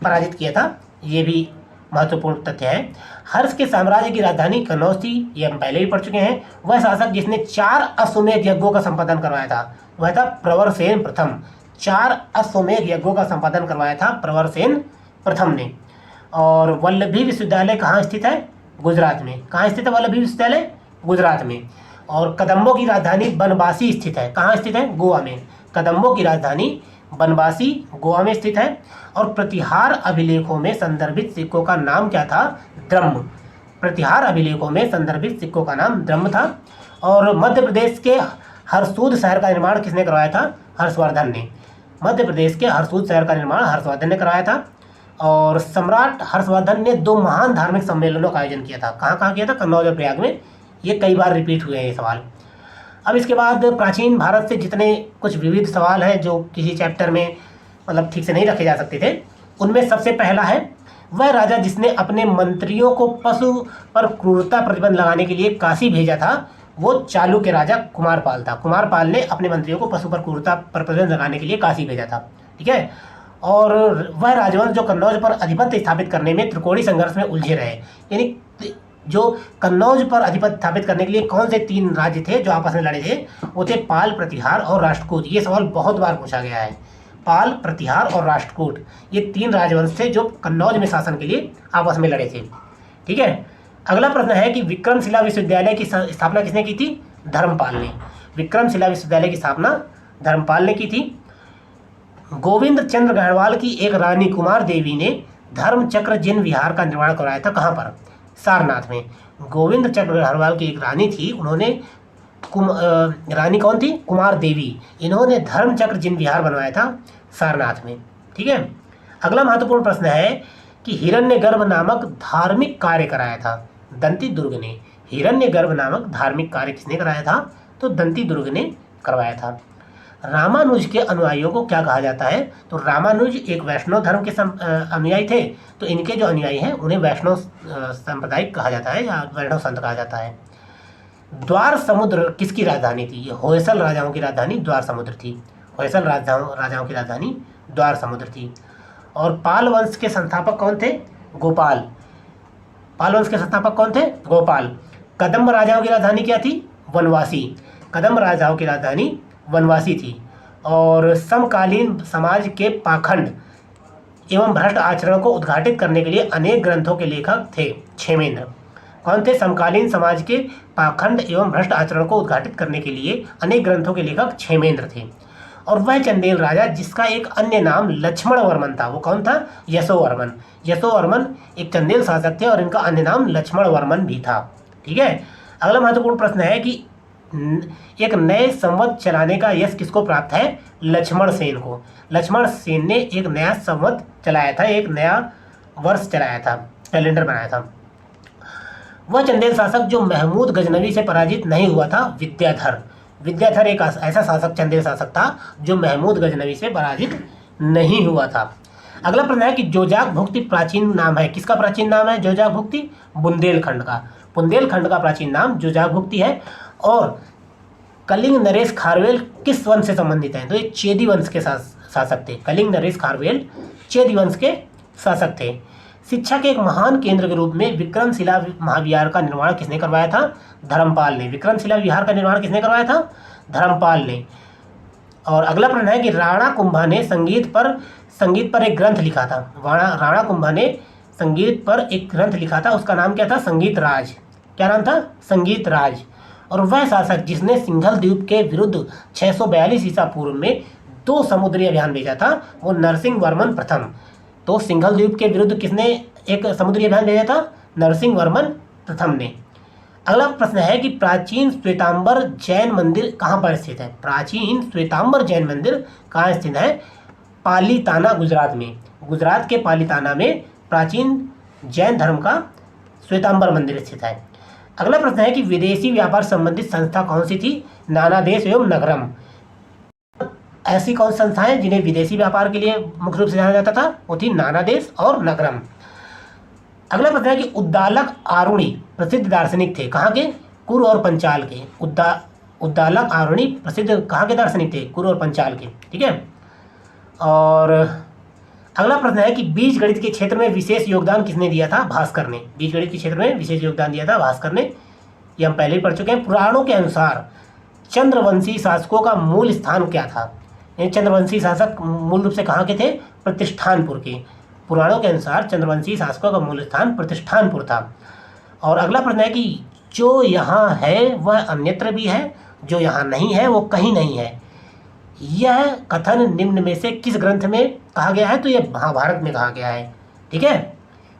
पराजित किया था, ये भी महत्वपूर्ण तथ्य है। हर्ष के साम्राज्य की राजधानी कन्नौज थी, ये हम पहले भी पढ़ चुके हैं। वह शासक जिसने 4 अश्वमेध यज्ञों का संपादन करवाया था वह था प्रवरसेन प्रथम। 4 अश्वमेध यज्ञों का संपादन करवाया था प्रवरसेन प्रथम ने। और वल्लभी विश्वविद्यालय कहाँ स्थित है, गुजरात में। कहाँ स्थित है वल्लभी विश्वविद्यालय, गुजरात में। और कदम्बों की राजधानी बनवासी स्थित है, कहाँ स्थित है, गोवा में। कदम्बों की राजधानी बनवासी गोवा में स्थित है। और प्रतिहार अभिलेखों में संदर्भित सिक्कों का नाम क्या था, द्रह्म। प्रतिहार अभिलेखों में संदर्भित सिक्कों का नाम द्रह्म था। और मध्य प्रदेश के हरसूद शहर का निर्माण किसने करवाया था, हर्षवर्धन ने। मध्य प्रदेश के हरसूद शहर का निर्माण हर्षवर्धन ने करवाया था। और सम्राट हर्षवर्धन ने 2 महान धार्मिक सम्मेलनों का आयोजन किया था, कहाँ कहाँ किया था, कन्नौज और प्रयाग में। ये कई बार रिपीट हुए हैं ये सवाल। अब इसके बाद प्राचीन भारत से जितने कुछ विविध सवाल हैं जो किसी चैप्टर में मतलब ठीक से नहीं रखे जा सकते थे, उनमें सबसे पहला है वह राजा जिसने अपने मंत्रियों को पशु पर क्रूरता प्रतिबंध लगाने के लिए काशी भेजा था वो चालू के राजा कुमारपाल था। कुमारपाल ने अपने मंत्रियों को पशु पर क्रूरता पर प्रतिबंध लगाने के लिए काशी भेजा था। ठीक है। और वह राजवंश जो कन्नौज पर आधिपत्य स्थापित करने में त्रिकोणीय संघर्ष में उलझे रहे, यानी जो कन्नौज पर आधिपत्य स्थापित करने के लिए कौन से 3 राज्य थे जो आपस में लड़े थे, वो थे पाल, प्रतिहार और राष्ट्रकूट। ये सवाल बहुत बार पूछा गया है। पाल, प्रतिहार और राष्ट्रकूट, ये 3 राजवंश थे जो कन्नौज में शासन के लिए आपस में लड़े थे। ठीक है। अगला प्रश्न है कि विक्रमशिला विश्वविद्यालय की स्थापना किसने की थी? धर्मपाल ने। विक्रमशिला विश्वविद्यालय की स्थापना धर्मपाल ने की थी। गोविंद चंद्र गढ़वाल की एक रानी कुमार देवी ने धर्मचक्र जिन विहार का निर्माण करवाया था। कहाँ पर? सारनाथ में। गोविंद चंद्र गढ़वाल की एक रानी थी, उन्होंने रानी कौन थी? कुमार देवी। इन्होंने धर्मचक्र जिन विहार बनवाया था सारनाथ में। ठीक है। अगला महत्वपूर्ण प्रश्न है कि हिरण्यगर्भ नामक धार्मिक कार्य कराया था दंती दुर्ग ने। हिरण्यगर्भ नामक धार्मिक कार्य किसने कराया था? तो दंती दुर्ग ने करवाया था। रामानुज के अनुयायियों को क्या कहा जाता है? तो रामानुज एक वैष्णव धर्म के अनुयायी थे, तो इनके जो अनुयायी हैं उन्हें वैष्णव संप्रदाय कहा जाता है या वैष्णव संत कहा जाता है। द्वार समुद्र किसकी राजधानी थी? ये होयसल राजाओं की राजधानी द्वार समुद्र थी। होयसल राजाओं की राजधानी द्वार समुद्र थी। और पाल वंश के संस्थापक कौन थे? गोपाल। पाल वंश के संस्थापक कौन थे? गोपाल। कदम्ब राजाओं की राजधानी क्या थी? वनवासी। कदम्ब राजाओं की राजधानी वनवासी थी। और समकालीन समाज के पाखंड एवं भ्रष्ट आचरण को उद्घाटित करने के लिए अनेक ग्रंथों के लेखक थे क्षेमेंद्र। कौन थे? समकालीन समाज के पाखंड एवं भ्रष्ट आचरण को उद्घाटित करने के लिए अनेक ग्रंथों के लेखक क्षेमेंद्र थे। और वह चंदेल राजा जिसका एक अन्य नाम लक्ष्मण वर्मन था, वो कौन था? यशोवर्मन। यशोवर्मन एक चंदेल शासक थे और इनका अन्य नाम लक्ष्मण वर्मन भी था। ठीक है। अगला महत्वपूर्ण प्रश्न है कि एक नए संवत चलाने का यश किसको प्राप्त है? लक्ष्मण सेन को। लक्ष्मण सेन ने एक नया संवत चलाया था, एक नया वर्ष चलाया था, कैलेंडर बनाया था। वह चंदेल शासक जो महमूद गजनवी से पराजित नहीं हुआ था, विद्याधर। विद्याधर एक ऐसा शासक, चंदेल शासक था जो महमूद गजनवी से पराजित नहीं हुआ था। अगला प्रश्न है कि जोजाक भुक्ति प्राचीन नाम है। किसका प्राचीन नाम है जोजाक भुक्ति? बुंदेलखंड का। बुंदेलखंड का प्राचीन नाम जोजाक भुक्ति है। और कलिंग नरेश खारवेल किस वंश से संबंधित हैं? तो ये चेदी वंश के शासक थे। कलिंग नरेश खारवेल चेदी वंश के शासक थे। शिक्षा के एक महान केंद्र के रूप में विक्रमशिला महाविहार का निर्माण किसने करवाया था? धर्मपाल ने। विक्रमशिला विहार का निर्माण किसने करवाया था? धर्मपाल ने। और अगला प्रश्न है कि राणा कुंभा ने संगीत पर एक ग्रंथ लिखा था। राणा कुंभा ने संगीत पर एक ग्रंथ लिखा था, उसका नाम क्या था? संगीत राज। क्या नाम था? संगीत राज। और वह शासक जिसने सिंघल द्वीप के विरुद्ध 642 ईसा पूर्व में 2 समुद्री अभियान भेजा था, वो नरसिंह वर्मन प्रथम। तो सिंघल द्वीप के विरुद्ध किसने एक समुद्री अभियान भेजा था? नरसिंह वर्मन प्रथम ने। अगला प्रश्न है कि प्राचीन श्वेतांबर जैन मंदिर कहाँ पर स्थित है? प्राचीन श्वेतांबर जैन मंदिर कहाँ स्थित है? पालीताना, गुजरात में। गुजरात के पालीताना में प्राचीन जैन धर्म का श्वेतांबर मंदिर स्थित है। अगला प्रश्न है कि विदेशी व्यापार संबंधित संस्था कौन सी थी? नानादेश एवं नगरम। ऐसी कौन सी संस्थाएं जिन्हें विदेशी व्यापार के लिए मुख्य रूप से जाना जाता था? वो थी नानादेश और नगरम। अगला प्रश्न है कि उद्दालक आरुणि प्रसिद्ध दार्शनिक थे। कहाँ के? कुरु और पंचाल के। उद्दालक आरुणि प्रसिद्ध कहाँ के दार्शनिक थे? कुरु और पंचाल के। ठीक है। और अगला प्रश्न है कि बीज गणित के क्षेत्र में विशेष योगदान किसने दिया था? भास्कर ने। बीज गणित के क्षेत्र में विशेष योगदान दिया था भास्कर ने। ये हम पहले ही पढ़ चुके हैं। पुराणों के अनुसार चंद्रवंशी शासकों का मूल स्थान क्या था? चंद्रवंशी शासक मूल रूप से कहाँ के थे? प्रतिष्ठानपुर के। पुराणों के अनुसार चंद्रवंशी शासकों का मूल स्थान प्रतिष्ठानपुर था। और अगला प्रश्न है कि जो यहाँ है वह अन्यत्र भी है, जो यहाँ नहीं है वो कहीं नहीं है। यह कथन निम्न में से किस ग्रंथ में कहा गया है? तो यह महाभारत में कहा गया है। ठीक है।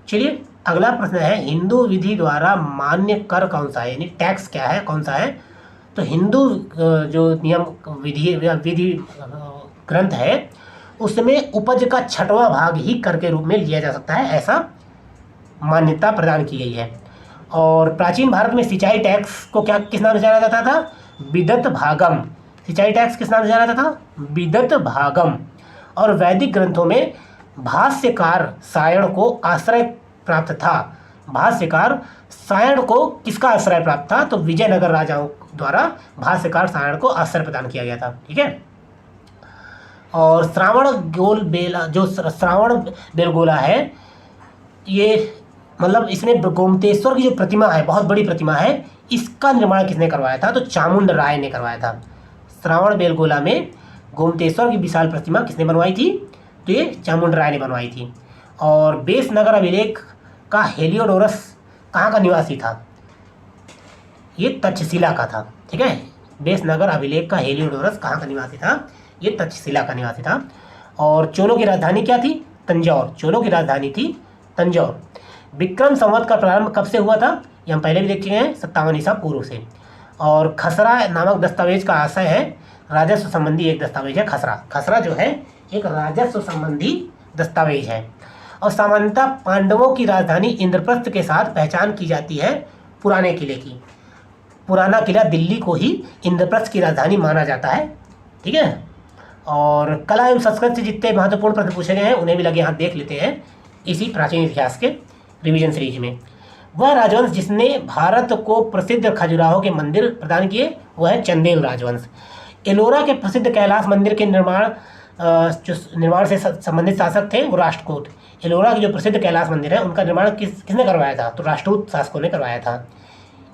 चलिए अगला प्रश्न है हिंदू विधि द्वारा मान्य कर कौन सा है, यानी टैक्स क्या है, कौन सा है? तो हिंदू जो नियम विधि ग्रंथ है उसमें उपज का 6वां भाग ही कर के रूप में लिया जा सकता है, ऐसा मान्यता प्रदान की गई है। और प्राचीन भारत में सिंचाई टैक्स को किस नाम से जाना जाता था? विदत भागम। सिंचाई टैक्स किस नाम से जाना जाता था? विदत भागम। और वैदिक ग्रंथों में भाष्यकार सायण को आश्रय प्राप्त था, भाष्यकार सायण को किसका आश्रय प्राप्त था? तो विजयनगर राजाओं द्वारा भाष्यकार सायण को आश्रय प्रदान किया गया था। ठीक है। और श्रावण गोल बेला, जो श्रावण बेलगोला है, ये मतलब इसमें गोमतेश्वर की जो प्रतिमा है, बहुत बड़ी प्रतिमा है, इसका निर्माण किसने करवाया था? तो चामुंड राय ने करवाया था। श्रावण बेलगोला में गोमतेश्वर की विशाल प्रतिमा किसने बनवाई थी? तो ये चामुंड राय ने बनवाई थी। और बेसनगर अभिलेख का हेलियोडोरस कहाँ का निवासी था? ये तक्षशिला का था। ठीक है। बेसनगर अभिलेख का हेलियोडोरस कहाँ का निवासी था? ये तक्षशिला का निवासी था। और चोलों की राजधानी क्या थी? तंजौर। चोलों की राजधानी थी तंजौर। विक्रम संवत का प्रारंभ कब से हुआ था? ये हम पहले भी देख चुके हैं, 57 ईसा पूर्व से। और खसरा नामक दस्तावेज का आशय है राजस्व संबंधी एक दस्तावेज है खसरा। खसरा जो है एक राजस्व संबंधी दस्तावेज है। और सामान्यतः पांडवों की राजधानी इंद्रप्रस्थ के साथ पहचान की जाती है पुराने किले की। पुराना किला दिल्ली को ही इंद्रप्रस्थ की राजधानी माना जाता है। ठीक है। और कला एवं संस्कृत से जितने महत्वपूर्ण प्रश्न पूछे गए हैं उन्हें भी लगे हाथ देख लेते हैं इसी प्राचीन इतिहास के रिवीजन सीरीज में। वह राजवंश जिसने भारत को प्रसिद्ध खजुराहो के मंदिर प्रदान किए वह है चंदेल राजवंश। एलोरा के प्रसिद्ध कैलाश मंदिर के निर्माण से संबंधित शासक थे वो राष्ट्रकूट। एलोरा के जो प्रसिद्ध कैलाश मंदिर है उनका निर्माण किसने करवाया था? तो राष्ट्रकूट शासकों ने करवाया था।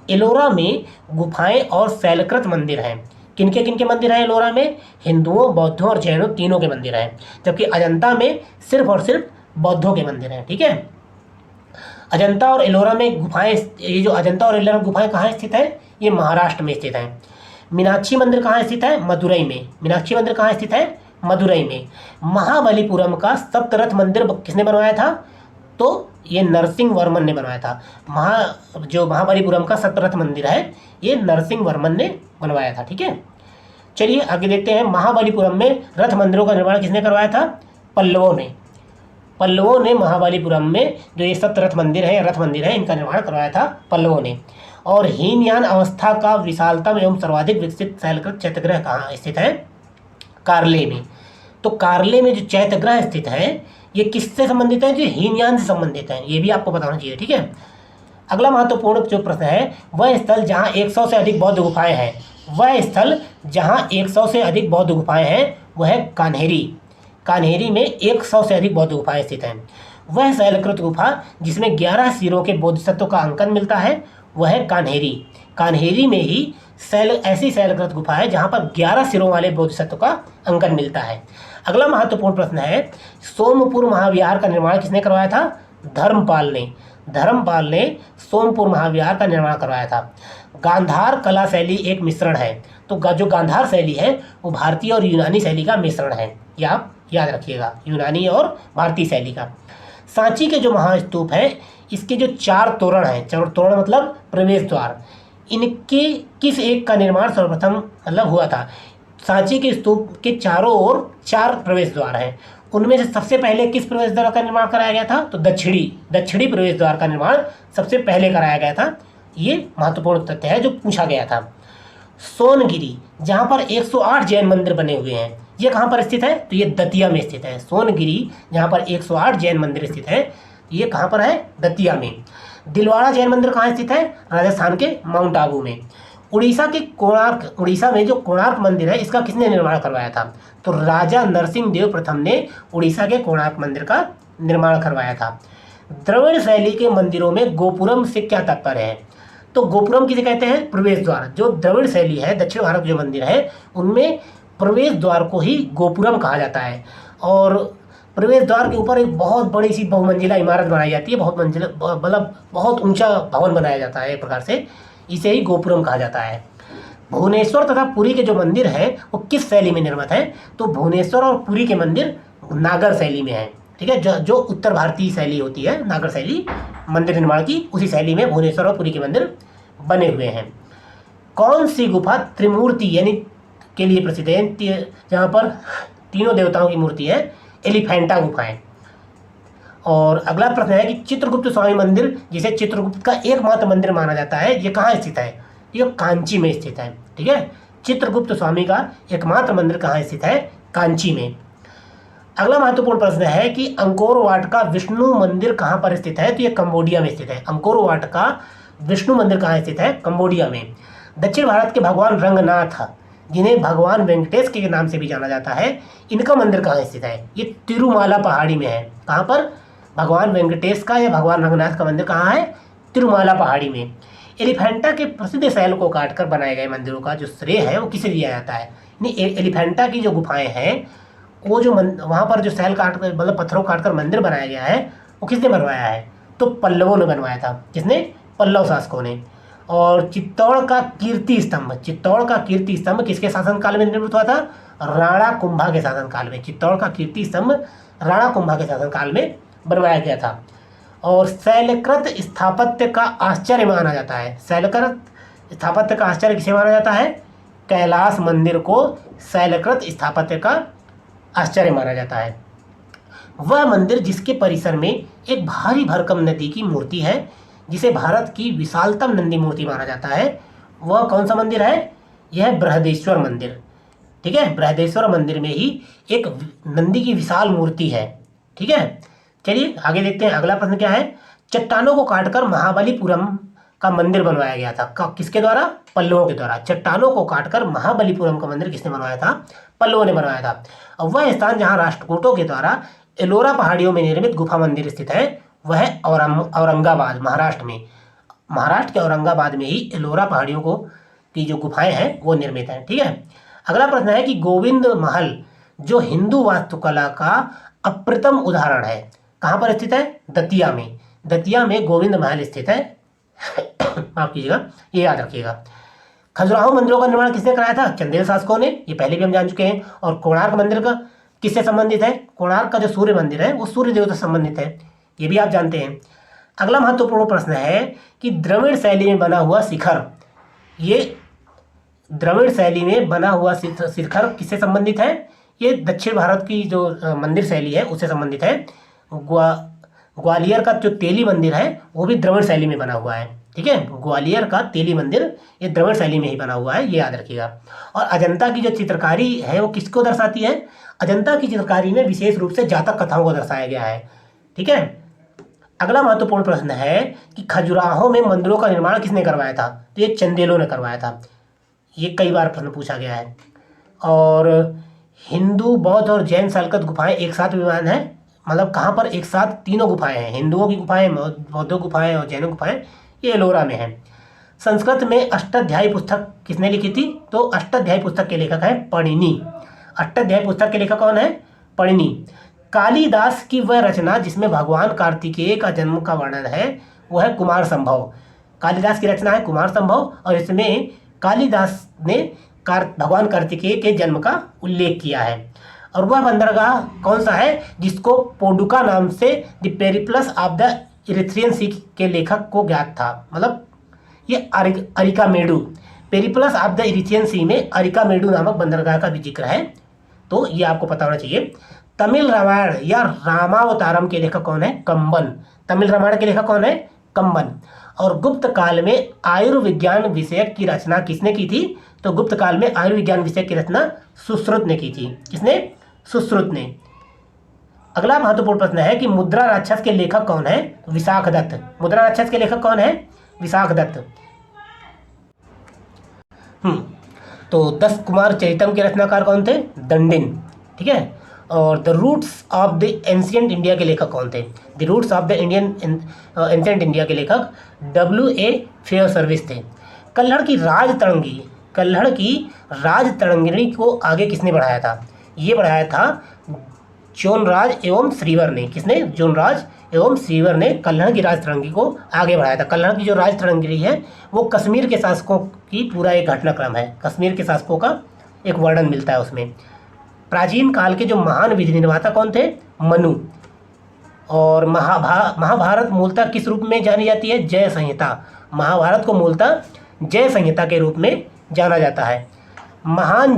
एलोरा में गुफाएं और शैलकृत मंदिर हैं। किनके मंदिर हैं एलोरा में? हिंदुओं, बौद्धों और जैनों तीनों के मंदिर हैं। जबकि अजंता में सिर्फ और सिर्फ बौद्धों के मंदिर हैं। ठीक है। अजंता और एलोरा में गुफाएं, ये जो अजंता और एलोरा गुफाएं कहाँ स्थित है? ये महाराष्ट्र में स्थित है। मीनाक्षी मंदिर कहाँ स्थित है? मदुरई में। मीनाक्षी मंदिर कहाँ स्थित है? मदुरई में। महाबलीपुरम का सप्तरथ मंदिर किसने बनवाया था? तो ये नरसिंह वर्मन ने बनवाया था। जो महाबलीपुरम का सप्तरथ मंदिर है ये नरसिंह वर्मन ने बनवाया था। ठीक है। चलिए आगे देखते हैं। महाबलीपुरम में रथ मंदिरों का निर्माण किसने करवाया था? पल्लवों ने। पल्लवों ने महाबलीपुरम में जो ये सप्तरथ मंदिर है, रथ मंदिर है, इनका निर्माण करवाया था पल्लवों ने। और हीनयान अवस्था का विशालतम एवं सर्वाधिक विकसित शैलकृत चैत्यगृह कहाँ स्थित है? कारले में। तो कारले में जो चैत्यगृह स्थित है ये किससे संबंधित है? जो हीनयान से संबंधित है। ये भी आपको बताना चाहिए। ठीक है। अगला महत्वपूर्ण जो प्रश्न है, वह स्थल जहाँ 100 से अधिक बौद्ध गुफाएं हैं, वह स्थल जहाँ 100 से अधिक बौद्ध गुफाएं हैं वह है कान्हेरी। कान्हेरी में 100 से अधिक बौद्ध गुफाएं स्थित हैं। वह शैलकृत गुफा जिसमें 11 सिरों के बोधिसत्व का अंकन मिलता है वह है कान्हेरी। कान्हेरी में ही ऐसी शैलकृत गुफा है जहाँ पर 11 सिरों वाले बोधिसत्व का अंकन मिलता है। अगला महत्वपूर्ण प्रश्न है, सोमपुर महाविहार का निर्माण किसने करवाया था? धर्मपाल ने। धर्मपाल ने सोमपुर महाविहार का निर्माण करवाया था। गांधार कला शैली एक मिश्रण है। तो जो गांधार शैली है वो भारतीय और यूनानी शैली का मिश्रण है। ये आप याद रखिएगा, यूनानी और भारतीय शैली का। सांची के जो महास्तूप है इसके जो 4 तोरण हैं, तोरण मतलब प्रवेश द्वार, इनके किस एक का निर्माण सर्वप्रथम मतलब हुआ था? सांची के स्तूप के चारों ओर 4 प्रवेश द्वार हैं। उनमें से सबसे पहले किस प्रवेश द्वार का निर्माण कराया गया था? तो दक्षिणी प्रवेश द्वार का निर्माण सबसे पहले कराया गया था। ये महत्वपूर्ण तथ्य है जो पूछा गया था। सोनगिरी जहाँ पर 108 जैन मंदिर बने हुए हैं, ये कहाँ पर स्थित है? तो ये दतिया में स्थित है। सोनगिरी जहाँ पर 108 जैन मंदिर स्थित है ये कहाँ पर है? दतिया में। दिलवाड़ा जैन मंदिर कहाँ स्थित है? राजस्थान के माउंट आबू में। उड़ीसा में जो कोणार्क मंदिर है इसका किसने निर्माण करवाया था? तो राजा नरसिंह देव प्रथम ने उड़ीसा के कोणार्क मंदिर का निर्माण करवाया था। द्रविड़ शैली के मंदिरों में गोपुरम से क्या तात्पर्य है? तो गोपुरम किसे कहते हैं? प्रवेश द्वार। जो द्रविड़ शैली है, दक्षिण भारत जो मंदिर है उनमें प्रवेश द्वार को ही गोपुरम कहा जाता है। और प्रवेश द्वार के ऊपर एक बहुत बड़ी सी बहुमंजिला इमारत बनाई जाती है, मतलब बहुत ऊंचा भवन बनाया जाता है एक प्रकार से, इसे ही गोपुरम कहा जाता है। भुवनेश्वर तथा पुरी के जो मंदिर हैं वो किस शैली में निर्मित हैं? तो भुवनेश्वर और पुरी के मंदिर नागर शैली में हैं। ठीक है। जो उत्तर भारतीय शैली होती है, नागर शैली मंदिर निर्माण की, उसी शैली में भुवनेश्वर और पुरी के मंदिर बने हुए हैं। कौन सी गुफा त्रिमूर्ति यानी के लिए प्रसिद्ध है? जहाँ पर तीनों देवताओं की मूर्ति है, एलिफेंटा गुफाएं। और अगला प्रश्न है कि चित्रगुप्त स्वामी मंदिर जिसे चित्रगुप्त का एकमात्र मंदिर माना जाता है ये कहाँ स्थित है? ये कांची में स्थित है। ठीक है। चित्रगुप्त स्वामी का एकमात्र मंदिर कहाँ स्थित है? कांची में। अगला महत्वपूर्ण प्रश्न है कि अंकोर वाट का विष्णु मंदिर कहाँ पर स्थित है? तो ये कंबोडिया में स्थित है। अंकोर वाट का विष्णु मंदिर कहाँ स्थित है? कंबोडिया में। दक्षिण भारत के भगवान रंगनाथ, जिन्हें भगवान वेंकटेश के नाम से भी जाना जाता है, इनका मंदिर कहाँ स्थित है? ये तिरुमाला पहाड़ी में है। कहाँ पर? भगवान वेंकटेश का या भगवान रंगनाथ का मंदिर कहाँ है? तिरुमाला पहाड़ी में। एलिफेंटा के प्रसिद्ध शैल को काटकर बनाए गए मंदिरों का जो श्रेय है वो किसे दिया जाता है? एलिफेंटा की जो गुफाएं हैं, वो जो वहाँ पर जो शैल काट कर मतलब पत्थरों काट कर मंदिर बनाया गया है, वो किसने बनवाया है? तो पल्लवों ने बनवाया था। किसने? पल्लव शासकों ने। और चित्तौड़ का कीर्ति स्तंभ, चित्तौड़ का कीर्ति स्तंभ किसके शासनकाल में निर्मित हुआ था? राणा कुंभा के शासनकाल में। चित्तौड़ का कीर्ति स्तंभ राणा कुंभा के शासनकाल में बनवाया गया था। और शैलकृत स्थापत्य का आश्चर्य माना जाता है। शैलकृत स्थापत्य का आश्चर्य किसे माना जाता है? कैलाश मंदिर को शैलकृत स्थापत्य का आश्चर्य माना जाता है। वह मंदिर जिसके परिसर में एक भारी भरकम नदी की मूर्ति है, जिसे भारत की विशालतम नंदी मूर्ति माना जाता है, वह कौन सा मंदिर है? यह बृहदेश्वर मंदिर। ठीक है, बृहदेश्वर मंदिर में ही एक नंदी की विशाल मूर्ति है। ठीक है, चलिए आगे देखते हैं। अगला प्रश्न क्या है? चट्टानों को काटकर महाबलीपुरम का मंदिर बनवाया गया था। किसके द्वारा? पल्लवों के द्वारा। चट्टानों को काटकर महाबलीपुरम का मंदिर किसने बनवाया था? पल्लवों ने बनवाया था। और वह स्थान जहाँ राष्ट्रकूटों के द्वारा एलोरा पहाड़ियों में निर्मित गुफा मंदिर स्थित है, वह है औरंगाबाद, महाराष्ट्र में। महाराष्ट्र के औरंगाबाद में ही एलोरा पहाड़ियों को की जो गुफाएं हैं वो निर्मित हैं। ठीक है, अगला प्रश्न है कि गोविंद महल जो हिंदू वास्तुकला का अप्रतिम उदाहरण है, कहाँ पर स्थित है? दतिया में। दतिया में गोविंद महल स्थित है। माफ कीजिएगा, ये याद रखिएगा। खजुराहो मंदिरों का निर्माण किसने कराया था? चंदेल शासकों ने। ये पहले भी हम जान चुके हैं। और कोणार्क मंदिर का किससे संबंधित है? कोणार्क का जो सूर्य मंदिर है वो सूर्य देव से संबंधित है, ये भी आप जानते हैं। अगला महत्वपूर्ण प्रश्न है कि द्रविड़ शैली में बना हुआ शिखर, ये द्रविड़ शैली में बना हुआ शिखर किससे संबंधित है? ये दक्षिण भारत की जो मंदिर शैली है उससे संबंधित है। ग्वालियर का जो तेली मंदिर है वो भी द्रविड़ शैली में बना हुआ है। ठीक है, ग्वालियर का तेली मंदिर ये द्रविड़ शैली में ही बना हुआ है, ये याद रखिएगा। और अजंता की जो चित्रकारी है वो किसको दर्शाती है? अजंता की चित्रकारी में विशेष रूप से जातक कथाओं को दर्शाया गया है। ठीक है, अगला महत्वपूर्ण प्रश्न है कि खजुराहो में मंदिरों का निर्माण किसने करवाया था? तो ये चंदेलों ने करवाया था। ये कई बार प्रश्न पूछा गया है। और हिंदू, बौद्ध और जैन शैलकृत गुफाएं एक साथ विद्यमान है, मतलब कहाँ पर एक साथ? तीनों गुफाएं हैं, हिंदुओं की गुफाएं, बौद्धों गुफाएं और जैनों गुफाएं, ये एलोरा में है। संस्कृत में अष्टाध्यायी पुस्तक किसने लिखी थी? तो अष्टाध्यायी पुस्तक के लेखक है पणिनि। अष्टाध्यायी पुस्तक के लेखक कौन है? पणिनि। कालिदास की वह रचना जिसमें भगवान कार्तिकेय का जन्म का वर्णन है वो है कुमार संभव। कालिदास की रचना है कुमार संभव, और इसमें कालिदास ने भगवान कार्तिकेय के जन्म का उल्लेख किया है। और वह बंदरगाह कौन सा है जिसको पोडुका नाम से the Periplus of the Erythraean Sea के लेखक को ज्ञात था? मतलब ये Arikamedu, Periplus of the Erythraean Sea में अरिकामेडु नामक बंदरगाह का भी जिक्र है, तो ये आपको पता होना चाहिए। तमिल रामायण या रामावतारम के लेखक कौन है? कंबन। तमिल रामायण के लेखक कौन है? कंबन। और गुप्त काल में आयुर्विज्ञान विषयक की रचना किसने की थी? तो गुप्त काल में आयुर्विज्ञान विषय की रचना सुश्रुत ने की थी। किसने? सुश्रुत ने। अगला महत्वपूर्ण प्रश्न है कि मुद्रा राक्षस के लेखक कौन है? विशाख दत्त। मुद्रा राक्षस के लेखक कौन है? विशाख दत्त। तो 10 कुमार चरितम के रचनाकार कौन थे? दंडिन। ठीक है, और the roots of the ancient India के लेखक कौन थे? The roots of the ancient India के लेखक W.A. फेयर सर्विस थे। कल्हड़ की राज तरंगिणी को आगे किसने बढ़ाया था? ये बढ़ाया था जोनराज एवं श्रीवर ने। किसने? जोनराज एवं श्रीवर ने कल्हड़ की राज तरंगी को आगे बढ़ाया था। कल्हड़ की जो राज तरंगिणी है वो कश्मीर के शासकों की पूरा एक घटनाक्रम है। कश्मीर के शासकों का एक वर्णन मिलता है उसमें। प्राचीन काल के जो महान विधि निर्माता कौन थे? मनु। और महाभारत मूलतः किस रूप में जानी जाती है? जय संहिता। महाभारत को मूलतः जय संहिता के रूप में जाना जाता है। महान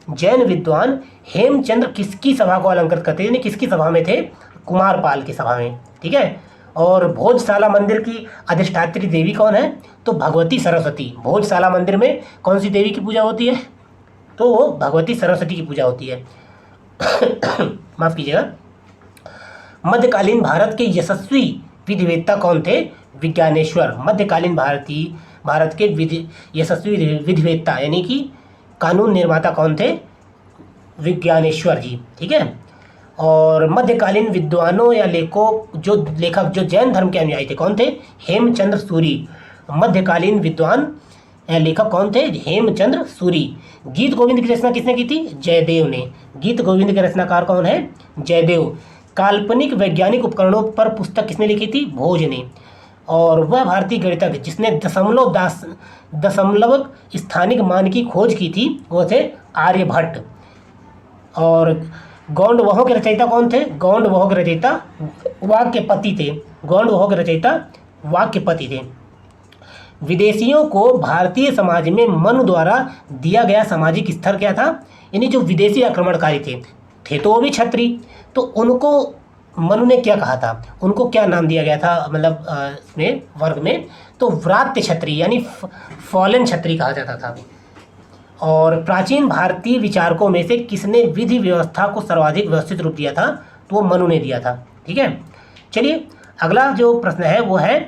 जैन विद्वान हेमचंद्र किसकी सभा को अलंकृत करते थे? किसकी सभा में थे? कुमारपाल की सभा में। ठीक है, और भोजशाला मंदिर की अधिष्ठात्री देवी कौन है? तो भगवती सरस्वती। भोजशाला मंदिर में कौन सी देवी की पूजा होती है? तो वो भगवती सरस्वती की पूजा होती है। माफ कीजिएगा, मध्यकालीन भारत के यशस्वी विधिवेत्ता कौन थे? विज्ञानेश्वर। मध्यकालीन भारत के यशस्वी विधिवेत्ता यानी कि कानून निर्माता कौन थे? विज्ञानेश्वर जी। ठीक है। और मध्यकालीन विद्वानों या लेखक जो जैन धर्म के अनुयायी थे कौन थे? हेमचंद्र सूरी। मध्यकालीन विद्वान या लेखक कौन थे? हेमचंद्र सूरी। गीत गोविंद की रचना किसने की थी? जयदेव ने। गीत गोविंद के रचनाकार कौन है? जयदेव। काल्पनिक वैज्ञानिक उपकरणों पर पुस्तक किसने लिखी थी? भोज ने। और वह भारतीय गणितज्ञ जिसने दशमलव स्थानिक मान की खोज की थी वो थे आर्यभट्ट। और गौंडवहों के रचयिता कौन थे? गौंडवहों के रचयिता वाक्यपति थे। गौंडवहों के रचयिता वाक्यपति थे। विदेशियों को भारतीय समाज में मनु द्वारा दिया गया सामाजिक स्तर क्या था? यानी जो विदेशी आक्रमणकारी थे तो वो भी क्षत्रिय, तो उनको मनु ने क्या कहा था? उनको क्या नाम दिया गया था? मतलब इसमें वर्ग में तो व्रात्य क्षत्रिय यानी फॉलन क्षत्रिय कहा जाता था। और प्राचीन भारतीय विचारकों में से किसने विधि व्यवस्था को सर्वाधिक व्यवस्थित रूप दिया था? तो वो मनु ने दिया था। ठीक है। चलिए अगला जो प्रश्न है वो है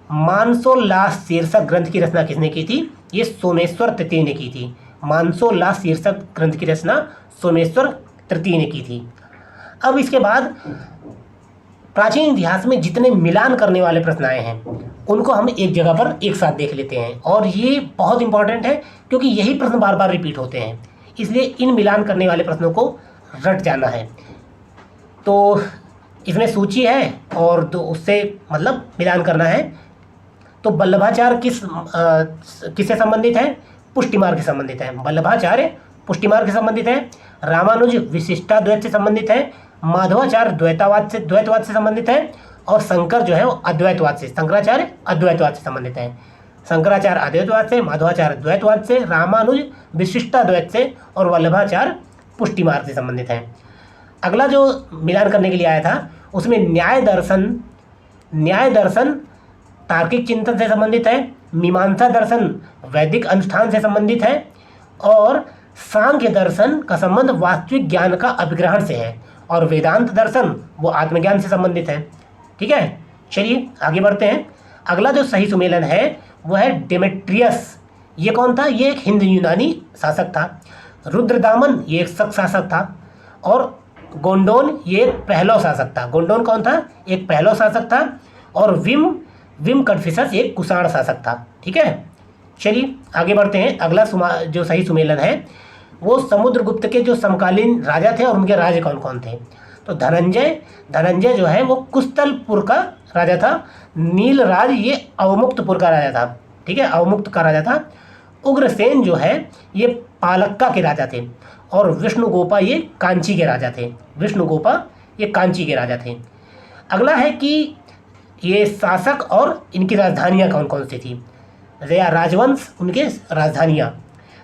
मानसोल्लास शीर्षक ग्रंथ की रचना किसने की थी? ये सोमेश्वर तृतीय ने की थी। मानसोल्लास शीर्षक ग्रंथ की रचना सोमेश्वर तृतीय ने की थी। अब इसके बाद प्राचीन इतिहास में जितने मिलान करने वाले प्रश्न आए हैं उनको हम एक जगह पर एक साथ देख लेते हैं। और ये बहुत इंपॉर्टेंट है क्योंकि यही प्रश्न बार बार रिपीट होते हैं, इसलिए इन मिलान करने वाले प्रश्नों को रट जाना है। तो इसमें सूची है और उससे मतलब मिलान करना है। तो बल्लभाचार्य किससे संबंधित है? पुष्टिमार्ग से संबंधित है। बल्लभाचार्य पुष्टिमार्ग से संबंधित है। रामानुज विशिष्टाद्वैत से संबंधित है। माधवाचार्य द्वैतवाद से संबंधित है। और शंकर जो है वो अद्वैतवाद से, शंकराचार्य अद्वैतवाद से संबंधित है। शंकराचार्य अद्वैतवाद से, माधवाचार्य द्वैतवाद से, रामानुज विशिष्टाद्वैत से और वल्लभाचार्य पुष्टिमार्ग से संबंधित है। अगला जो मिलान करने के लिए आया था उसमें न्याय दर्शन तार्किक चिंतन से संबंधित है। मीमांसा दर्शन वैदिक अनुष्ठान से संबंधित है। और सांख्य दर्शन का संबंध वास्तविक ज्ञान का अभिग्रहण से है। और वेदांत दर्शन वो आत्मज्ञान से संबंधित है। ठीक है। चलिए आगे बढ़ते हैं। अगला जो सही सुमेलन है वो है डेमेट्रियस। ये कौन था? ये एक हिंद यूनानी शासक था। रुद्रदामन ये एक शक शासक था। और गोंडोन ये एक पहलव शासक था। गोंडोन कौन था? एक पहलव शासक था। और विम कन्फ्यूशस एक कुषाण शासक था। ठीक है। चलिए आगे बढ़ते हैं। अगला जो सही सुमेलन है वो समुद्रगुप्त के जो समकालीन राजा थे और उनके राज्य कौन कौन थे। तो धनंजय जो है वो कुस्तलपुर का राजा था। नीलराज ये अवमुक्तपुर का राजा था। ठीक है, अवमुक्त का राजा था। उग्रसेन जो है ये पालक्का के राजा थे। और विष्णुगोपा ये कांची के राजा थे। विष्णुगोपा ये कांची के राजा थे। अगला है कि ये शासक और इनकी राजधानियाँ कौन कौन सी थी, या राजवंश उनके राजधानियाँ।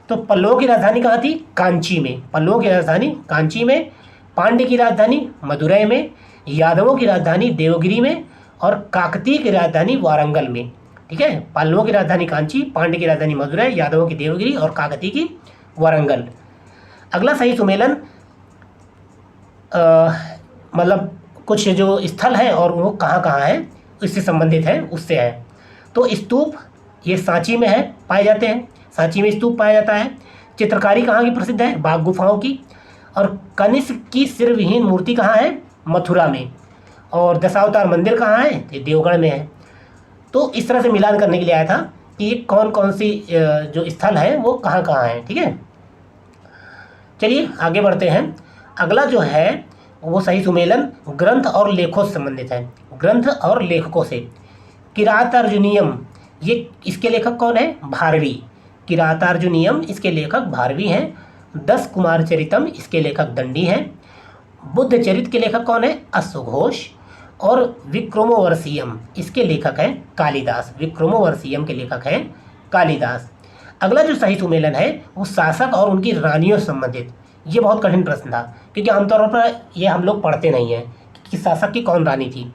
तो पल्लवों की राजधानी कहाँ थी? कांची में। पल्लवों की राजधानी कांची में। पांड्य की राजधानी मदुरै में। यादवों की राजधानी देवगिरी में। और काकतीय की राजधानी वारंगल में। ठीक है, पल्लवों की राजधानी कांची, पांड्य की राजधानी मदुरै, यादवों की देवगिरी और काकतीय की वारंगल। अगला सही सुमेलन मतलब कुछ जो स्थल है और वो कहाँ कहाँ है इससे संबंधित है, उससे है। तो स्तूप ये सांची में है, पाए जाते हैं। सांची में स्तूप पाया जाता है। चित्रकारी कहाँ की प्रसिद्ध है? बाघ गुफाओं की। और कनिष्क की सिर विहीन मूर्ति कहाँ है? मथुरा में। और दशावतार मंदिर कहाँ है? ये देवगढ़ में है। तो इस तरह से मिलान करने के लिए आया था कि ये कौन कौन सी जो स्थल है वो कहाँ कहाँ है। ठीक है, चलिए आगे बढ़ते हैं। अगला जो है वो सही सुमेलन ग्रंथ और लेखों से संबंधित है। ग्रंथ और लेखकों से। किरातार्जुनीयम ये इसके लेखक कौन है? भारवी। किरातार्जुनीयम इसके लेखक भारवी हैं। 10 कुमार चरितम इसके लेखक दंडी हैं। बुद्ध चरित के लेखक कौन है? अश्वघोष। और विक्रमोर्वशीयम इसके लेखक हैं कालिदास। विक्रमोर्वशीयम के लेखक हैं कालिदास। अगला जो सही सुमेलन है वो शासक और उनकी रानियों से संबंधित। ये बहुत कठिन प्रश्न था क्योंकि आमतौर पर ये हम लोग पढ़ते नहीं हैं कि शासक की कौन रानी थी।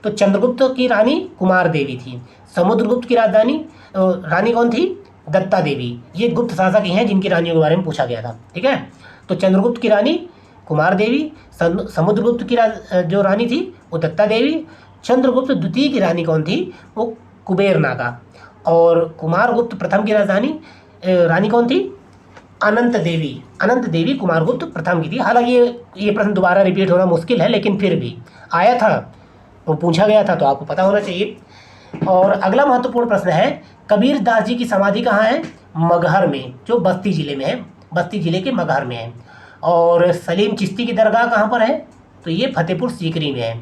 तो चंद्रगुप्त की रानी कुमार देवी थी। समुद्रगुप्त की रानी कौन थी? दत्ता देवी। ये गुप्त शासक ही हैं जिनकी रानियों के बारे में पूछा गया था। ठीक है, तो चंद्रगुप्त की रानी कुमार देवी, समुद्रगुप्त की जो रानी थी वो दत्ता देवी, चंद्रगुप्त द्वितीय की रानी कौन थी, वो कुबेर नागा, और कुमारगुप्त प्रथम की रानी कौन थी, अनंत देवी कुमारगुप्त प्रथम की थी। हालांकि ये प्रश्न दोबारा रिपीट होना मुश्किल है, लेकिन फिर भी आया था वो पूछा गया था तो आपको पता होना चाहिए। और अगला महत्वपूर्ण प्रश्न है, कबीर दास जी की समाधि कहाँ है, मगहर में, जो बस्ती जिले में है, बस्ती जिले के मगहर में है। और सलीम चिश्ती की दरगाह कहाँ पर है, तो ये फतेहपुर सीकरी में है।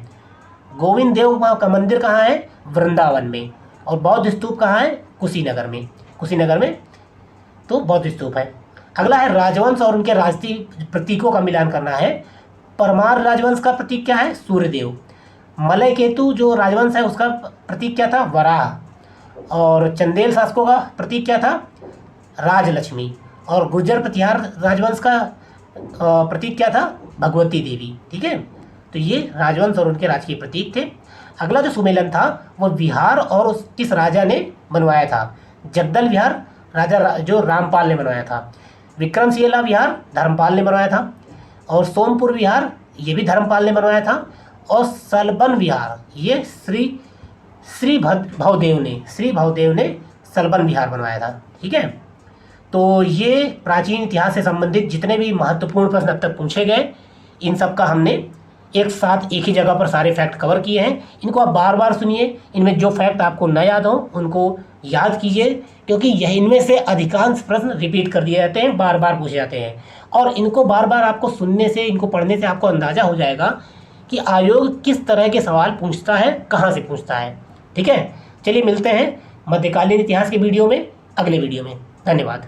गोविंद देव का मंदिर कहाँ है, वृंदावन में। और बौद्ध स्तूप कहाँ है, कुशीनगर में तो बौद्ध स्तूप है। अगला है राजवंश और उनके राजनीतिक प्रतीकों का मिलान करना है। परमार राजवंश का प्रतीक क्या है, सूर्यदेव। मलय केतु जो राजवंश है उसका प्रतीक क्या था, वराह। और चंदेल शासकों का प्रतीक क्या था, राजलक्ष्मी। और गुर्जर प्रतिहार राजवंश का प्रतीक क्या था, भगवती देवी। ठीक है, तो ये राजवंश और उनके राजकीय प्रतीक थे। अगला जो सुमेलन था वो विहार और किस राजा ने बनवाया था, जगदल विहार राजा जो रामपाल ने बनवाया था। विक्रमशिला विहार धर्मपाल ने बनवाया था। और सोमपुर विहार ये भी धर्मपाल ने बनवाया था। और सलबन विहार ये श्री भवदेव ने सलबन विहार बनवाया था। ठीक है, तो ये प्राचीन इतिहास से संबंधित जितने भी महत्वपूर्ण प्रश्न अब तक पूछे गए, इन सब का हमने एक साथ एक ही जगह पर सारे फैक्ट कवर किए हैं। इनको आप बार बार सुनिए, इनमें जो फैक्ट आपको न याद हो उनको याद कीजिए, क्योंकि यह इनमें से अधिकांश प्रश्न रिपीट कर दिए जाते हैं, बार बार पूछे जाते हैं। और इनको बार बार आपको सुनने से, इनको पढ़ने से आपको अंदाज़ा हो जाएगा कि आयोग किस तरह के सवाल पूछता है, कहाँ से पूछता है। ठीक है, चलिए मिलते हैं मध्यकालीन इतिहास के वीडियो में, अगले वीडियो में। धन्यवाद।